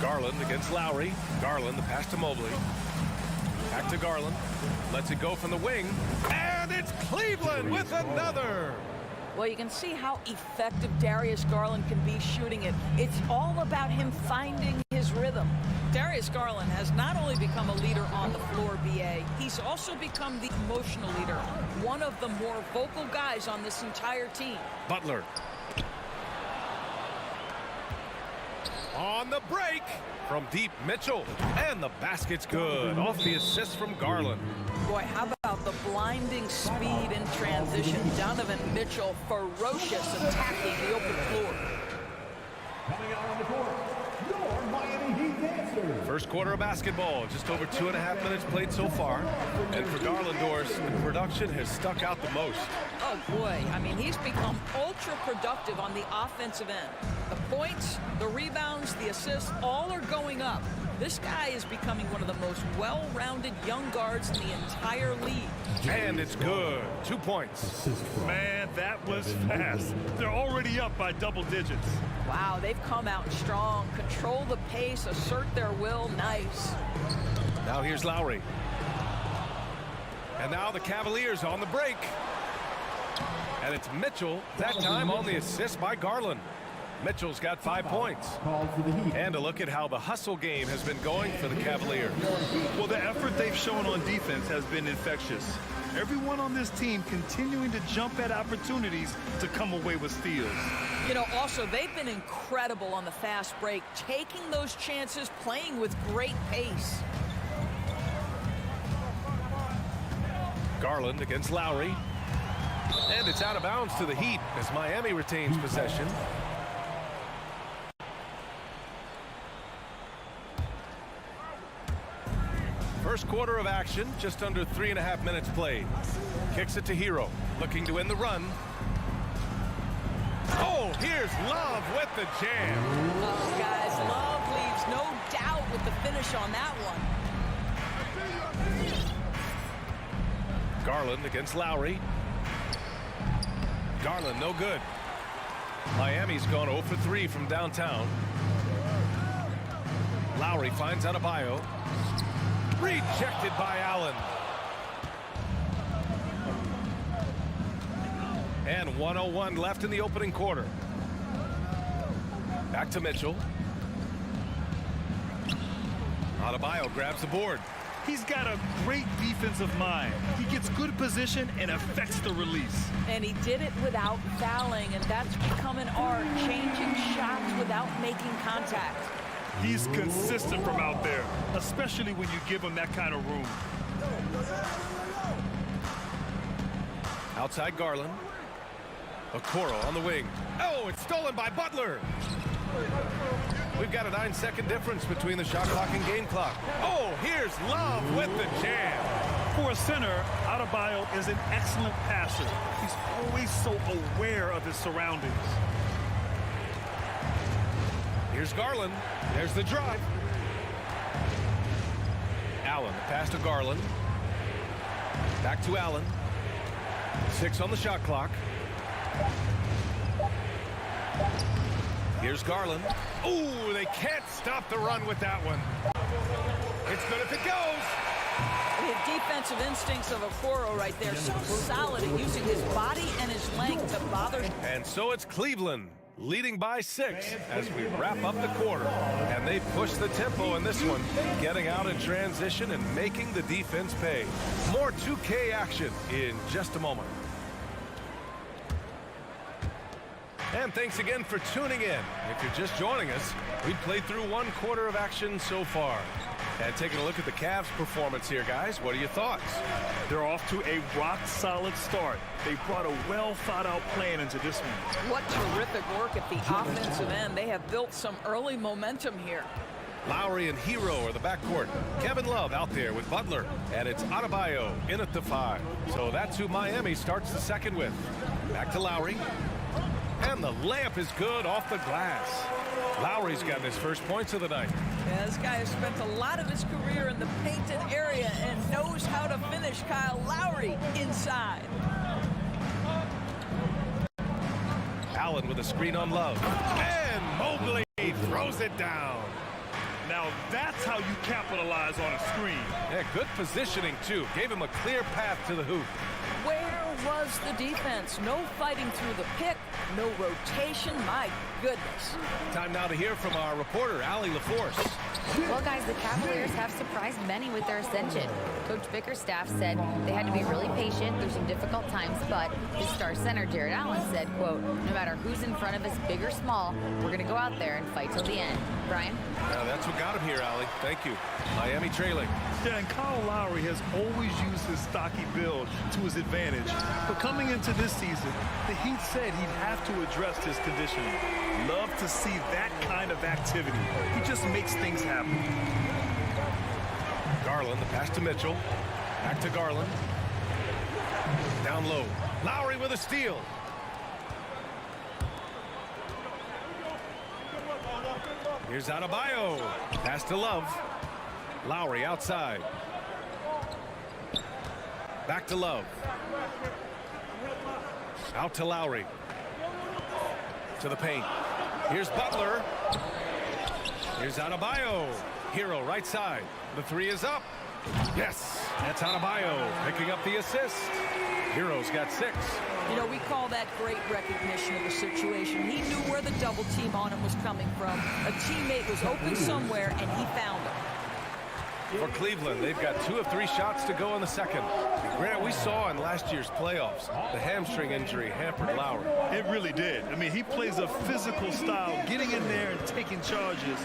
Garland against Lowry. Garland, the pass to Mobley. Back to Garland. Lets it go from the wing. And it's Cleveland with another. Well, you can see how effective Darius Garland can be shooting it. It's all about him finding his rhythm. Darius Garland has not only become a leader on the floor, BA, he's also become the emotional leader. One of the more vocal guys on this entire team. Butler. On the break from deep, Mitchell. And the basket's good. Off the assist from Garland. Boy, how about the blinding speed in transition? Donovan Mitchell, ferocious, attacking the open floor. Coming out on the court, your Miami Heat dancers. First quarter of basketball, just over 2.5 minutes played so far. And for Garland, Doris, the production has stuck out the most. Oh boy, I mean, he's become ultra productive on the offensive end. The points, the rebounds, the assists, all are going up. This guy is becoming one of the most well-rounded young guards in the entire league. And it's good. 2 points. Man, that was fast. They're already up by double digits. Wow, they've come out strong. Control the pace, assert their will. Nice. Now here's Lowry. And now the Cavaliers on the break. And it's Mitchell, that time on the assist by Garland. Mitchell's got 5 points. And a look at how the hustle game has been going for the Cavaliers. Well, the effort they've shown on defense has been infectious. Everyone on this team continuing to jump at opportunities to come away with steals. You know, also, they've been incredible on the fast break, taking those chances, playing with great pace. Garland against Lowry. And it's out of bounds to the Heat as Miami retains possession. First quarter of action, just under 3.5 minutes played. Kicks it to Hero, looking to win the run. Oh, here's Love with the jam. Oh, guys, Love leaves no doubt with the finish on that one. Garland against Lowry. Garland, no good. Miami's gone 0 for 3 from downtown. Lowry finds Adebayo. Rejected by Allen. And 1:01 left in the opening quarter. Back to Mitchell. Adebayo grabs the board. He's got a great defensive mind. He gets good position and affects the release. And he did it without fouling, and that's become an art, changing shots without making contact. He's consistent from out there, especially when you give him that kind of room. Outside Garland. Okoro on the wing. Oh, it's stolen by Butler. We've got a 9-second difference between the shot clock and game clock. Oh, here's Love with the jam. For a center, Adebayo is an excellent passer. He's always so aware of his surroundings. Here's Garland. There's the drive. Allen, pass to Garland. Back to Allen. 6 on the shot clock. Here's Garland. Ooh, they can't stop the run with that one. It's good if it goes. The defensive instincts of Okoro right there, so solid at using his body and his length to bother. And so it's Cleveland leading by 6 as we wrap up the quarter. And they push the tempo in this one, getting out in transition and making the defense pay. More 2K action in just a moment. And thanks again for tuning in. If you're just joining us, we've played through 1 quarter of action so far. And taking a look at the Cavs' performance here, guys, what are your thoughts? They're off to a rock-solid start. They brought a well-thought-out plan into this one. What terrific work at the offensive end. They have built some early momentum here. Lowry and Hero are the backcourt. Kevin Love out there with Butler. And it's Adebayo in at the 5. So that's who Miami starts the second with. Back to Lowry. And the layup is good off the glass. Lowry's gotten his first points of the night. Yeah, this guy has spent a lot of his career in the painted area and knows how to finish. Kyle Lowry inside. Allen with a screen on Love. And Mobley throws it down. Now that's how you capitalize on a screen. Yeah, good positioning, too. Gave him a clear path to the hoop. Where was the defense? No fighting through the pick, no rotation. My goodness. Time now to hear from our reporter, Allie LaForce. Well, guys, the Cavaliers have surprised many with their ascension. Coach Bickerstaff said they had to be really patient through some difficult times, but his star center, Jared Allen, said, quote, no matter who's in front of us, big or small, we're going to go out there and fight till the end. Brian? Yeah, that's what got him here, Allie. Thank you. Miami trailing. Yeah, and Kyle Lowry has always used his stocky build to his advantage. But coming into this season, the Heat said he'd have to address his conditioning. Love to see that kind of activity. He just makes things happen. Garland, the pass to Mitchell. Back to Garland. Down low. Lowry with a steal. Here's Adebayo. Pass to Love. Lowry outside. Back to Love. Out to Lowry. To the paint. Here's Butler. Here's Adebayo. Hero right side. The 3 is up. Yes, that's Adebayo picking up the assist. Hero's got 6. You know, we call that great recognition of the situation. He knew where the double team on him was coming from. A teammate was open somewhere, and he found him. For Cleveland, they've got 2 of 3 shots to go in the second. Grant, we saw in last year's playoffs, the hamstring injury hampered Lowry. It really did. I mean, he plays a physical style, getting in there and taking charges.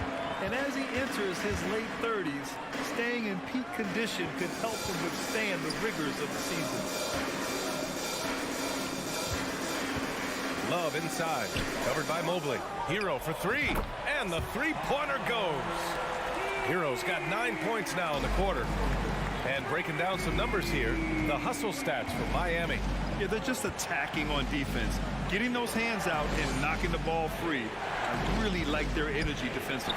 And as he enters his late 30s, staying in peak condition could help him withstand the rigors of the season. Love inside, covered by Mobley. Hero for 3, and the 3-pointer goes. Hero's got 9 points now in the quarter. And breaking down some numbers here, the hustle stats for Miami. Yeah, they're just attacking on defense, getting those hands out and knocking the ball free. I really like their energy defensively.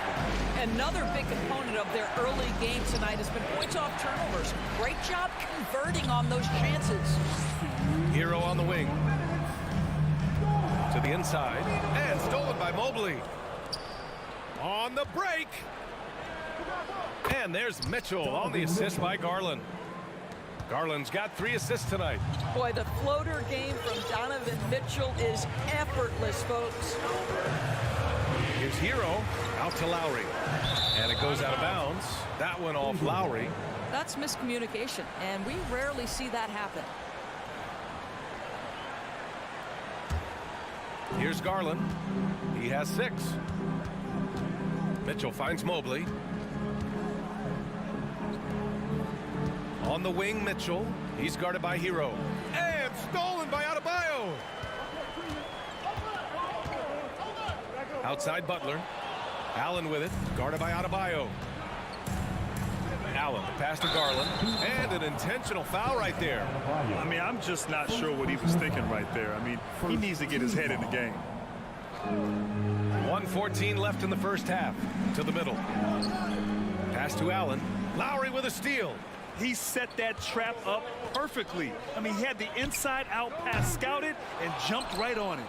Another big component of their early game tonight has been points off turnovers. Great job converting on those chances. Hero on the wing. To to the inside. And stolen by Mobley. On the break. And there's Mitchell on the assist by Garland. Garland's got 3 assists tonight. Boy, the floater game from Donovan Mitchell is effortless, folks. Here's Hero out to Lowry. And it goes out of bounds. That one off Lowry. That's miscommunication, and we rarely see that happen. Here's Garland. He has 6. Mitchell finds Mobley. On the wing, Mitchell. He's guarded by Hero. And stolen by Adebayo. Outside Butler. Allen with it. Guarded by Adebayo. Allen, the pass to Garland. And an intentional foul right there. I mean, I'm just not sure what he was thinking right there. I mean, he needs to get his head in the game. 1:14 left in the first half. To the middle. Pass to Allen. Lowry with a steal. He set that trap up perfectly. I mean, he had the inside-out pass scouted and jumped right on it.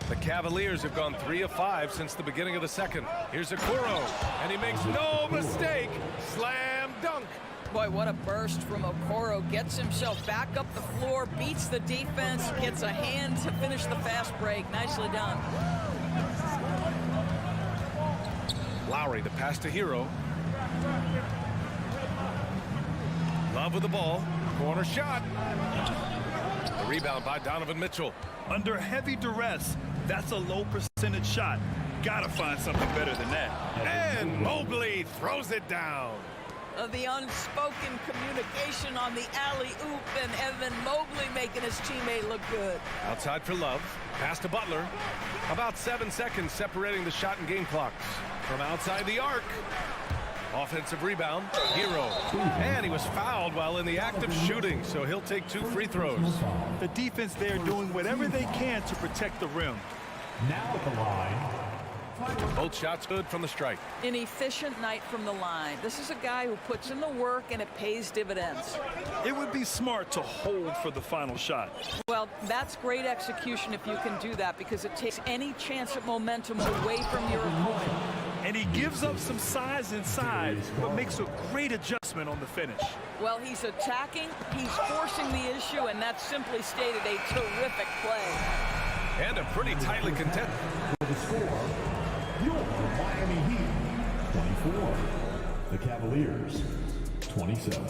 The Cavaliers have gone 3 of 5 since the beginning of the second. Here's Okoro, and he makes no mistake. Slam dunk. Boy, what a burst from Okoro. Gets himself back up the floor, beats the defense, gets a hand to finish the fast break. Nicely done. Lowry, the pass to Hero. Love with the ball. Corner shot. The rebound by Donovan Mitchell. Under heavy duress, that's a low percentage shot. Gotta find something better than that. And Mobley throws it down. The unspoken communication on the alley-oop, and Evan Mobley making his teammate look good. Outside for Love. Pass to Butler. About 7 seconds separating the shot and game clocks. From outside the arc. Offensive rebound. Hero. And he was fouled while in the act of shooting, so he'll take 2 free throws. The defense there doing whatever they can to protect the rim. Now at the line. Both shots good from the strike. An efficient night from the line. This is a guy who puts in the work and it pays dividends. It would be smart to hold for the final shot. Well, that's great execution if you can do that, because it takes any chance at momentum away from your opponent. And he gives up some size inside, but makes a great adjustment on the finish. Well, he's attacking, he's forcing the issue, and that's simply stated a terrific play. And a pretty tightly contested. The score, your Miami Heat, 24. The Cavaliers, 27.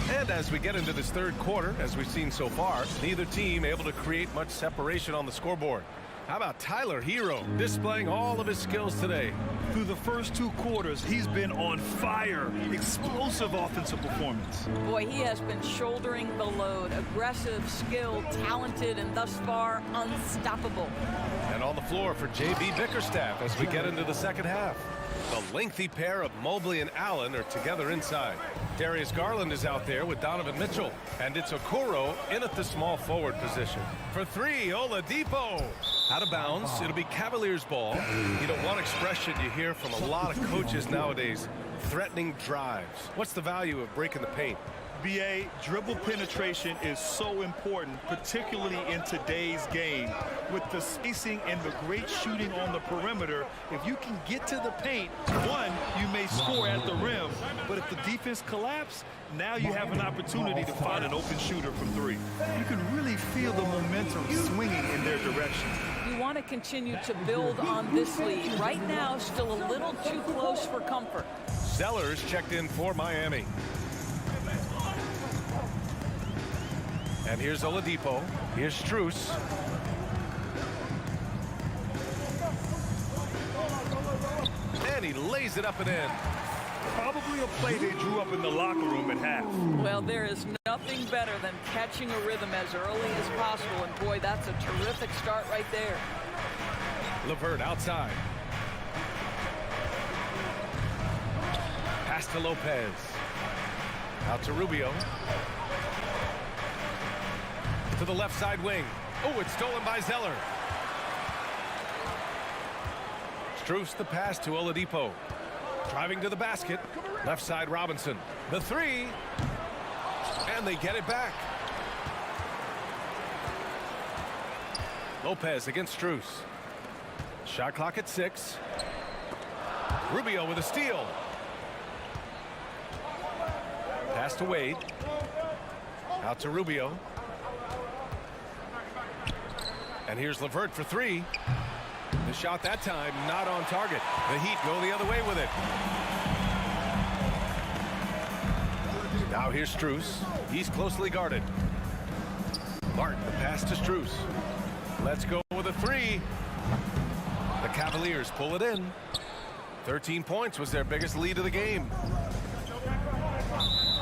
And as we get into this third quarter, as we've seen so far, neither team able to create much separation on the scoreboard. How about Tyler Hero displaying all of his skills today? Through the first 2 quarters, he's been on fire. Explosive offensive performance. Boy, he has been shouldering the load. Aggressive, skilled, talented, and thus far unstoppable. And on the floor for J.B. Bickerstaff as we get into the second half. The lengthy pair of Mobley and Allen are together inside. Darius Garland is out there with Donovan Mitchell. And it's Okoro in at the small forward position. For 3, Oladipo. Out of bounds, it'll be Cavaliers ball. You know, one expression you hear from a lot of coaches nowadays, threatening drives. What's the value of breaking the paint? BA, dribble penetration is so important, particularly in today's game. With the spacing and the great shooting on the perimeter, if you can get to the paint, one, you may score at the rim, but if the defense collapses, now you have an opportunity to find an open shooter from 3. You can really feel the momentum swinging in their direction. You want to continue to build on this lead. Right now, still a little too close for comfort. Sellers checked in for Miami. And here's Oladipo. Here's Strus. And he lays it up and in. Probably a play they drew up in the locker room at half. Well, there is nothing better than catching a rhythm as early as possible. And boy, that's a terrific start right there. LeVert outside. Pass to Lopez. Out to Rubio. To the left side wing. Oh, it's stolen by Zeller. Strus the pass to Oladipo. Driving to the basket. Left side Robinson. The three. And they get it back. Lopez against Strus. Shot clock at 6. Rubio with a steal. Pass to Wade. Out to Rubio. And here's LeVert for 3. The shot that time not on target. The Heat go the other way with it. Now here's Strus. He's closely guarded. Martin, the pass to Strus. Let's go with a 3. The Cavaliers pull it in. 13 points was their biggest lead of the game.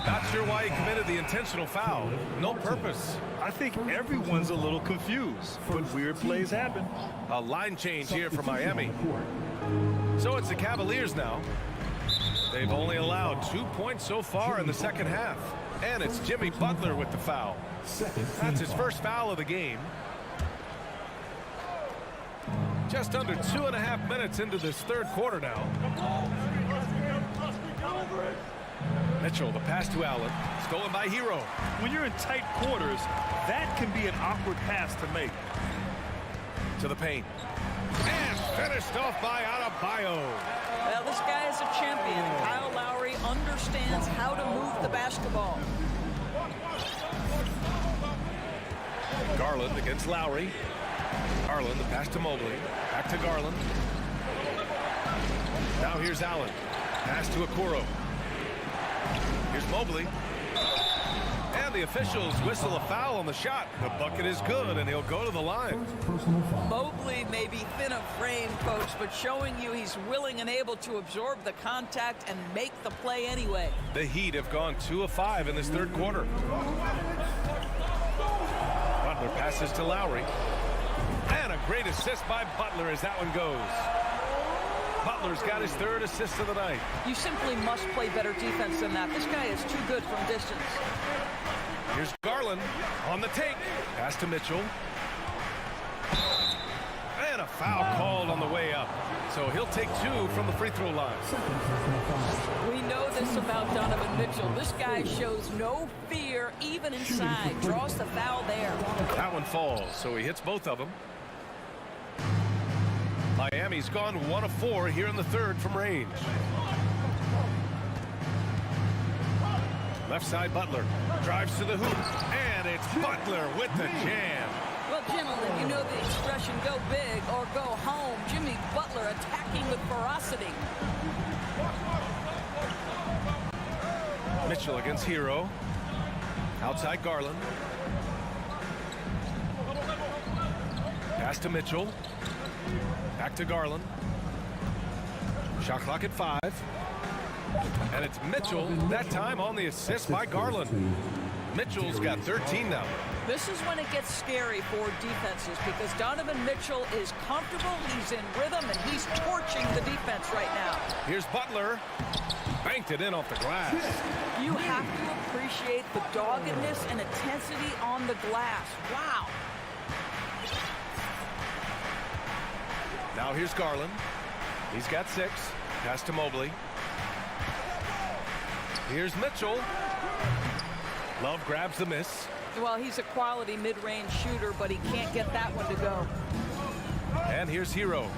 Not sure why he committed the intentional foul. No purpose. I think everyone's a little confused, but weird plays happen. A line change here for Miami. So it's the Cavaliers now. They've only allowed 2 points so far in the second half. And it's Jimmy Butler with the foul. That's his first foul of the game. Just under 2.5 minutes into this third quarter now. Mitchell, the pass to Allen. Stolen by Hero. When you're in tight quarters, that can be an awkward pass to make. To the paint. And finished off by Adebayo. Well, this guy is a champion. Kyle Lowry understands how to move the basketball. Garland against Lowry. Garland, the pass to Mobley. Back to Garland. Now here's Allen. Pass to Okoro. Here's Mobley. And the officials whistle a foul on the shot. The bucket is good, and he'll go to the line. Mobley may be thin of frame, coach, but showing you he's willing and able to absorb the contact and make the play anyway. The Heat have gone 2 of 5 in this third quarter. Butler passes to Lowry. And a great assist by Butler as that one goes. Butler's got his 3rd assist of the night. You simply must play better defense than that. This guy is too good from distance. Here's Garland on the take. Pass to Mitchell. And a foul called on the way up. So he'll take 2 from the free throw line. We know this about Donovan Mitchell. This guy shows no fear even inside. Draws the foul there. That one falls, so he hits both of them. Miami's gone 1 of 4 here in the third from range. Left side Butler drives to the hoop, and it's Butler with the jam. Well, gentlemen, you know the expression go big or go home. Jimmy Butler attacking with ferocity. Mitchell against Hero. Outside Garland. Pass to Mitchell. Back to Garland. Shot clock at 5. And it's Mitchell, that time on the assist by Garland. Mitchell's got 13 now. This is when it gets scary for defenses because Donovan Mitchell is comfortable, he's in rhythm, and he's torching the defense right now. Here's Butler. Banked it in off the glass. You have to appreciate the doggedness and intensity on the glass. Wow. Now here's Garland. He's got 6. Pass to Mobley. Here's Mitchell. Love grabs the miss. Well, he's a quality mid-range shooter, but he can't get that one to go. And here's Hero.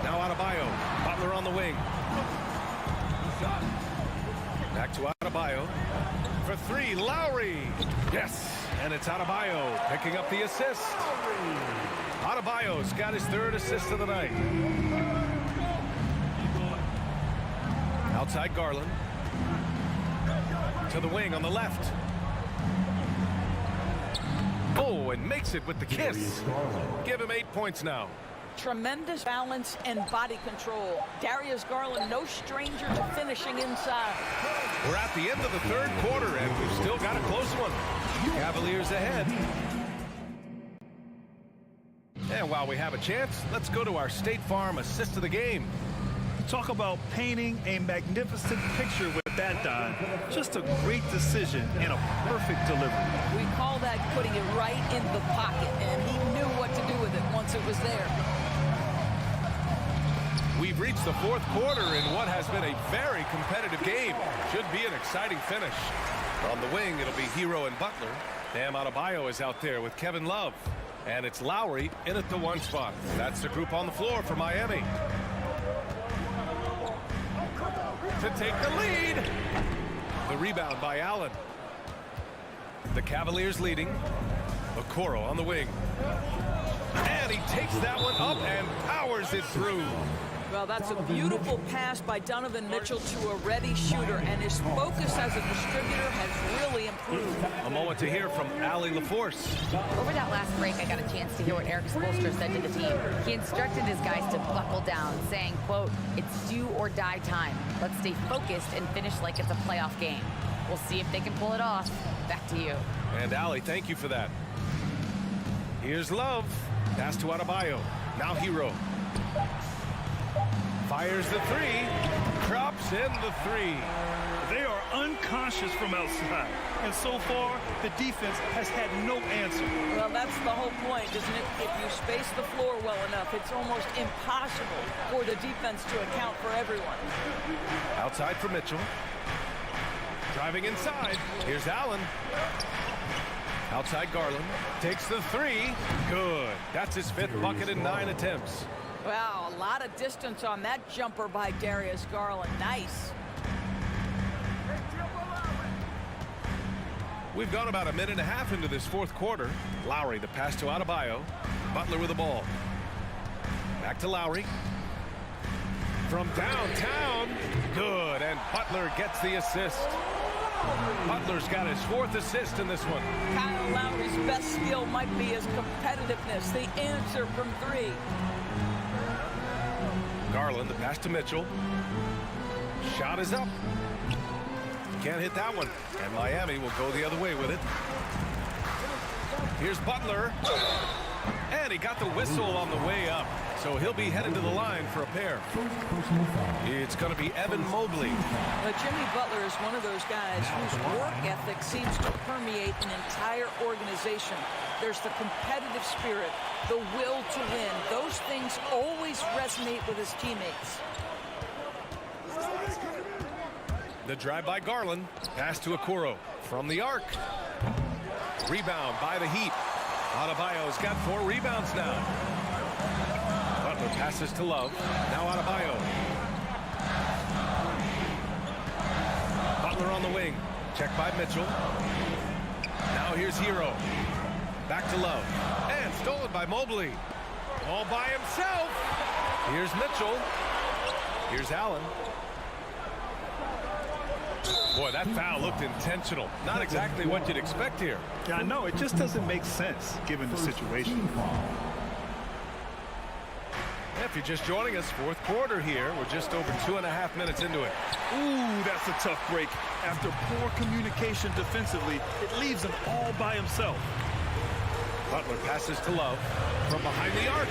Now Adebayo. Butler on the wing. Back to Adebayo. For 3, Lowry. Yes, and it's Adebayo picking up the assist. Adebayo's got his 3rd assist of the night. Outside Garland. To the wing on the left. Oh, and makes it with the kiss. Give him 8 points now. Tremendous balance and body control. Darius Garland, no stranger to finishing inside. We're at the end of the third quarter, and we've still got a close one. Cavaliers ahead. And while we have a chance, let's go to our State Farm assist of the game. Talk about painting a magnificent picture with that, Don. Just a great decision and a perfect delivery. We call that putting it right in the pocket, and he knew what to do with it once it was there. We've reached the fourth quarter in what has been a very competitive game. Should be an exciting finish. On the wing, it'll be Hero and Butler. Bam Adebayo is out there with Kevin Love. And it's Lowry in at the 1 spot. That's the group on the floor for Miami. To take the lead. The rebound by Allen. The Cavaliers leading. Okoro on the wing. And he takes that one up and powers it through. Well, that's a beautiful pass by Donovan Mitchell to a ready shooter, and his focus as a distributor has really improved. A moment to hear from Allie LaForce. Over that last break, I got a chance to hear what Eric Spoelstra said to the team. He instructed his guys to buckle down, saying, quote, "It's do or die time. Let's stay focused and finish like it's a playoff game. We'll see if they can pull it off." Back to you. And Allie, thank you for that. Here's Love. Pass to Adebayo. Now Hero. Fires the three. Drops in the three. They are unconscious from outside. And so far, the defense has had no answer. Well, that's the whole point, isn't it? If you space the floor well enough, it's almost impossible for the defense to account for everyone. Outside for Mitchell. Driving inside. Here's Allen. Outside Garland. Takes the three. Good. That's his 5th bucket in 9 attempts. Wow, a lot of distance on that jumper by Darius Garland. Nice. We've gone about a minute and a half into this 4th quarter. Lowry, the pass to Adebayo. Butler with the ball. Back to Lowry. From downtown. Good, and Butler gets the assist. Butler's got his 4th assist in this one. Kyle Lowry's best skill might be his competitiveness, the answer from 3. Garland, the pass to Mitchell. Shot is up. Can't hit that one. And Miami will go the other way with it. Here's Butler. And he got the whistle on the way up. So he'll be headed to the line for a pair. It's going to be Evan Mobley. Jimmy Butler is one of those guys whose work ethic seems to permeate an entire organization. There's the competitive spirit, the will to win. Those things always resonate with his teammates. The drive by Garland. Pass to Okoro from the arc. Rebound by the Heat. Adebayo's got 4 rebounds now. Butler passes to Love. Now Adebayo. Butler on the wing. Check by Mitchell. Now here's Hero. Back to Love. And stolen by Mobley. All by himself. Here's Mitchell. Here's Allen. Boy, that foul looked intentional. Not exactly what you'd expect here. Yeah, I know. It just doesn't make sense given the situation. If you're just joining us, 4th quarter here. We're just over 2.5 minutes into it. Ooh, that's a tough break. After poor communication defensively, it leaves him all by himself. Butler passes to Love from behind the arc.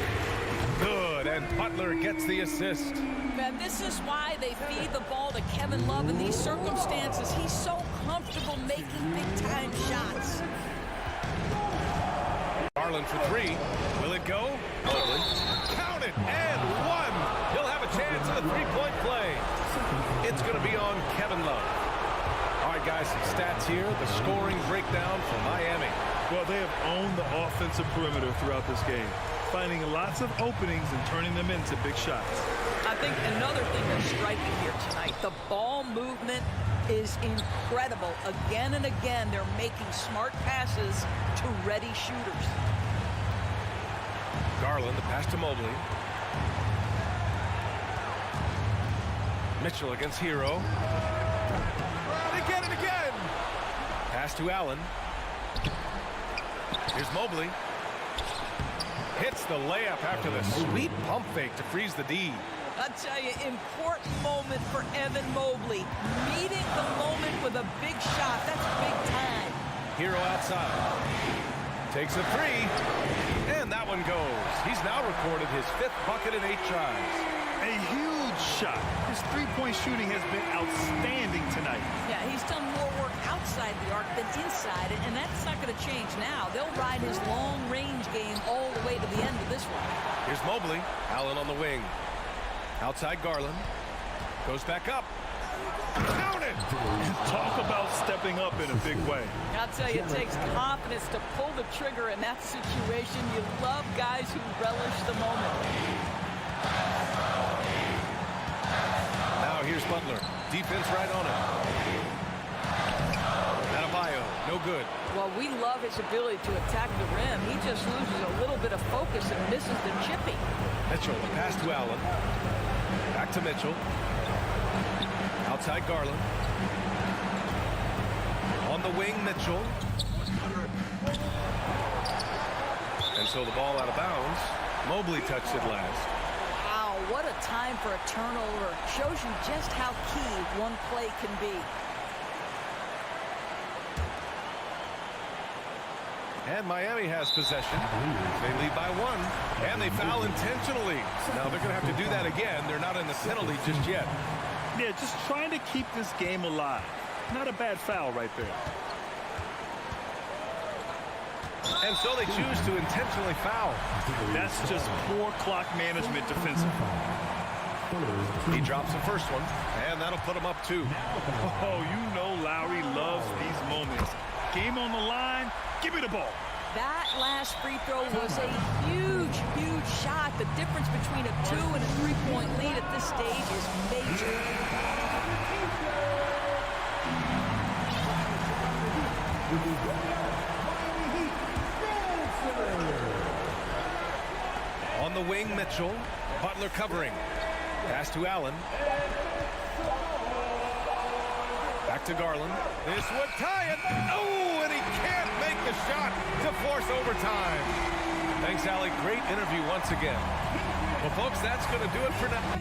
Good, and Butler gets the assist. Man, this is why they feed the ball to Kevin Love in these circumstances. He's so comfortable making big-time shots. Garland for 3. Will it go? Mobley. Count it, and 1. He'll have a chance in the 3-point play. It's going to be on Kevin Love. All right, guys, some stats here. The scoring breakdown for Miami. Well, they have owned the offensive perimeter throughout this game, finding lots of openings and turning them into big shots. I think another thing that's striking here tonight, the ball movement is incredible. Again and again, they're making smart passes to ready shooters. Garland, the pass to Mobley. Mitchell against Hero. And again. Pass to Allen. Here's Mobley. Hits the layup after the sweet pump fake to freeze the D. I tell you, important moment for Evan Mobley. Meeting the moment with a big shot. That's big time. Hero outside. Takes a 3. And that one goes. He's now recorded his 5th bucket in 8 tries. A huge shot. His 3-point shooting has been outstanding tonight. Yeah, he's done more work outside the arc than inside it, and that's not going to change now. They'll ride his long-range game all the way to the end of this one. Here's Mobley. Allen on the wing. Outside Garland. Goes back up. Count it! Talk about stepping up in a big way. I'll tell you, it takes confidence to pull the trigger in that situation. You love guys who relish the moment. Now here's Butler. Defense right on him. Adebayo, no good. Well, we love his ability to attack the rim. He just loses a little bit of focus and misses the chippy. Mitchell, a pass to Allen. Back to Mitchell. Outside Garland. On the wing, Mitchell. And so the ball out of bounds. Mobley touched it last. Wow, what a time for a turnover. Shows you just how key one play can be. And Miami has possession. They lead by 1, and they foul intentionally. Now they're going to have to do that again. They're not in the penalty just yet. Yeah, just trying to keep this game alive. Not a bad foul right there. And so they choose to intentionally foul. That's just poor clock management defensively. He drops the first one, and that'll put him up 2. Oh, you know Lowry loves these moments. Game on the line, give me the ball. That last free throw was a huge, huge shot. The difference between a 2 and a 3-point lead at this stage is major. On the wing, Mitchell. Butler covering. Pass to Allen. Back to Garland. This would tie it. Oh, and he can't make the shot to force overtime. Thanks, Allie. Great interview once again. Well, folks, that's going to do it for now.